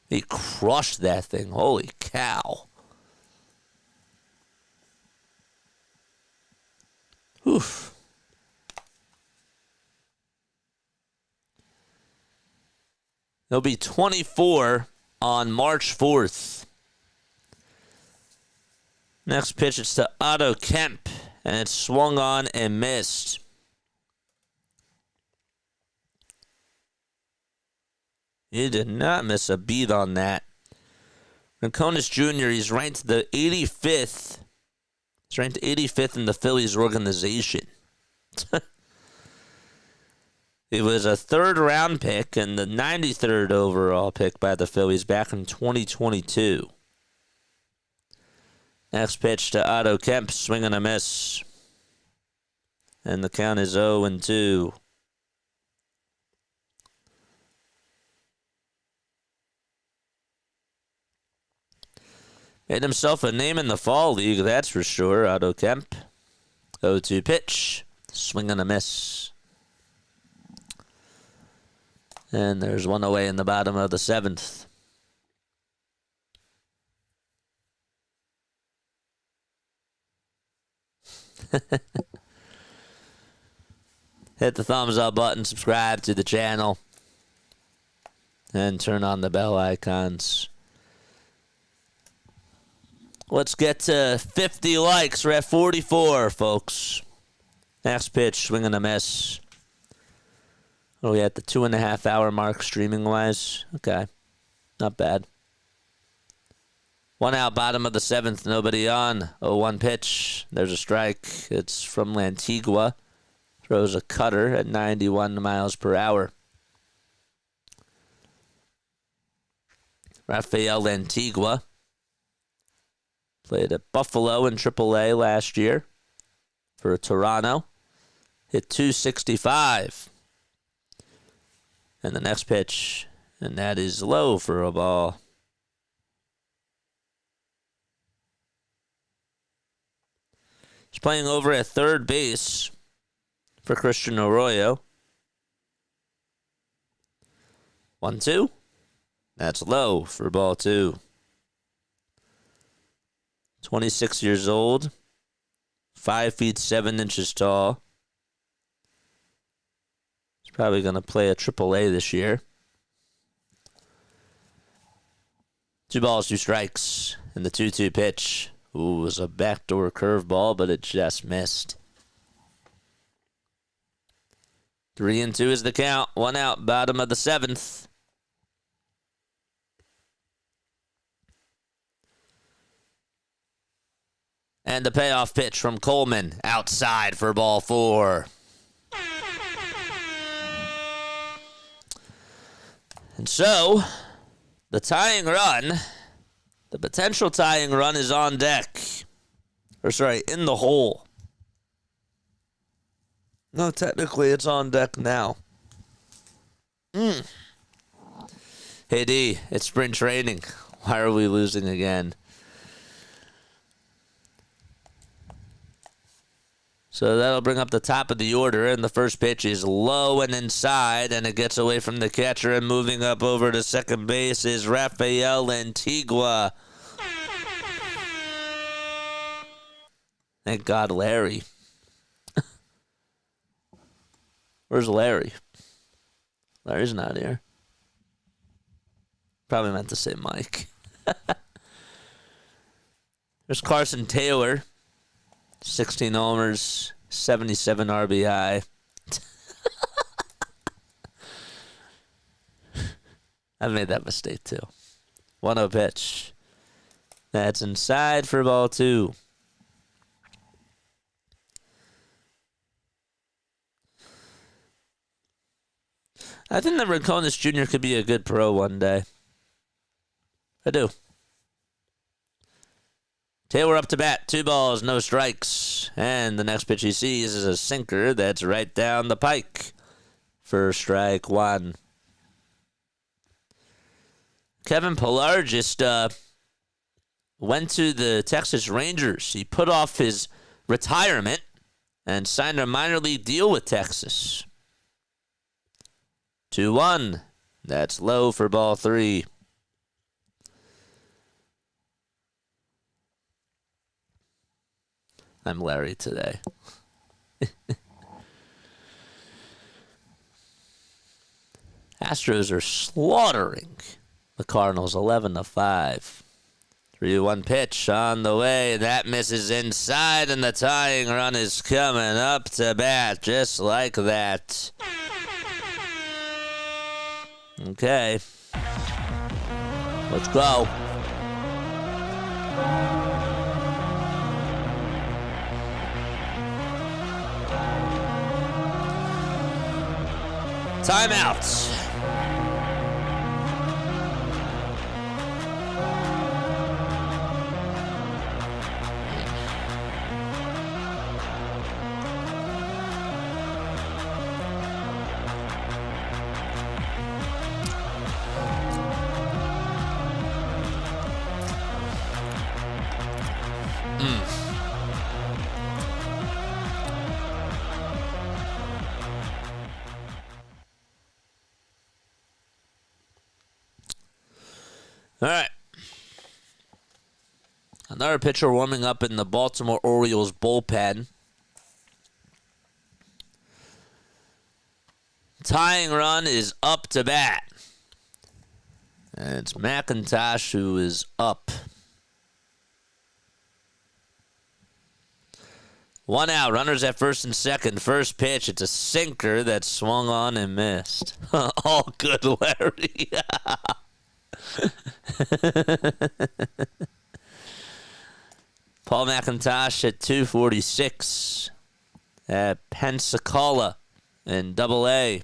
He crushed that thing. Holy cow. Oof. He'll be 24 on March 4th. Next pitch, it's to Otto Kemp, and it's swung on and missed. He did not miss a beat on that. Rincones Jr., he's ranked the 85th. He's ranked 85th in the Phillies organization. He was a 3rd-round pick and the 93rd overall pick by the Phillies back in 2022. Next pitch to Otto Kemp, swing and a miss. And the count is 0-2. Made himself a name in the fall league, that's for sure. Otto Kemp. 0-2 pitch. Swing and a miss. And there's one away in the bottom of the 7th. Hit the thumbs up button, subscribe to the channel, and turn on the bell icons. Let's get to 50 likes. We're at 44, folks. Next pitch, swing and a miss. Are we at the 2.5 hour mark streaming-wise? Okay, not bad. 1 out, bottom of the 7th, nobody on. 0-1 pitch. There's a strike. It's from Lantigua. Throws a cutter at 91 miles per hour. Rafael Lantigua played at Buffalo in AAA last year for Toronto. Hit .265. And the next pitch, and that is low for a ball. He's playing over at third base for Christian Arroyo. 1-2. That's low for ball 2. 26 years old. 5 feet 7 inches tall. He's probably going to play a AAA this year. 2 balls, 2 strikes. And the 2-2 pitch. Ooh, it was a backdoor curveball, but it just missed. 3-2 is the count. 1 out, bottom of the 7th. And the payoff pitch from Coleman outside for ball 4. And so, the tying run, the potential tying run is on deck. Or sorry, in the hole. No, technically it's on deck now. Hey, D, it's spring training. Why are we losing again? So that'll bring up the top of the order, and the first pitch is low and inside, and it gets away from the catcher, and moving up over to second base is Rafael Antigua. Thank God, Larry. Where's Larry? Larry's not here. Probably meant to say Mike. There's Carson Taylor. 16 homers, 77 RBI. I've made that mistake too. 1-0 pitch. That's inside for ball 2. I think that Rincones Jr. could be a good pro one day. I do. Taylor up to bat. 2 balls, no strikes. And the next pitch he sees is a sinker that's right down the pike for strike 1. Kevin Pillar just went to the Texas Rangers. He put off his retirement and signed a minor league deal with Texas. 2-1. That's low for ball 3. I'm Larry today. Astros are slaughtering the Cardinals 11-5. 3-1 pitch on the way. That misses inside, and the tying run is coming up to bat just like that. Okay. Let's go. Timeouts. All right. Another pitcher warming up in the Baltimore Orioles bullpen. Tying run is up to bat. And it's McIntosh who is up. 1 out. Runners at first and second. First pitch. It's a sinker that swung on and missed. All good, Larry. Paul McIntosh at 246 at Pensacola in Double-A.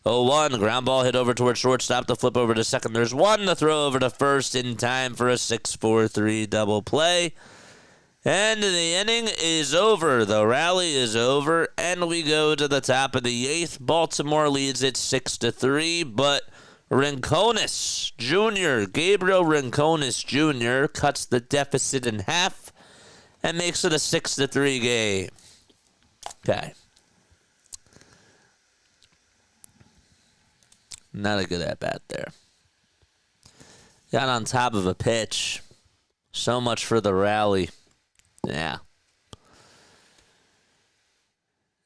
0-1, ground ball hit over towards shortstop, the flip over to second. There's one, the throw over to first in time for a 6-4-3 double play. And the inning is over. The rally is over, and we go to the top of the 8th. Baltimore leads it 6-3, but Rincones Jr., Gabriel Rincones Jr. cuts the deficit in half and makes it a 6-3 game. Okay. Not a good at-bat there. Got on top of a pitch. So much for the rally. Yeah.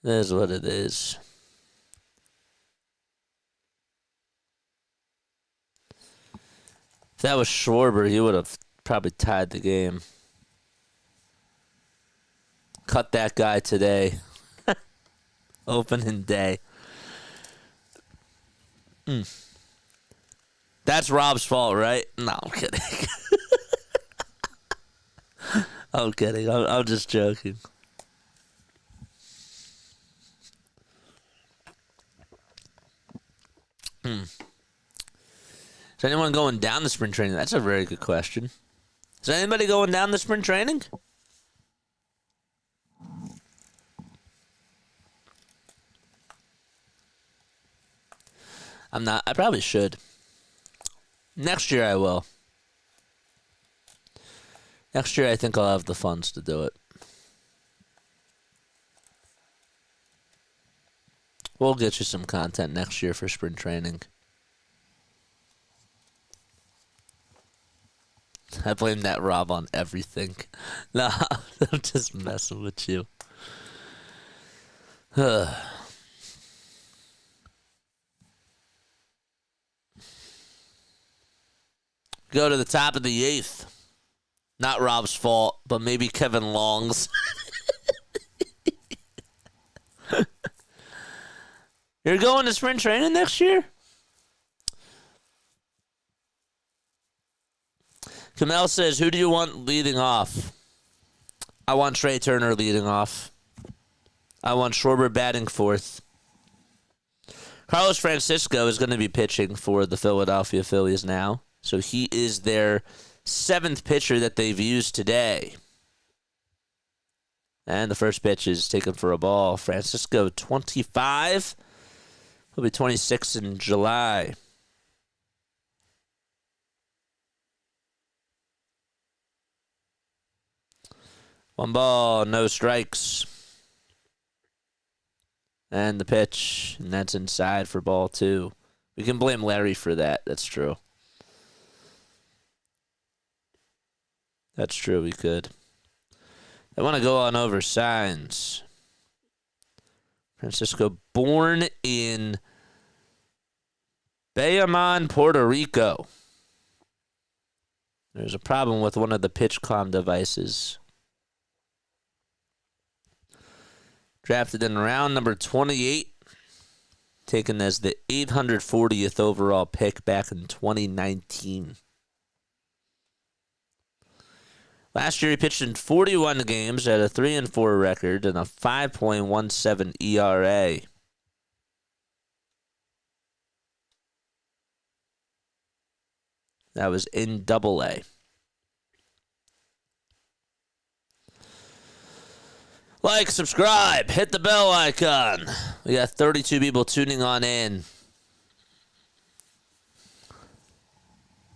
It is what it is. If that was Schwarber, he would have probably tied the game. Cut that guy today. Opening day. That's Rob's fault, right? No, I'm kidding. I'm kidding. I'm just joking. Is anyone going down the spring training? That's a very good question. Is anybody going down the spring training? I'm not. I probably should. Next year I will. Next year I think I'll have the funds to do it. We'll get you some content next year for spring training. I blame that Rob on everything. Nah, I'm just messing with you. Go to the top of the 8th. Not Rob's fault, but maybe Kevin Long's. You're going to spring training next year? Kamel says, who do you want leading off? I want Trey Turner leading off. I want Schwarber batting 4th. Carlos Francisco is going to be pitching for the Philadelphia Phillies now. So he is their 7th pitcher that they've used today. And the first pitch is taken for a ball. Francisco, 25. He'll be 26 in July. One ball, no strikes. And the pitch, and that's inside for ball 2. We can blame Larry for that. That's true. That's true, we could. I want to go on over signs. Francisco, born in Bayamon, Puerto Rico. There's a problem with one of the pitch comm devices. Drafted in round number 28. Taken as the 840th overall pick back in 2019. Last year he pitched in 41 games at a 3-4 record and a 5.17 ERA. That was in Double-A. Like, subscribe, hit the bell icon. We got 32 people tuning on in.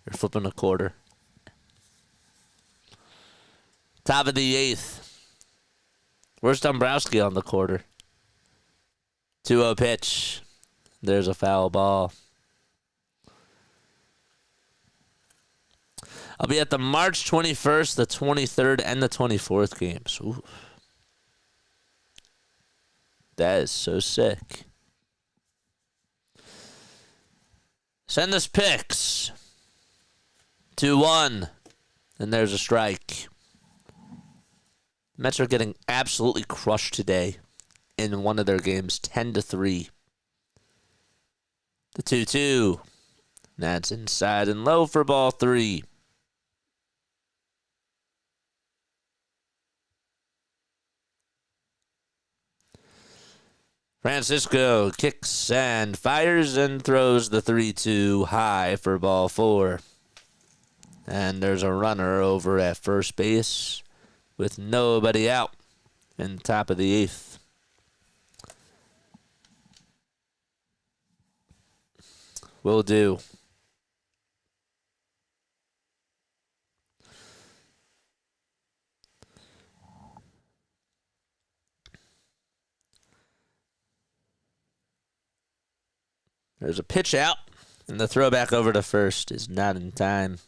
You're flipping a quarter. Top of the 8th. Where's Dombrowski on the quarter? 2-0 pitch. There's a foul ball. I'll be at the March 21st, the 23rd, and the 24th games. Ooh. That is so sick. Send us picks. 2-1. And there's a strike. Mets are getting absolutely crushed today in one of their games, 10-3. The 2-2. That's inside and low for ball 3. Francisco kicks and fires and throws the 3-2 high for ball 4. And there's a runner over at first base with nobody out in top of the 8th. Will do. There's a pitch out, and the throw back over to first is not in time.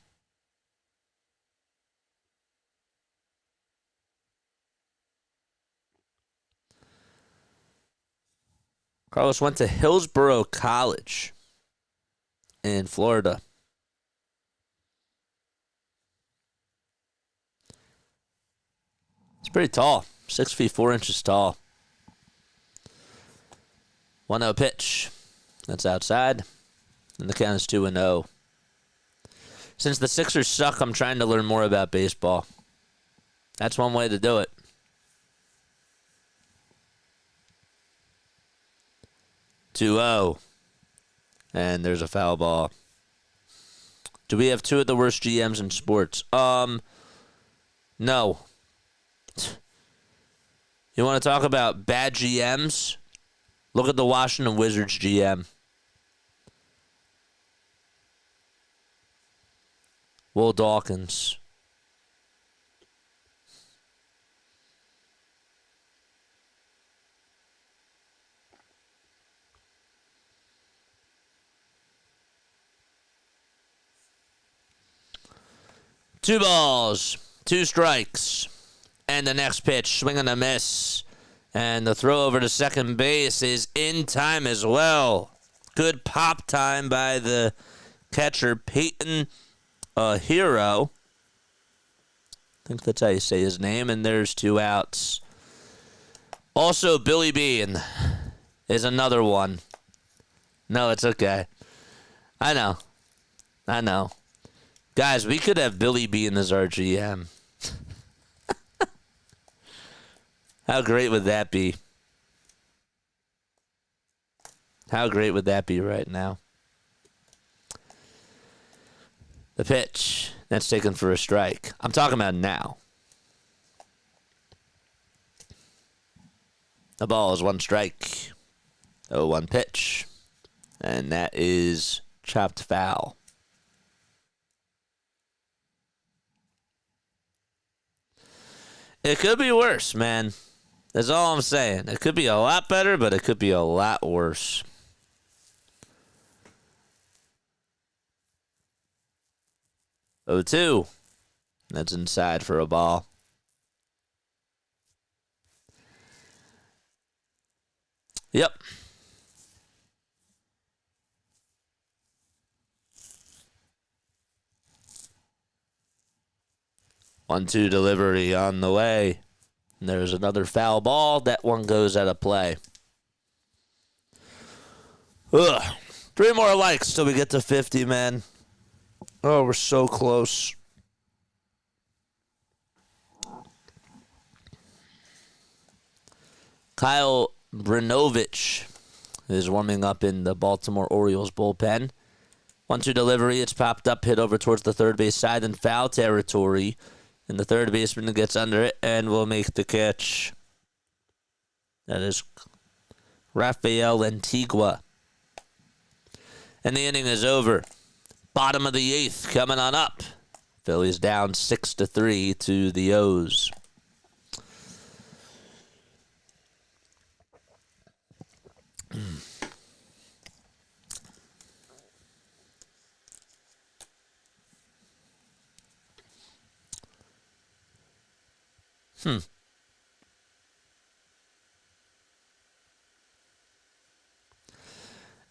Carlos went to Hillsborough College in Florida. He's pretty tall, 6 feet 4 inches tall. 1-0 pitch. That's outside. And the count is 2-0. Since the Sixers suck, I'm trying to learn more about baseball. That's one way to do it. 2-0. And there's a foul ball. Do we have 2 of the worst GMs in sports? No. You want to talk about bad GMs? Look at the Washington Wizards GM. Will Dawkins. Two balls, two strikes, and the next pitch, swing and a miss. And the throw over to second base is in time as well. Good pop time by the catcher, Peyton Hero. I think that's how you say his name, and there's two outs. Also, Billy Bean is another one. No, it's okay. I know. Guys, we could have Billy Bean as our GM. How great would that be? How great would that be right now? The pitch. That's taken for a strike. I'm talking about now. The ball is one strike. 0-1 pitch. And that is chopped foul. It could be worse, man. That's all I'm saying. It could be a lot better, but it could be a lot worse. Oh, 2. That's inside for a ball. Yep. One-two delivery on the way. And there's another foul ball. That one goes out of play. Ugh. 3 more likes till we get to 50, man. Oh, we're so close. Kyle Brinovich is warming up in the Baltimore Orioles bullpen. 1-2 delivery. It's popped up, hit over towards the third base side in foul territory. And the third baseman gets under it and will make the catch. That is Rafael Antigua. And the inning is over. Bottom of the 8th coming on up. Phillies down 6-3 to the O's.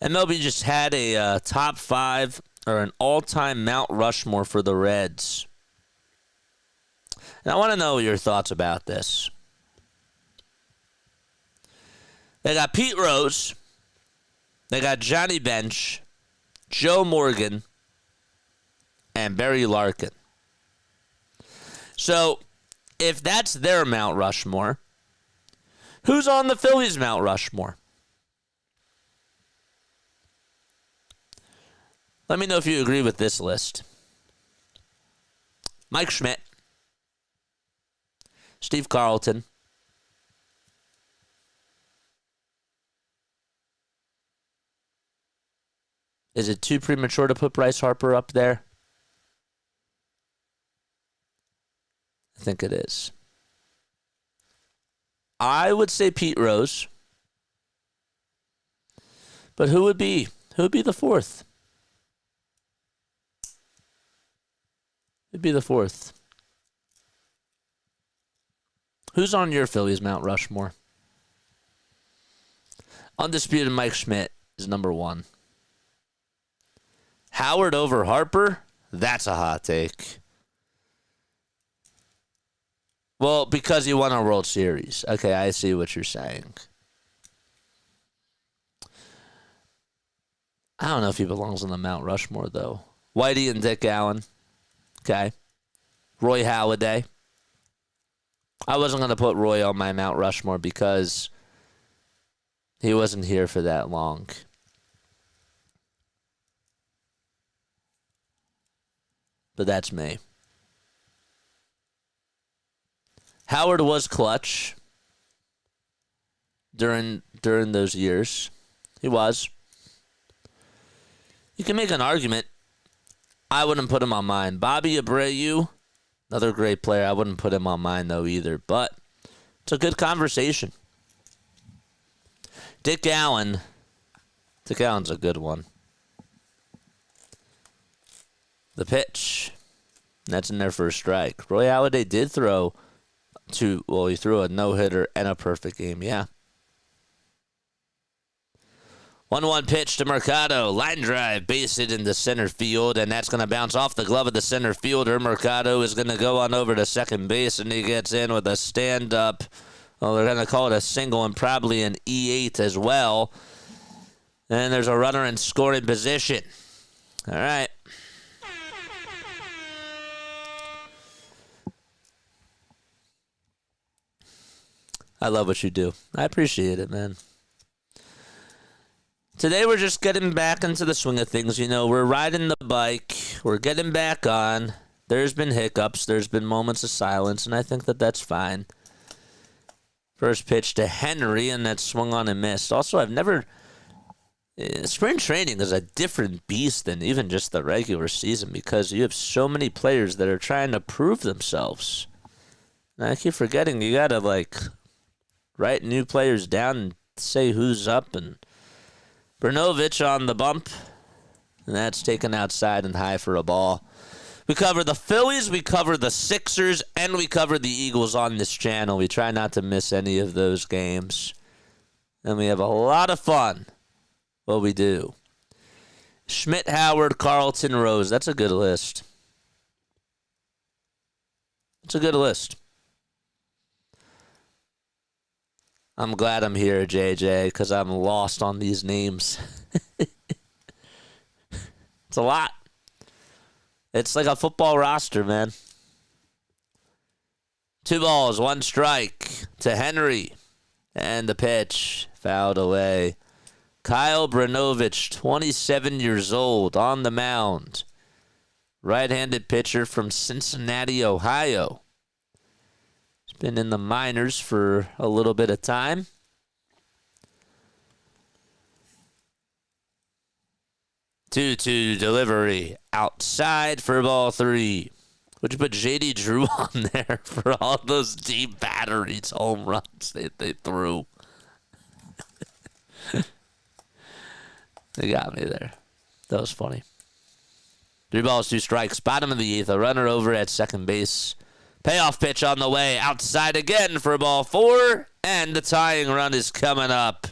MLB just had a top 5 or an all-time Mount Rushmore for the Reds. And I want to know your thoughts about this. They got Pete Rose. They got Johnny Bench, Joe Morgan, and Barry Larkin. So, if that's their Mount Rushmore, who's on the Phillies Mount Rushmore? Let me know if you agree with this list. Mike Schmidt, Steve Carlton, is it too premature to put Bryce Harper up there? I think it is. I would say Pete Rose. But who would be the fourth? Who'd be the fourth? Who's on your Phillies Mount Rushmore? Undisputed Mike Schmidt is number 1. Howard over Harper? That's a hot take. Well, because he won a World Series. Okay, I see what you're saying. I don't know if he belongs on the Mount Rushmore, though. Whitey and Dick Allen. Okay. Roy Halladay. I wasn't going to put Roy on my Mount Rushmore because he wasn't here for that long. But that's me. Howard was clutch during those years. He was. You can make an argument I wouldn't put him on mine. Bobby Abreu, another great player. I wouldn't put him on mine, though, either. But it's a good conversation. Dick Allen. Dick Allen's a good one. The pitch. That's in there for a strike. Roy Halladay did throw he threw a no-hitter and a perfect game, yeah. 1-1 pitch to Mercado. Line drive, base hit into center field, and that's going to bounce off the glove of the center fielder. Mercado is going to go on over to second base, and he gets in with a stand-up. Well, they're going to call it a single and probably an E8 as well. And there's a runner in scoring position. All right. I love what you do. I appreciate it, man. Today we're just getting back into the swing of things. You know, we're riding the bike. We're getting back on. There's been hiccups. There's been moments of silence, and I think that that's fine. First pitch to Henry, and that swung on and missed. Also, spring training is a different beast than even just the regular season because you have so many players that are trying to prove themselves. And I keep forgetting you got to, write new players down and say who's up. And Brnovich on the bump, and that's taken outside and high for a ball. We cover the Phillies, we cover the Sixers, and we cover the Eagles on this channel. We try not to miss any of those games. And we have a lot of fun. Well, we do. Schmidt, Howard, Carlton, Rose. That's a good list. It's a good list. I'm glad I'm here, JJ, because I'm lost on these names. It's a lot. It's like a football roster, man. 2 balls, 1 strike to Henry. And the pitch fouled away. Kyle Brnovich, 27 years old, on the mound. Right-handed pitcher from Cincinnati, Ohio. He's been in the minors for a little bit of time. Two-two delivery outside for ball 3. Would you put J.D. Drew on there for all those deep batteries, home runs they threw? They got me there. That was funny. 3 balls, 2 strikes. Bottom of the 8th. A runner over at second base. Payoff pitch on the way. Outside again for ball 4. And the tying run is coming up.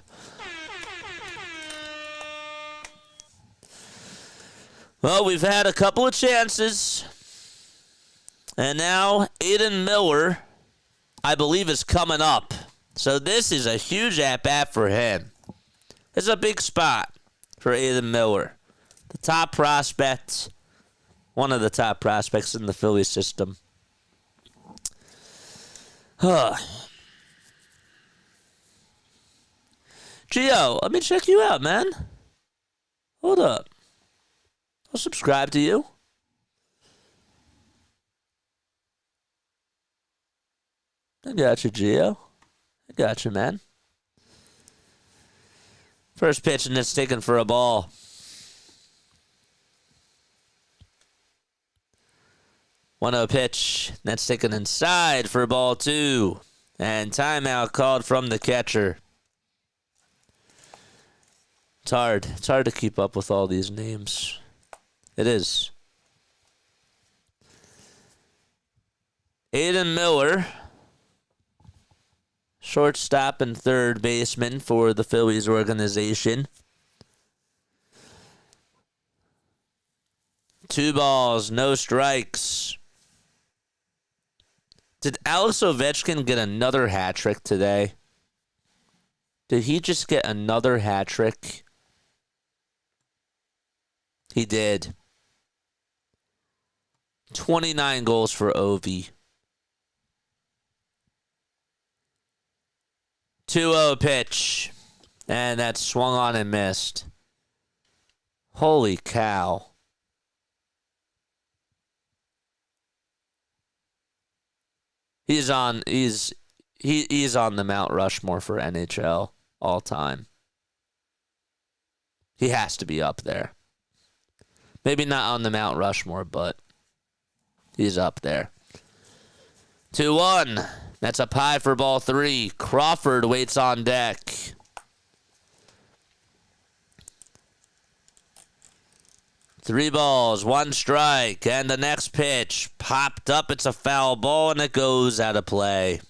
Well, we've had a couple of chances. And now Aiden Miller, I believe, is coming up. So this is a huge at-bat for him. It's a big spot for Aiden Miller. The top prospect. One of the top prospects in the Phillies system. Gio, let me check you out, man. Hold up. I'll subscribe to you. I got you, Gio. I got you, man. First pitch, and it's taken for a ball. 1-0 pitch. That's taken inside for ball 2. And timeout called from the catcher. It's hard. It's hard to keep up with all these names. It is. Aiden Miller, shortstop and third baseman for the Phillies organization. 2 balls, no strikes. Did Alex Ovechkin get another hat trick today? Did he just get another hat trick? He did. 29 goals for Ovi. 2-0 pitch. And that swung on and missed. Holy cow. He's on the Mount Rushmore for NHL all time. He has to be up there. Maybe not on the Mount Rushmore, but he's up there. 2-1. That's up high for ball 3. Crawford waits on deck. Three balls, 1 strike, and the next pitch popped up. It's a foul ball, and it goes out of play.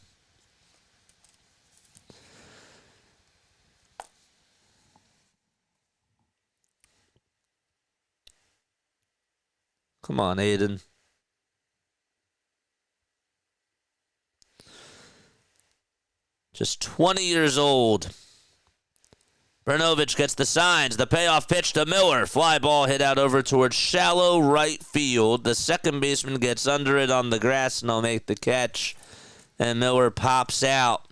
Come on, Aiden. Just 20 years old. Brnovich gets the signs. The payoff pitch to Miller. Fly ball hit out over towards shallow right field. The second baseman gets under it on the grass, and they'll make the catch. And Miller pops out.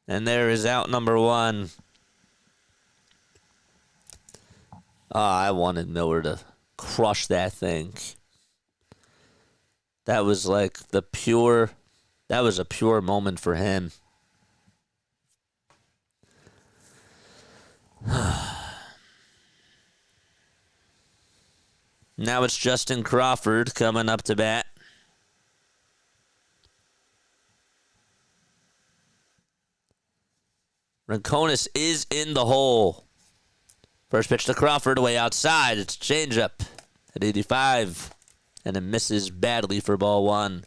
And there is out number 1. I wanted Miller to crush that thing. That was like that was a pure moment for him. Now it's Justin Crawford coming up to bat. Rinconis is in the hole. First pitch to Crawford, way outside. It's changeup at 85. And it misses badly for ball 1.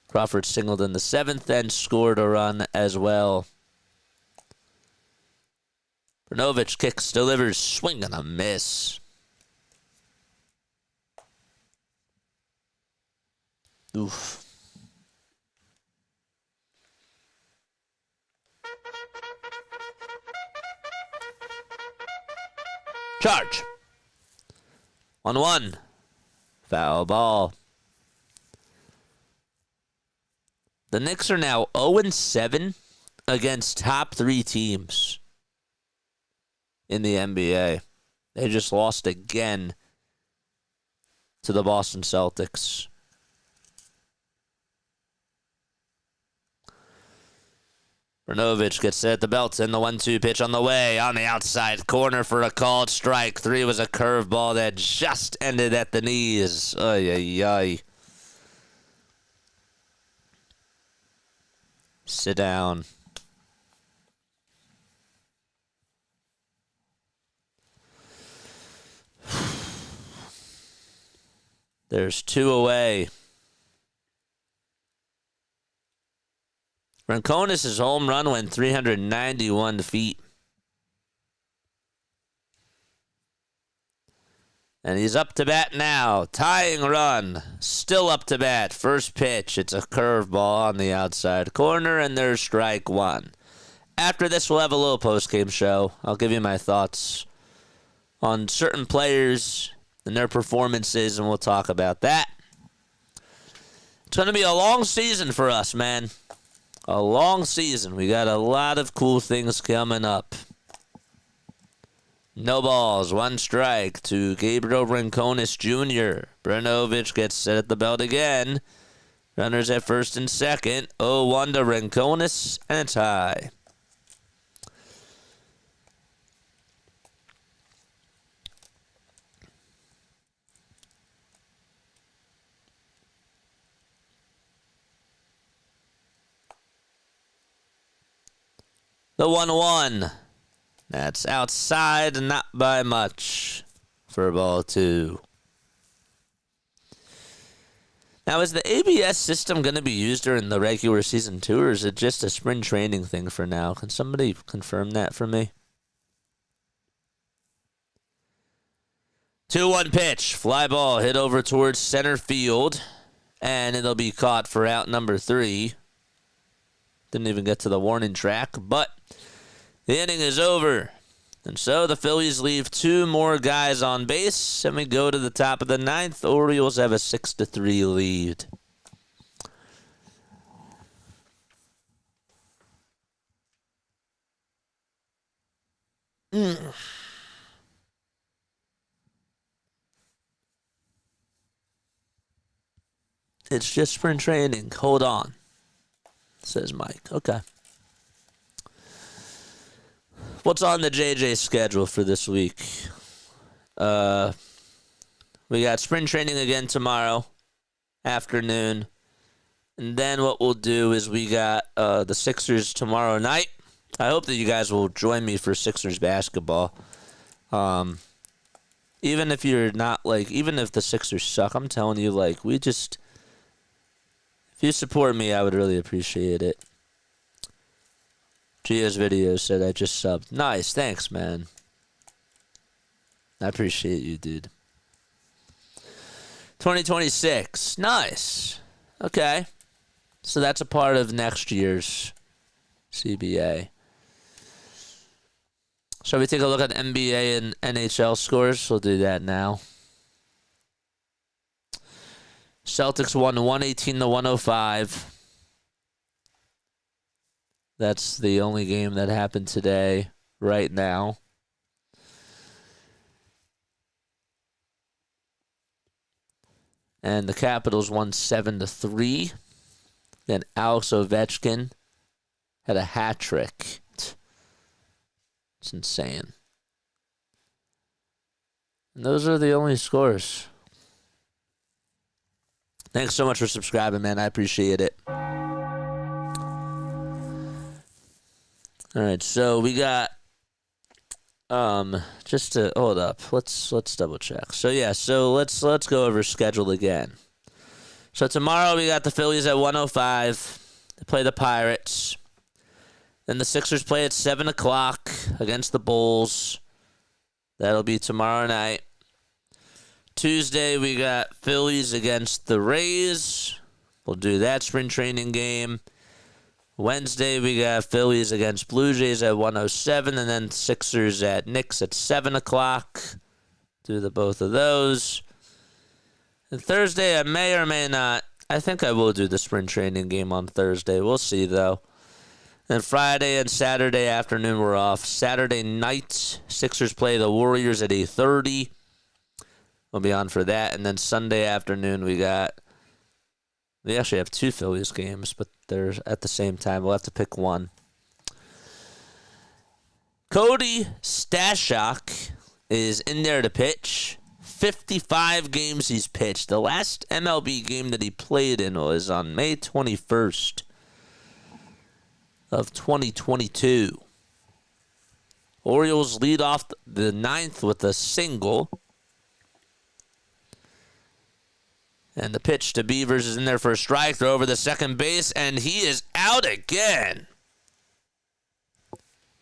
Crawford singled in the 7th and scored a run as well. Brnovich kicks, delivers, swing and a miss. Oof. Charge. 1-1. Foul ball. The Knicks are now 0-7 against top 3 teams in the NBA. They just lost again to the Boston Celtics. Brnovich gets set at the belt, and the 1-2 pitch on the way. On the outside corner for a called strike. 3 was a curveball that just ended at the knees. Ay, ay, ay. Sit down. There's 2 away. Rinconis' home run went 391 feet. And he's up to bat now. Tying run. Still up to bat. First pitch. It's a curveball on the outside corner, and there's strike 1. After this, we'll have a little postgame show. I'll give you my thoughts on certain players and their performances, and we'll talk about that. It's going to be a long season for us, man. A long season. We got a lot of cool things coming up. No balls, 1 strike to Gabriel Rinconis Jr. Brnovich gets set at the belt again. Runners at first and second. 0-1 to Rinconis, and it's high. The 1-1. That's outside, not by much for ball 2. Now, is the ABS system going to be used during the regular season too, or is it just a spring training thing for now? Can somebody confirm that for me? 2-1 pitch. Fly ball hit over towards center field, and it'll be caught for out number 3. Didn't even get to the warning track, but the inning is over. And so the Phillies leave 2 more guys on base, and we go to the top of the 9th. Orioles have a 6-3 lead. It's just spring training. Hold on, says Mike. Okay. What's on the JJ schedule for this week? We got spring training again tomorrow afternoon. And then what we'll do is we got the Sixers tomorrow night. I hope that you guys will join me for Sixers basketball. Even if you're not even if the Sixers suck, I'm telling you, if you support me, I would really appreciate it. Gio's video said I just subbed. Nice, thanks, man. I appreciate you, dude. 2026, nice. Okay, so that's a part of next year's CBA. Shall we take a look at NBA and NHL scores? We'll do that now. Celtics won 118-105. That's the only game that happened today, right now. And the Capitals won 7-3. Then Alex Ovechkin had a hat trick. It's insane. And those are the only scores. Thanks so much for subscribing, man. I appreciate it. All right, so we got just to hold up. Let's double check. So let's go over schedule again. So tomorrow we got the Phillies at 1:05. They play the Pirates. Then the Sixers play at 7 o'clock against the Bulls. That'll be tomorrow night. Tuesday, we got Phillies against the Rays. We'll do that spring training game. Wednesday, we got Phillies against Blue Jays at 1:07, and then Sixers at Knicks at 7 o'clock. Do both of those. And Thursday, I may or may not. I think I will do the spring training game on Thursday. We'll see, though. Then Friday and Saturday afternoon we're off. Saturday night, Sixers play the Warriors at 8:30. We'll be on for that. And then Sunday afternoon we actually have two Phillies games, but they're at the same time. We'll have to pick one. Cody Stashak is in there to pitch. 55 games he's pitched. The last MLB game that he played in was on May 21st. Of 2022. Orioles lead off the ninth with a single. And the pitch to Beavers is in there for a strike. Throw over the second base, and he is out again.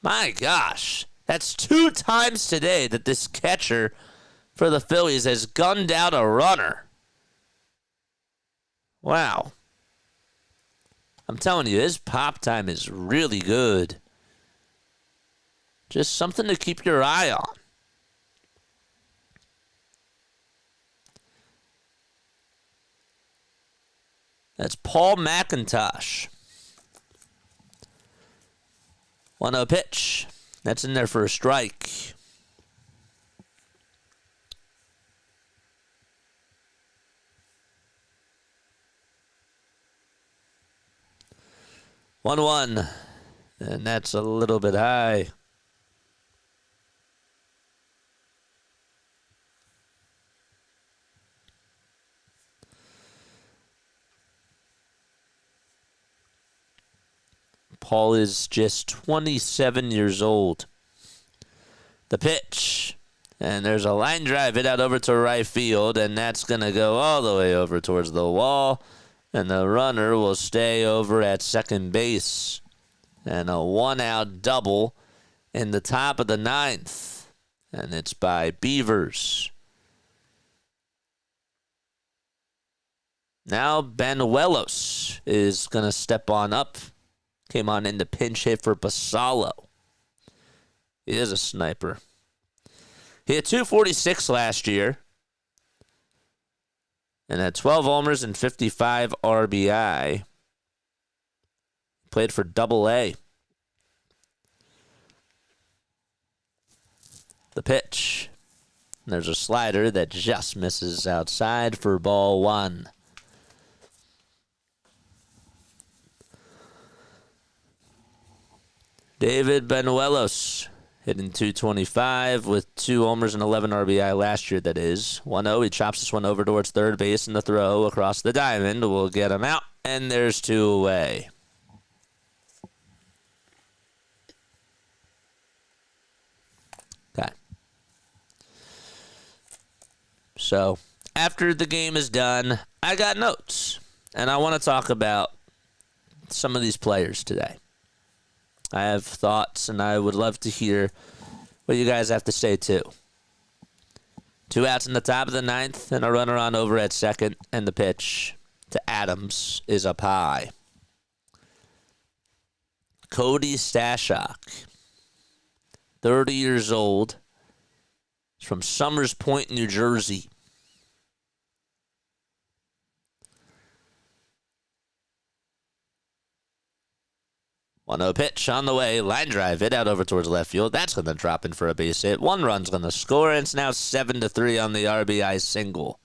My gosh. That's 2 times today that this catcher for the Phillies has gunned out a runner. Wow. I'm telling you, his pop time is really good. Just something to keep your eye on. That's Paul McIntosh. 1-0 pitch. That's in there for a strike. One, and that's a little bit high. Paul is just 27 years old. The pitch, and there's a line drive hit out over to right field, and that's going to go all the way over towards the wall. And the runner will stay over at second base. And a 1-out double in the top of the 9th. And it's by Beavers. Now Banuelos is going to step on up. Came on in the pinch hit for Basalo. He is a sniper. He had 246 last year. And had 12 homers and 55 RBI. Played for Double-A. The pitch. And there's a slider that just misses outside for ball 1. David Banuelos hitting .225 with 2 homers and 11 RBI last year, that is. 1-0, he chops this one over towards third base, and the throw across the diamond will get him out, and there's 2 away. Okay. So, after the game is done, I got notes, and I want to talk about some of these players today. I have thoughts, and I would love to hear what you guys have to say, too. 2 outs in the top of the 9th, and a runner on over at second, and the pitch to Adams is up high. Cody Stashak, 30 years old, is from Summers Point, New Jersey. One-0 pitch on the way. Line drive hit out over towards left field. That's going to drop in for a base hit. 1 run's going to score, and it's now 7-3 on the RBI single.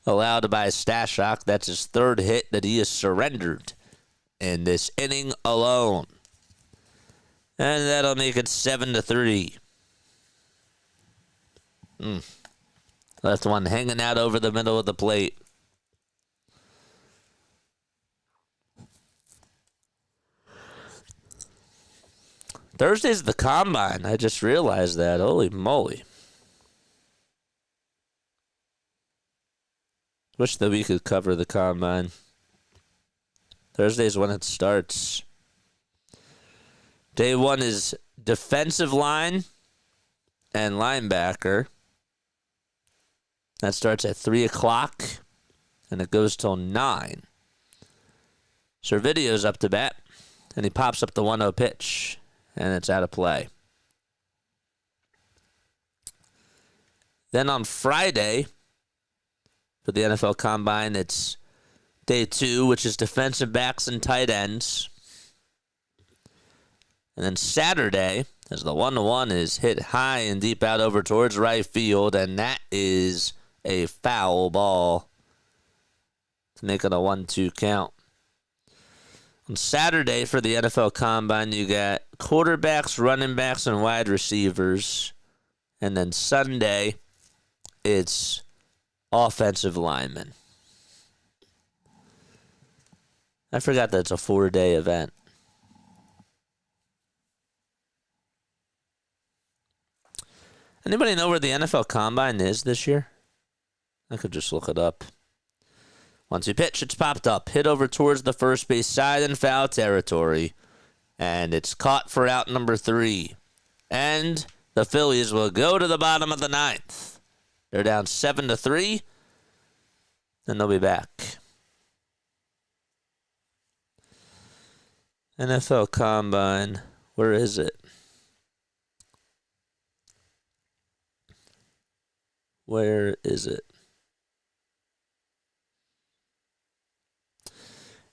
Allowed by Stashak. That's his 3rd hit that he has surrendered in this inning alone. And that'll make it 7-3. Left one hanging out over the middle of the plate. Thursday's the Combine. I just realized that. Holy moly. Wish that we could cover the Combine. Thursday's when it starts. Day 1 is defensive line and linebacker. That starts at 3 o'clock, and it goes till 9. Servidio's up to bat, and he pops up the 1-0 pitch. And it's out of play. Then on Friday, for the NFL Combine, it's day 2, which is defensive backs and tight ends. And then Saturday, as the 1-1 is hit high and deep out over towards right field, and that is a foul ball to make it a 1-2 count. On Saturday for the NFL Combine, you got quarterbacks, running backs, and wide receivers. And then Sunday, it's offensive linemen. I forgot that's a 4-day event. Anybody know where the NFL Combine is this year? I could just look it up. Once you pitch, it's popped up. Hit over towards the first base side in foul territory. And it's caught for out number 3. And the Phillies will go to the bottom of the 9th. They're down 7-3. And they'll be back. NFL Combine. Where is it? Where is it?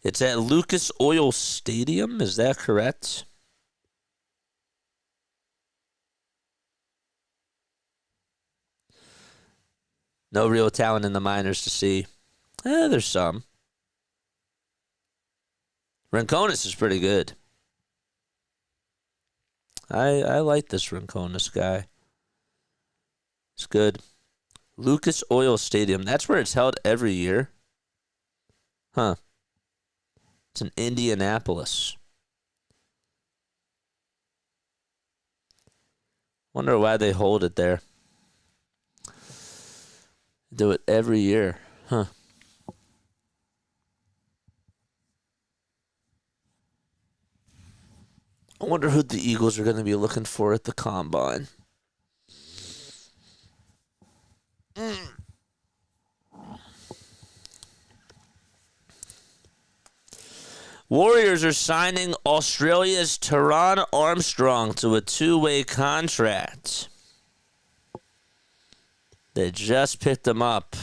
It's at Lucas Oil Stadium. Is that correct? No real talent in the minors to see. There's some. Rinconis is pretty good. I like this Rinconis guy. It's good. Lucas Oil Stadium. That's where it's held every year. Huh. It's in Indianapolis. Wonder why they hold it there. Do it every year. Huh. I wonder who the Eagles are going to be looking for at the Combine. Warriors are signing Australia's Teron Armstrong to a 2-way contract. They just picked him up.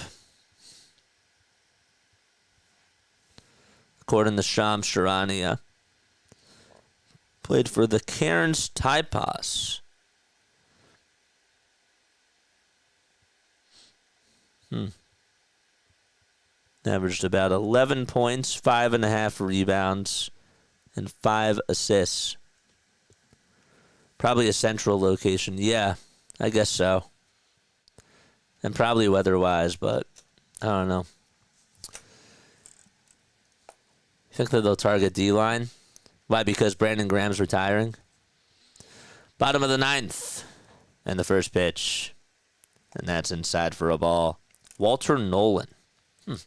According to Shams Charania. Played for the Cairns Taipas. Averaged about 11 points, 5.5 rebounds, and 5 assists Probably a central location. Yeah, I guess so. And probably weather-wise, but I don't know. Think that they'll target D-line? Why? Because Brandon Graham's retiring? Bottom of the ninth. And the first pitch. And that's inside for a ball. Walter Nolan. That's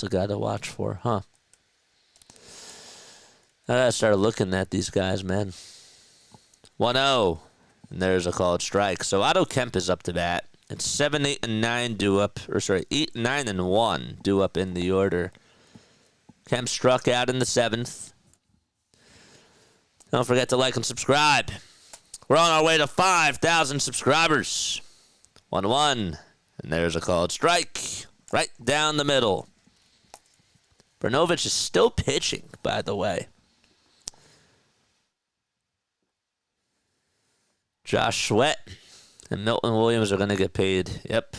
a guy to watch for, huh? I gotta start looking at these guys, man. 1-0. And there's a called strike. So Otto Kemp is up to bat. It's 7, 8, and 9 due up. 8, 9, and 1 due up in the order. Kemp struck out in the 7th. Don't forget to like and subscribe. We're on our way to 5,000 subscribers. 1-1. And there's a called strike. Right down the middle. Brnovich is still pitching, by the way. Josh Sweat and Milton Williams are going to get paid. Yep.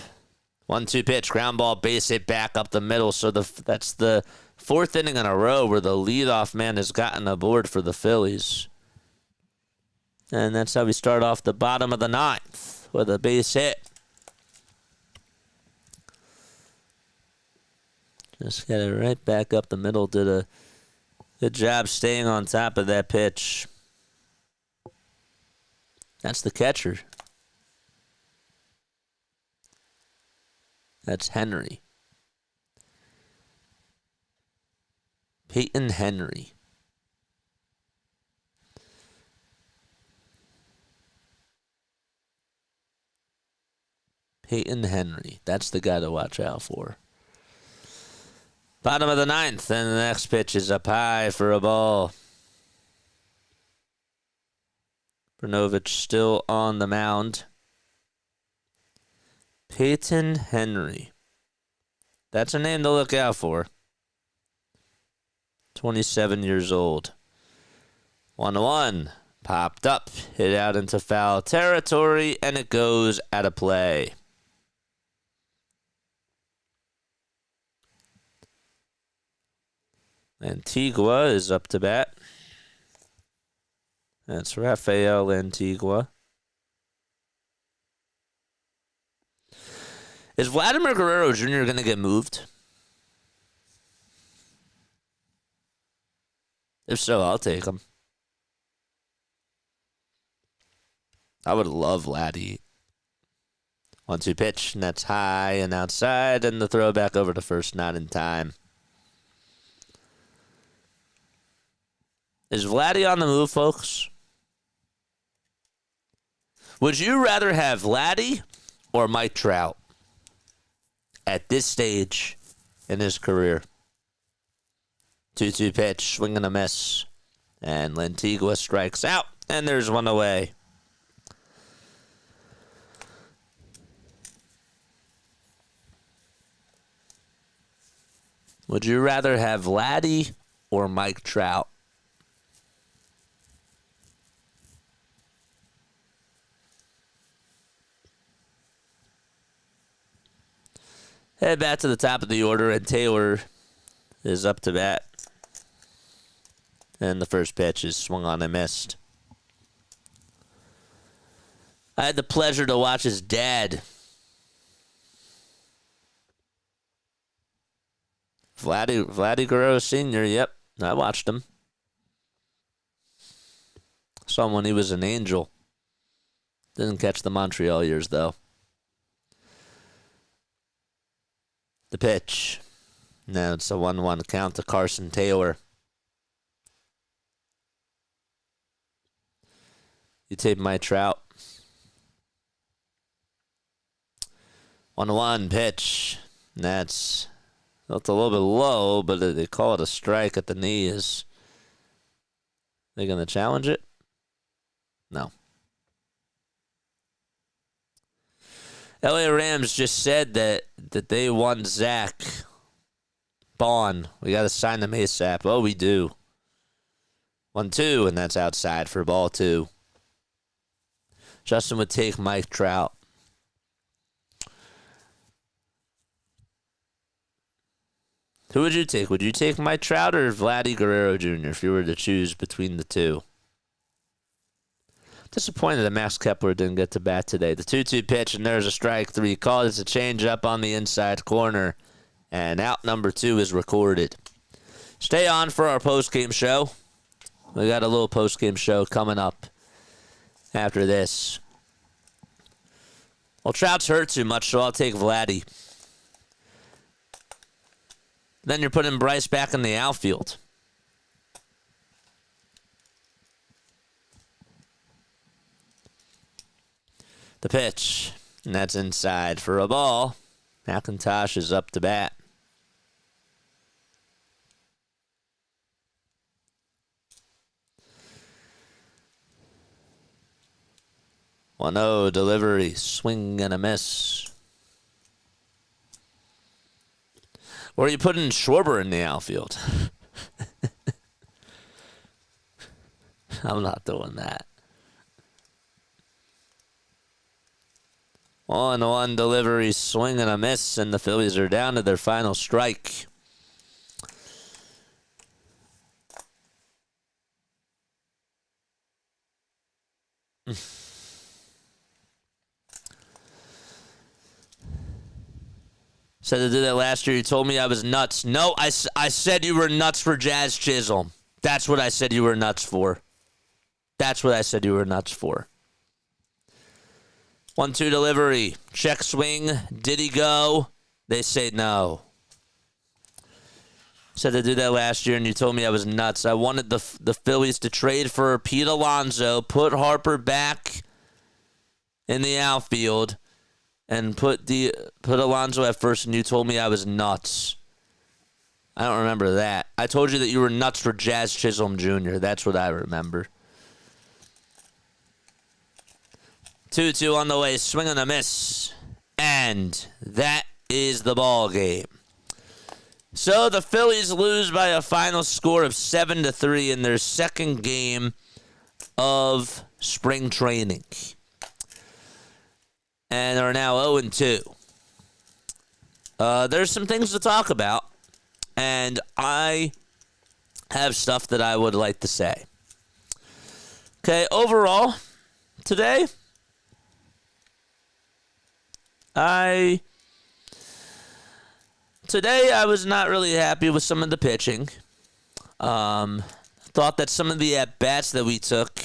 1-2 pitch. Ground ball, base hit back up the middle. So that's the 4th inning in a row where the leadoff man has gotten aboard for the Phillies. And that's how we start off the bottom of the 9th with a base hit. Just got it right back up the middle. Did a good job staying on top of that pitch. That's the catcher. That's Henry. Peyton Henry. Peyton Henry. That's the guy to watch out for. Bottom of the 9th, and the next pitch is up high for a ball. Brnovich still on the mound. Peyton Henry. That's a name to look out for. 27 years old. 1-1. Popped up. Hit out into foul territory, and it goes out of play. Antigua is up to bat. That's Rafael Antigua. Is Vladimir Guerrero Jr. going to get moved? If so, I'll take him. I would love Vladdy. 1-2 pitch, and that's high and outside, and the throw back over to first, not in time. Is Vladdy on the move, folks? Would you rather have Vladdy or Mike Trout at this stage in his career? 2-2 pitch, swing and a miss. And Lantigua strikes out, and there's one away. Would you rather have Vladdy or Mike Trout? Head back to the top of the order, and Taylor is up to bat. And the first pitch is swung on and missed. I had the pleasure to watch his dad, Vladdy Guerrero Sr., yep, I watched him. Saw him when he was an Angel. Didn't catch the Montreal years, though. The pitch. Now it's a 1-1 count to Carson Taylor. You take my Trout. 1-1 pitch. That's a little bit low, but they call it a strike at the knees. They going to challenge it? No. LA Rams just said that they want Zach Bond. We got to sign him ASAP. Oh, we do. 1-2, and that's outside for ball 2. Justin would take Mike Trout. Who would you take? Would you take Mike Trout or Vladdy Guerrero Jr. if you were to choose between the two? Disappointed that Max Kepler didn't get to bat today. The 2-2 pitch, and there's a strike 3. Called as a change up on the inside corner, and out number 2 is recorded. Stay on for our post-game show. We got a little post-game show coming up after this. Well, Trout's hurt too much, so I'll take Vladdy. Then you're putting Bryce back in the outfield. The pitch, and that's inside for a ball. McIntosh is up to bat. 1-0 delivery, swing and a miss. Or are you putting Schwarber in the outfield? I'm not doing that. 1-1 delivery, swing and a miss, and the Phillies are down to their final strike. Said to do that last year. You told me I was nuts. No, I said you were nuts for Jazz Chisholm. That's what I said you were nuts for. That's what I said you were nuts for. 1-2 delivery. Check swing. Did he go? They say no. Said to do that last year, and you told me I was nuts. I wanted the Phillies to trade for Pete Alonso, put Harper back in the outfield, and put Alonso at first, and you told me I was nuts. I don't remember that. I told you that you were nuts for Jazz Chisholm Jr. That's what I remember. 2-2 on the way, swing and a miss. And that is the ball game. So the Phillies lose by a final score of 7-3 in their second game of spring training. And are now 0-2. There's some things to talk about, and I have stuff that I would like to say. Okay, overall, today, I was not really happy with some of the pitching. Thought that some of the at-bats that we took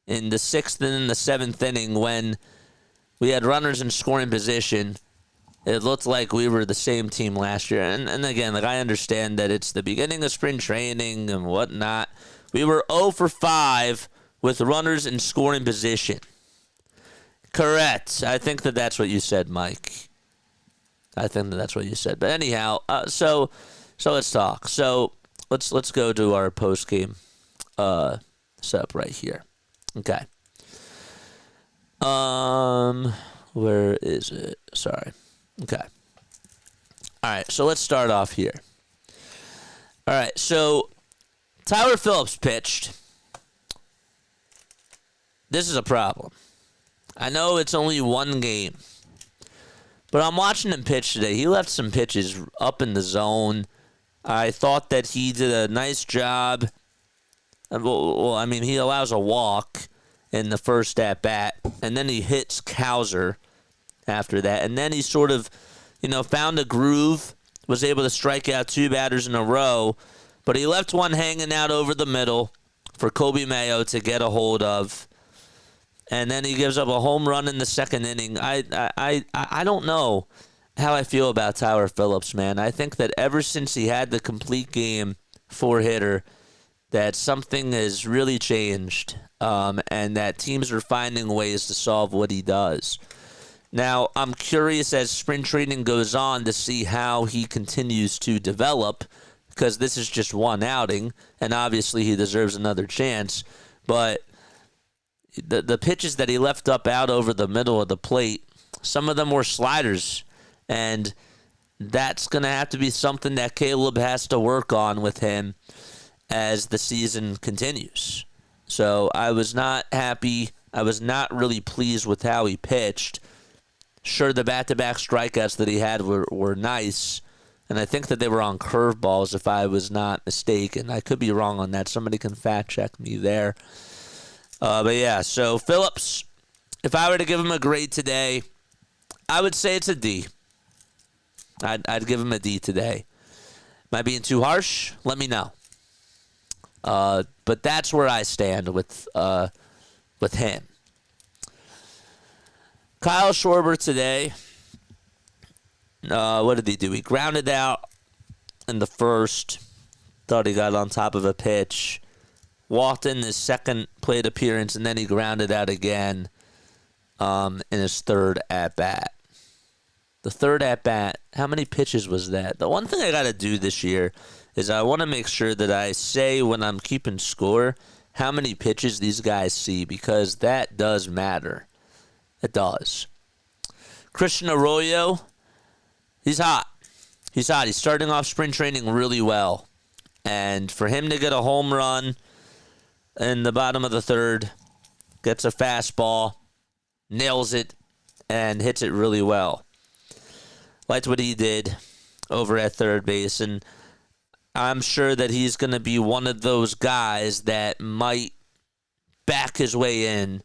in the 6th and the 7th inning when we had runners in scoring position, it looked like we were the same team last year. And again, like I understand that it's the beginning of spring training and whatnot. We were 0 for 5 with runners in scoring position. Correct. I think that's what you said, Mike. I think that's what you said. But anyhow, so let's talk. So let's go to our post game setup right here. Okay. Where is it? Sorry. Okay. All right, so let's start off here. All right, so Tyler Phillips pitched. This is a problem. I know it's only one game, but I'm watching him pitch today. He left some pitches up in the zone. I thought that he did a nice job. Well, I mean, he allows a walk in the first at-bat, and then he hits Cowser after that. And then he sort of, found a groove, was able to strike out 2 batters in a row, but he left one hanging out over the middle for Kobe Mayo to get a hold of. And then he gives up a home run in the second inning. I don't know how I feel about Tyler Phillips, man. I think that ever since he had the complete game 4-hitter, that something has really changed, and that teams are finding ways to solve what he does. Now, I'm curious as spring training goes on to see how he continues to develop, because this is just one outing, and obviously he deserves another chance. But the pitches that he left up out over the middle of the plate, some of them were sliders, and that's going to have to be something that Caleb has to work on with him as the season continues. So I was not happy. I was not really pleased with how he pitched. Sure, the back-to-back strikeouts that he had were nice, and I think that they were on curveballs if I was not mistaken. I could be wrong on that. Somebody can fact-check me there. But yeah, so Phillips, if I were to give him a grade today, I would say it's a D. I'd give him a D today. Am I being too harsh? Let me know. But that's where I stand with him. Kyle Schwarber today, what did he do? He grounded out in the first. Thought he got on top of a pitch. Walked in his second plate appearance, and then he grounded out again in his third at-bat. The third at-bat, how many pitches was that? The one thing I got to do this year is I want to make sure that I say when I'm keeping score how many pitches these guys see, because that does matter. It does. Christian Arroyo, he's hot. He's hot. He's starting off spring training really well. And for him to get a home run in the bottom of the third, gets a fastball, nails it, and hits it really well. Liked what he did over at third base. And I'm sure that he's going to be one of those guys that might back his way in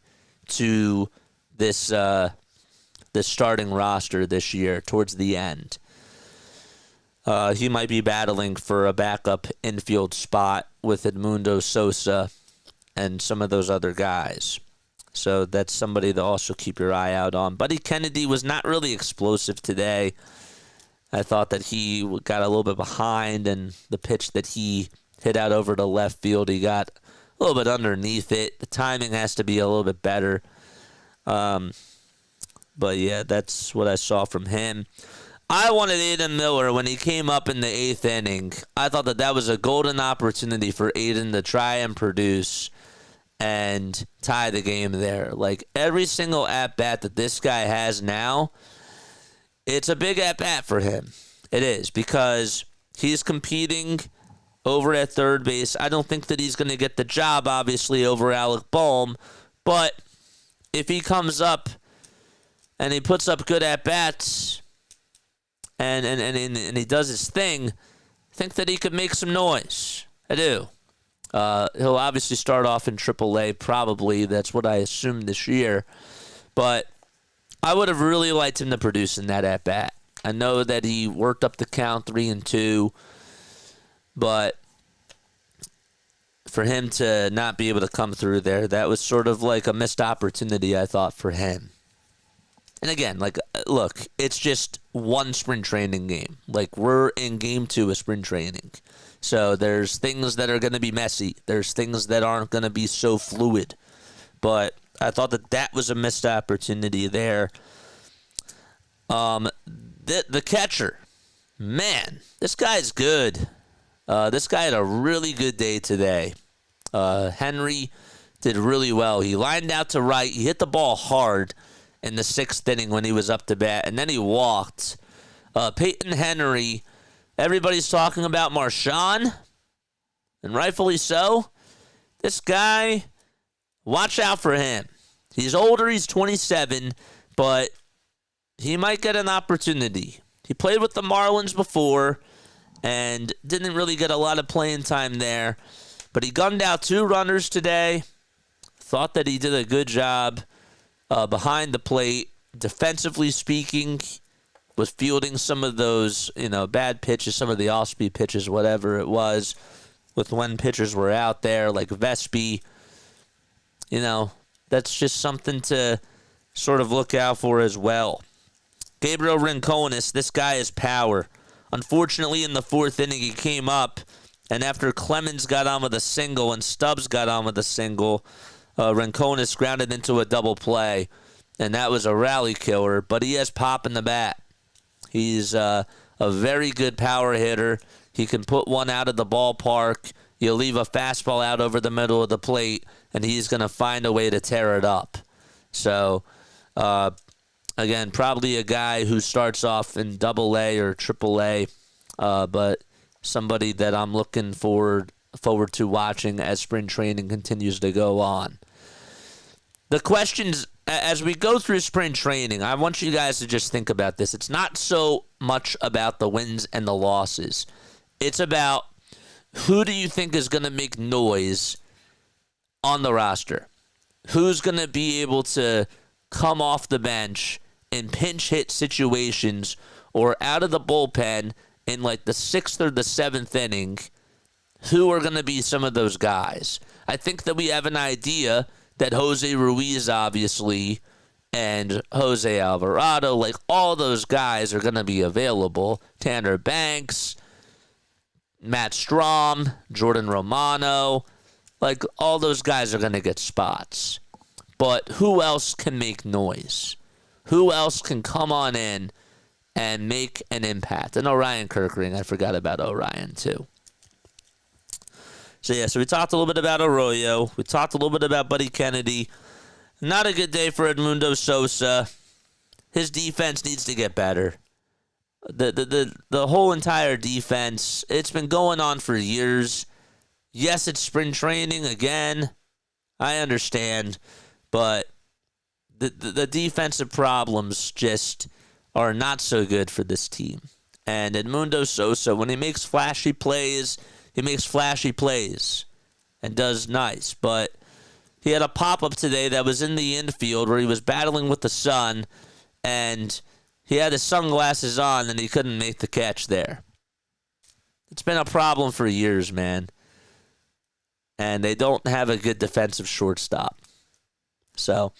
to this starting roster this year towards the end. He might be battling for a backup infield spot with Edmundo Sosa and some of those other guys. So that's somebody to also keep your eye out on. Buddy Kennedy was not really explosive today. I thought that he got a little bit behind, and the pitch that he hit out over to left field, he got a little bit underneath it. The timing has to be a little bit better. But yeah, that's what I saw from him. I wanted Aiden Miller when he came up in the 8th inning. I thought that was a golden opportunity for Aiden to try and produce and tie the game there. Like, every single at-bat that this guy has now, it's a big at-bat for him. It is, because he's competing over at third base. I don't think that he's going to get the job, obviously, over Alec Bohm, but if he comes up and he puts up good at-bats and he does his thing, I think that he could make some noise. I do. He'll obviously start off in AAA, probably. That's what I assumed this year. But I would have really liked him to produce in that at-bat. I know that he worked up the count 3-2, but for him to not be able to come through there, that was sort of like a missed opportunity, I thought, for him. And again, like, look, it's just one spring training game. Like, we're in game 2 of spring training. So there's things that are going to be messy. There's things that aren't going to be so fluid. But I thought that was a missed opportunity there. The catcher, man, this guy's good. This guy had a really good day today. Henry did really well. He lined out to right. He hit the ball hard in the 6th inning when he was up to bat, and then he walked. Peyton Henry, everybody's talking about Marshawn, and rightfully so. This guy, watch out for him. He's older, he's 27, but he might get an opportunity. He played with the Marlins before and didn't really get a lot of playing time there, but he gunned out 2 runners today. Thought that he did a good job behind the plate. Defensively speaking, was fielding some of those, bad pitches, some of the off-speed pitches, whatever it was, with when pitchers were out there, like Vespi. That's just something to sort of look out for as well. Gabriel Rincones, this guy is power. Unfortunately, in the 4th inning, he came up, and after Clemens got on with a single and Stubbs got on with a single, Rincones grounded into a double play, and that was a rally killer, but he has pop in the bat. He's a very good power hitter. He can put one out of the ballpark. You leave a fastball out over the middle of the plate, and he's going to find a way to tear it up. So, again, probably a guy who starts off in AA or AAA, but somebody that I'm looking forward to watching as spring training continues to go on. The questions, as we go through spring training, I want you guys to just think about this. It's not so much about the wins and the losses. It's about who do you think is going to make noise on the roster? who's going to be able to come off the bench in pinch hit situations or out of the bullpen in like the 6th or the 7th inning, who are going to be some of those guys? I think that we have an idea that Jose Ruiz, obviously, and Jose Alvarado, like all those guys are going to be available. Tanner Banks, Matt Strom, Jordan Romano, like all those guys are going to get spots. But who else can make noise? Who else can come on in and make an impact? And Orion Kirkring, I forgot about Orion too. So we talked a little bit about Arroyo. We talked a little bit about Buddy Kennedy. Not a good day for Edmundo Sosa. His defense needs to get better. The whole entire defense, it's been going on for years. Yes, it's spring training again. I understand. But the defensive problems just are not so good for this team. And Edmundo Sosa, when he makes flashy plays, he makes flashy plays and does nice. But he had a pop-up today that was in the infield where he was battling with the sun, and he had his sunglasses on, and he couldn't make the catch there. It's been a problem for years, man. And they don't have a good defensive shortstop. So,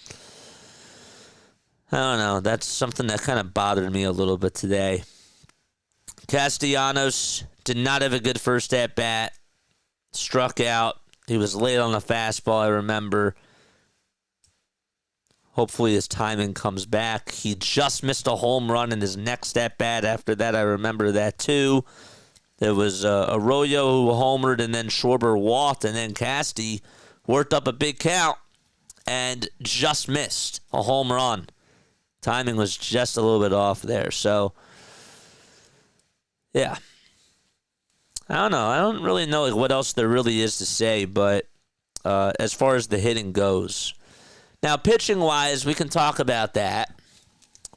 I don't know. That's something that kind of bothered me a little bit today. Castellanos did not have a good first at-bat. Struck out. He was late on the fastball, I remember. Hopefully his timing comes back. He just missed a home run in his next at-bat. After that, I remember that too. There was Arroyo who homered, and then Schwarber walked, and then Casty worked up a big count and just missed a home run. Timing was just a little bit off there. So, yeah. I don't know. I don't really know what else there really is to say, but as far as the hitting goes. Now, pitching-wise, we can talk about that.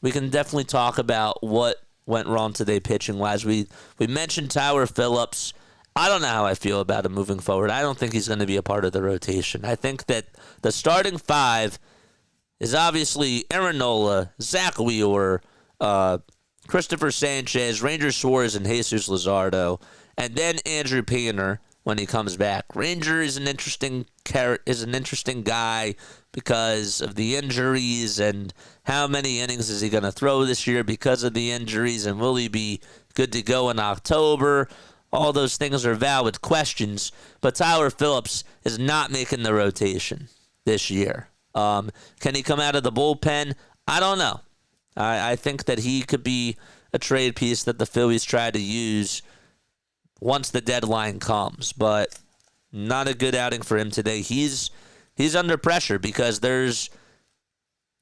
We can definitely talk about what went wrong today pitching-wise. We mentioned Tyler Phillips. I don't know how I feel about him moving forward. I don't think he's going to be a part of the rotation. I think that the starting five is obviously Aaron Nola, Zach Wheeler, Christopher Sanchez, Ranger Suarez, and Jesus Luzardo, and then Andrew Painter when he comes back. Ranger is an interesting guy because of the injuries and how many innings is he going to throw this year because of the injuries, and will he be good to go in October? All those things are valid questions, but Tyler Phillips is not making the rotation this year. Can he come out of the bullpen? I don't know. I think that he could be a trade piece that the Phillies try to use once the deadline comes, but not a good outing for him today. He's under pressure because there's,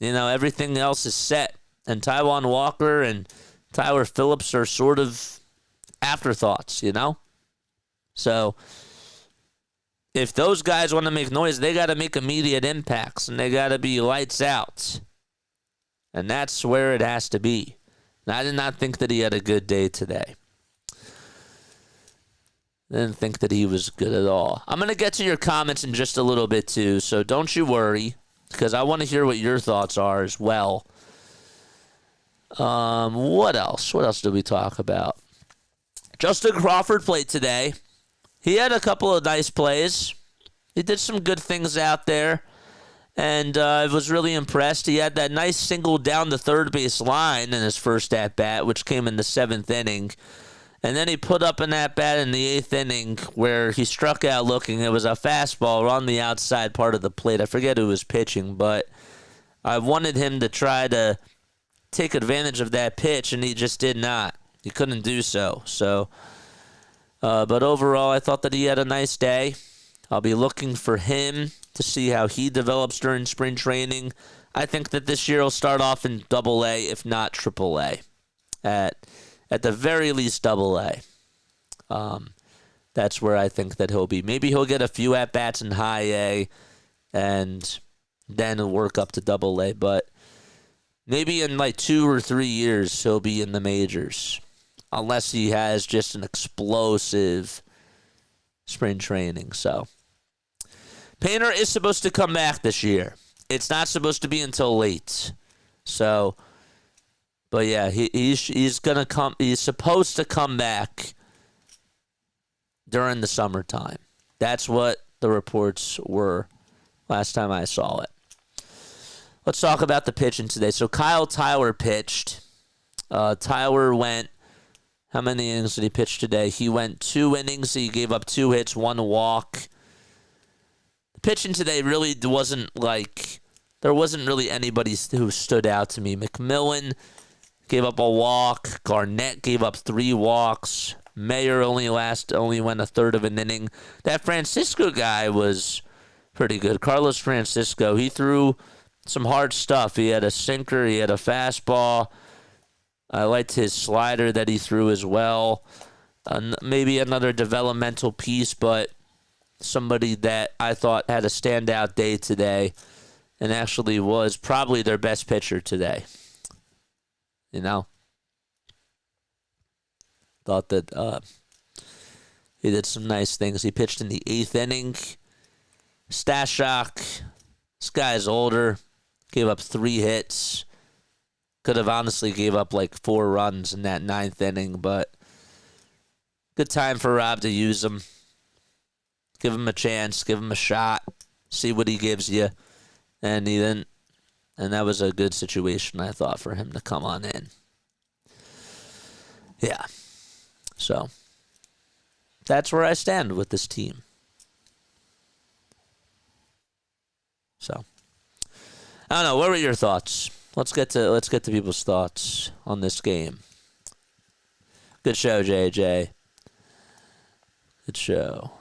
everything else is set, and Taijuan Walker and Tyler Phillips are sort of afterthoughts, So if those guys want to make noise, they got to make immediate impacts, and they got to be lights out. And that's where it has to be. And I did not think that he had a good day today. I didn't think that he was good at all. I'm going to get to your comments in just a little bit, too, so don't you worry, because I want to hear what your thoughts are as well. What else? What else did we talk about? Justin Crawford played today. He had a couple of nice plays. He did some good things out there, and I was really impressed. He had that nice single down the third base line in his first at-bat, which came in the 7th inning. And then he put up an at-bat in the 8th inning where he struck out looking. It was a fastball on the outside part of the plate. I forget who was pitching, but I wanted him to try to take advantage of that pitch, and he just did not. He couldn't do so. But overall, I thought that he had a nice day. I'll be looking for him to see how he develops during spring training. I think that this year he'll start off in Double-A, if not Triple-A. At the very least, Double-A. That's where I think that he'll be. Maybe he'll get a few at-bats in High-A, and then he'll work up to Double-A. But maybe in like 2 or 3 years, he'll be in the majors. Unless he has just an explosive spring training. So Painter is supposed to come back this year. It's not supposed to be until late. So, but yeah, he's gonna come. He's supposed to come back during the summertime. That's what the reports were last time I saw it. Let's talk about the pitching today. So Kyle Tyler pitched. Tyler went, how many innings did he pitch today? He went 2 innings. He gave up 2 hits, 1 walk. The pitching today really wasn't like, there wasn't really anybody who stood out to me. McMillan gave up a walk. Garnett gave up 3 walks. Mayer only went a third of an inning. That Francisco guy was pretty good. Carlos Francisco, he threw some hard stuff. He had a sinker. He had a fastball. I liked his slider that he threw as well. Maybe another developmental piece, but somebody that I thought had a standout day today and actually was probably their best pitcher today. You know? Thought that he did some nice things. He pitched in the 8th inning. Stashak, this guy's older. Gave up 3 hits. Could have honestly gave up like 4 runs in that 9th inning, but good time for Rob to use him. Give him a chance, give him a shot, see what he gives you. And he didn't. And that was a good situation, I thought, for him to come on in. Yeah. So, that's where I stand with this team. So, I don't know. What were your thoughts? Let's get to people's thoughts on this game. Good show, JJ. Good show.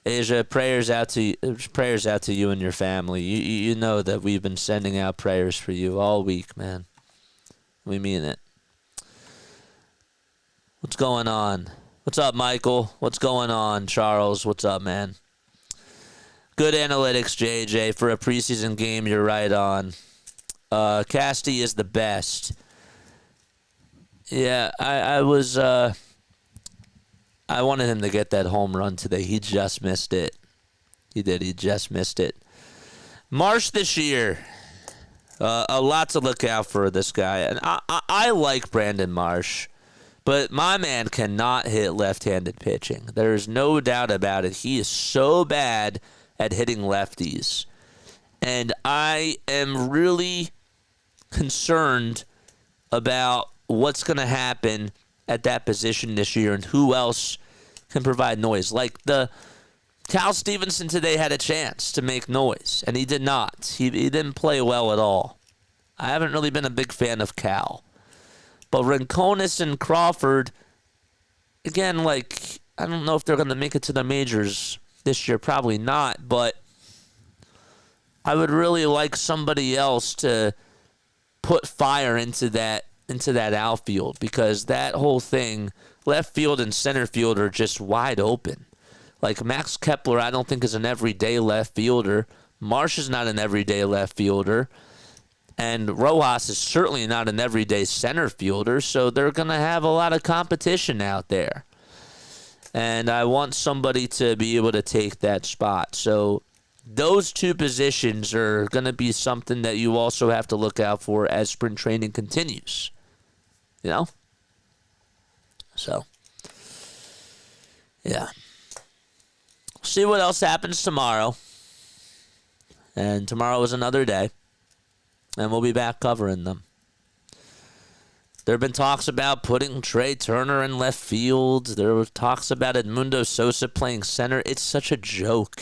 Asia, prayers out to you and your family. You know that we've been sending out prayers for you all week, man. We mean it. What's going on? What's up, Michael? What's going on, Charles? What's up, man? Good analytics, JJ. For a preseason game, you're right on. Casty is the best. Yeah, I was... I wanted him to get that home run today. He just missed it. He did. He just missed it. Marsh this year. A lot to look out for this guy. And I like Brandon Marsh. But my man cannot hit left-handed pitching. There's no doubt about it. He is so bad at hitting lefties. And I am really concerned about what's going to happen at that position this year and who else can provide noise. Like Cal Stevenson today had a chance to make noise, and he did not. He didn't play well at all. I haven't really been a big fan of Cal. But Rincones and Crawford, again, like, I don't know if they're going to make it to the majors this year. Probably not, but I would really like somebody else to put fire into that outfield, because that whole thing, left field and center field, are just wide open. Like Max Kepler, I don't think is an everyday left fielder. Marsh is not an everyday left fielder. And Rojas is certainly not an everyday center fielder, so they're going to have a lot of competition out there. And I want somebody to be able to take that spot. So those 2 positions are going to be something that you also have to look out for as spring training continues. You know? So, yeah. See what else happens tomorrow. And tomorrow is another day. And we'll be back covering them. There have been talks about putting Trey Turner in left field. There were talks about Edmundo Sosa playing center. It's such a joke.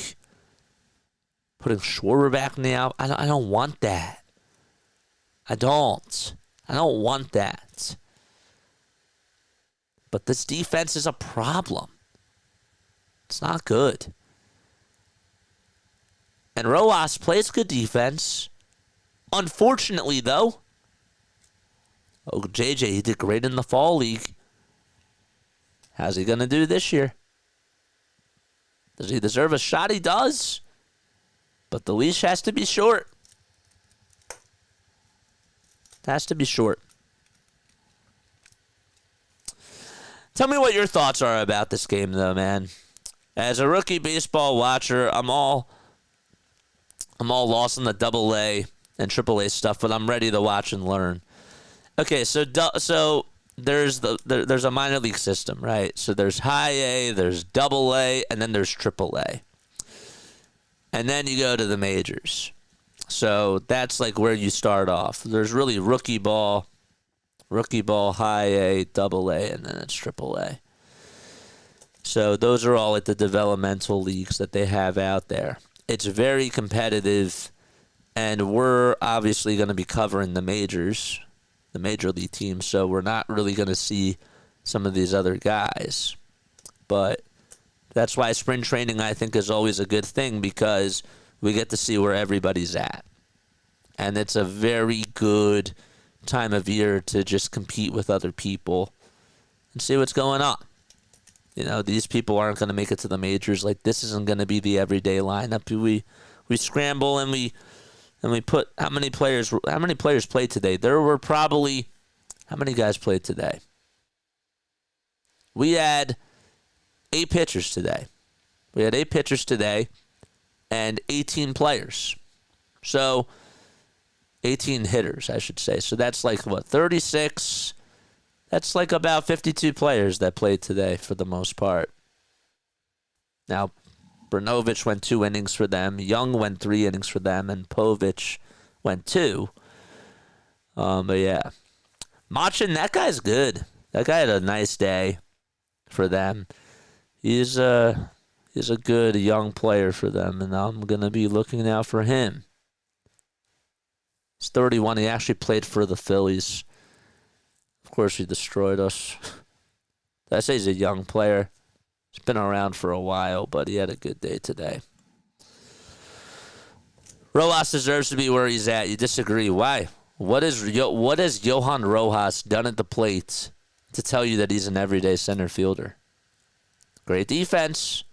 Putting Schwarber back in the out. I don't want that. I don't want that. But this defense is a problem. It's not good. And Rojas plays good defense. Unfortunately, though, JJ, he did great in the fall league. How's he going to do this year? Does he deserve a shot? He does. But the leash has to be short. It has to be short. Tell me what your thoughts are about this game, though, man. As a rookie baseball watcher, I'm all I'm all lost in the double A and triple A stuff, but I'm ready to watch and learn. Okay, so there's a minor league system, right? So there's high A, there's double A, and then there's triple A. And then you go to the majors. So that's like where you start off. There's really rookie ball, high A, double A, and then it's triple A. So those are all like the developmental leagues that they have out there. It's very competitive, and we're obviously going to be covering the majors, the major league teams, so we're not really going to see some of these other guys. But that's why spring training, I think, is always a good thing, because we get to see where everybody's at. And it's a very good time of year to just compete with other people and see what's going on. You know, these people aren't going to make it to the majors. Like, this isn't going to be the everyday lineup. We scramble and we put how many players played today? There were probably how many guys played today? We had 8 pitchers today. And 18 players. So 18 hitters, I should say. So that's like what, 36? That's like about 52 players that played today for the most part. Now, Brnovich went 2 innings for them. Young went 3 innings for them. And Povich went 2. But yeah. Machin, that guy's good. That guy had a nice day for them. He's a good young player for them, and I'm going to be looking out for him. He's 31. He actually played for the Phillies. Of course, he destroyed us. I say he's a young player. He's been around for a while, but he had a good day today. Rojas deserves to be where he's at. You disagree. Why? What has Johan Rojas done at the plate to tell you that he's an everyday center fielder? Great defense.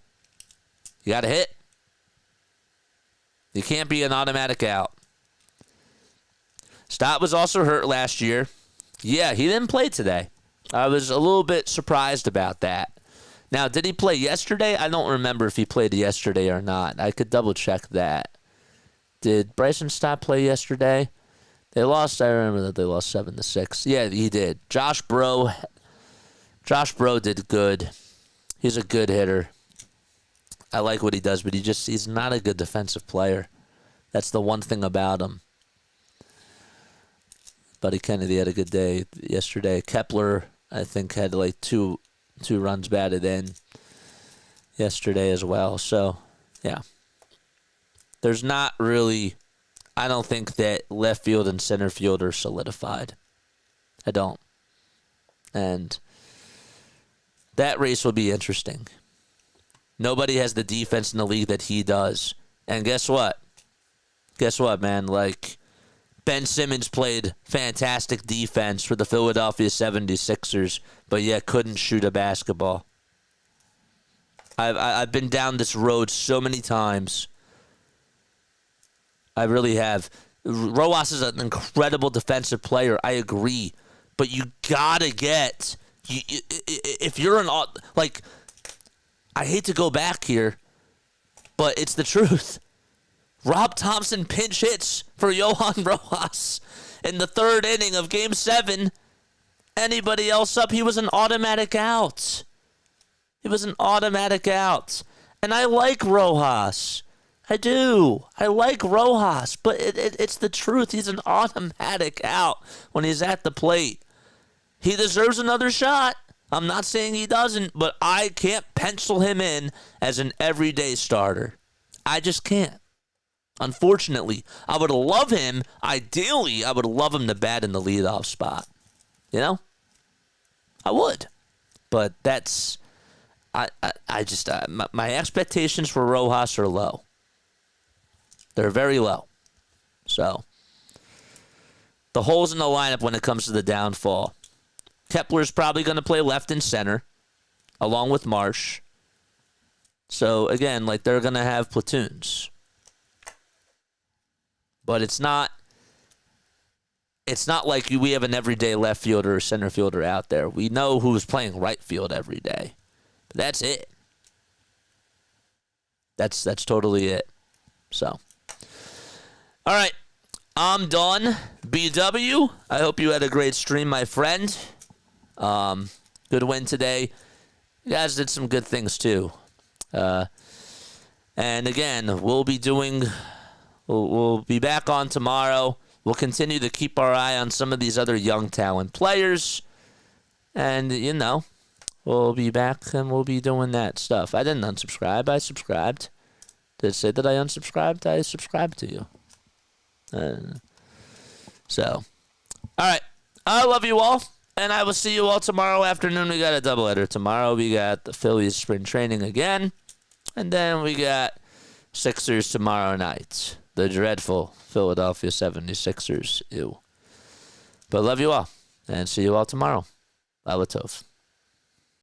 You got to hit. You can't be an automatic out. Stott was also hurt last year. Yeah, he didn't play today. I was a little bit surprised about that. Now, did he play yesterday? I don't remember if he played yesterday or not. I could double check that. Did Bryson Stott play yesterday? They lost. I remember that they lost 7-6. Yeah, he did. Josh Bro did good. He's a good hitter. I like what he does, but he's not a good defensive player. That's the one thing about him. Buddy Kennedy had a good day yesterday. Kepler, I think, had like two runs batted in yesterday as well. So, yeah. There's not really, I don't think that left field and center field are solidified. I don't. And that race will be interesting. Nobody has the defense in the league that he does. And guess what? Guess what, man? Like, Ben Simmons played fantastic defense for the Philadelphia 76ers, but yet couldn't shoot a basketball. I've been down this road so many times. I really have. Rojas is an incredible defensive player. I agree. But you got to get... if you're an... Like, I hate to go back here, but it's the truth. Rob Thompson pinch hits for Johan Rojas in the 3rd inning of Game 7. Anybody else up, he was an automatic out. He was an automatic out. And I like Rojas. I do. I like Rojas, but it's the truth. He's an automatic out when he's at the plate. He deserves another shot. I'm not saying he doesn't, but I can't pencil him in as an everyday starter. I just can't. Unfortunately, I would love him. Ideally, I would love him to bat in the leadoff spot. You know? I would. But that's... my expectations for Rojas are low. They're very low. So, the holes in the lineup when it comes to the downfall. Kepler's probably going to play left and center, along with Marsh. So, again, like, they're going to have platoons. But it's not like we have an everyday left fielder or center fielder out there. We know who's playing right field every day. But that's it. That's totally it. So, All right. I'm done. BW, I hope you had a great stream, my friend. Good win today. You guys did some good things, too. And again, we'll be back on tomorrow. We'll continue to keep our eye on some of these other young talent players. And, we'll be back and we'll be doing that stuff. I didn't unsubscribe. I subscribed. Did it say that I unsubscribed? I subscribed to you. All right. I love you all. And I will see you all tomorrow afternoon. We got a doubleheader tomorrow. We got the Phillies spring training again. And then we got Sixers tomorrow night. The dreadful Philadelphia 76ers. Ew. But love you all. And see you all tomorrow. Bye, Latov.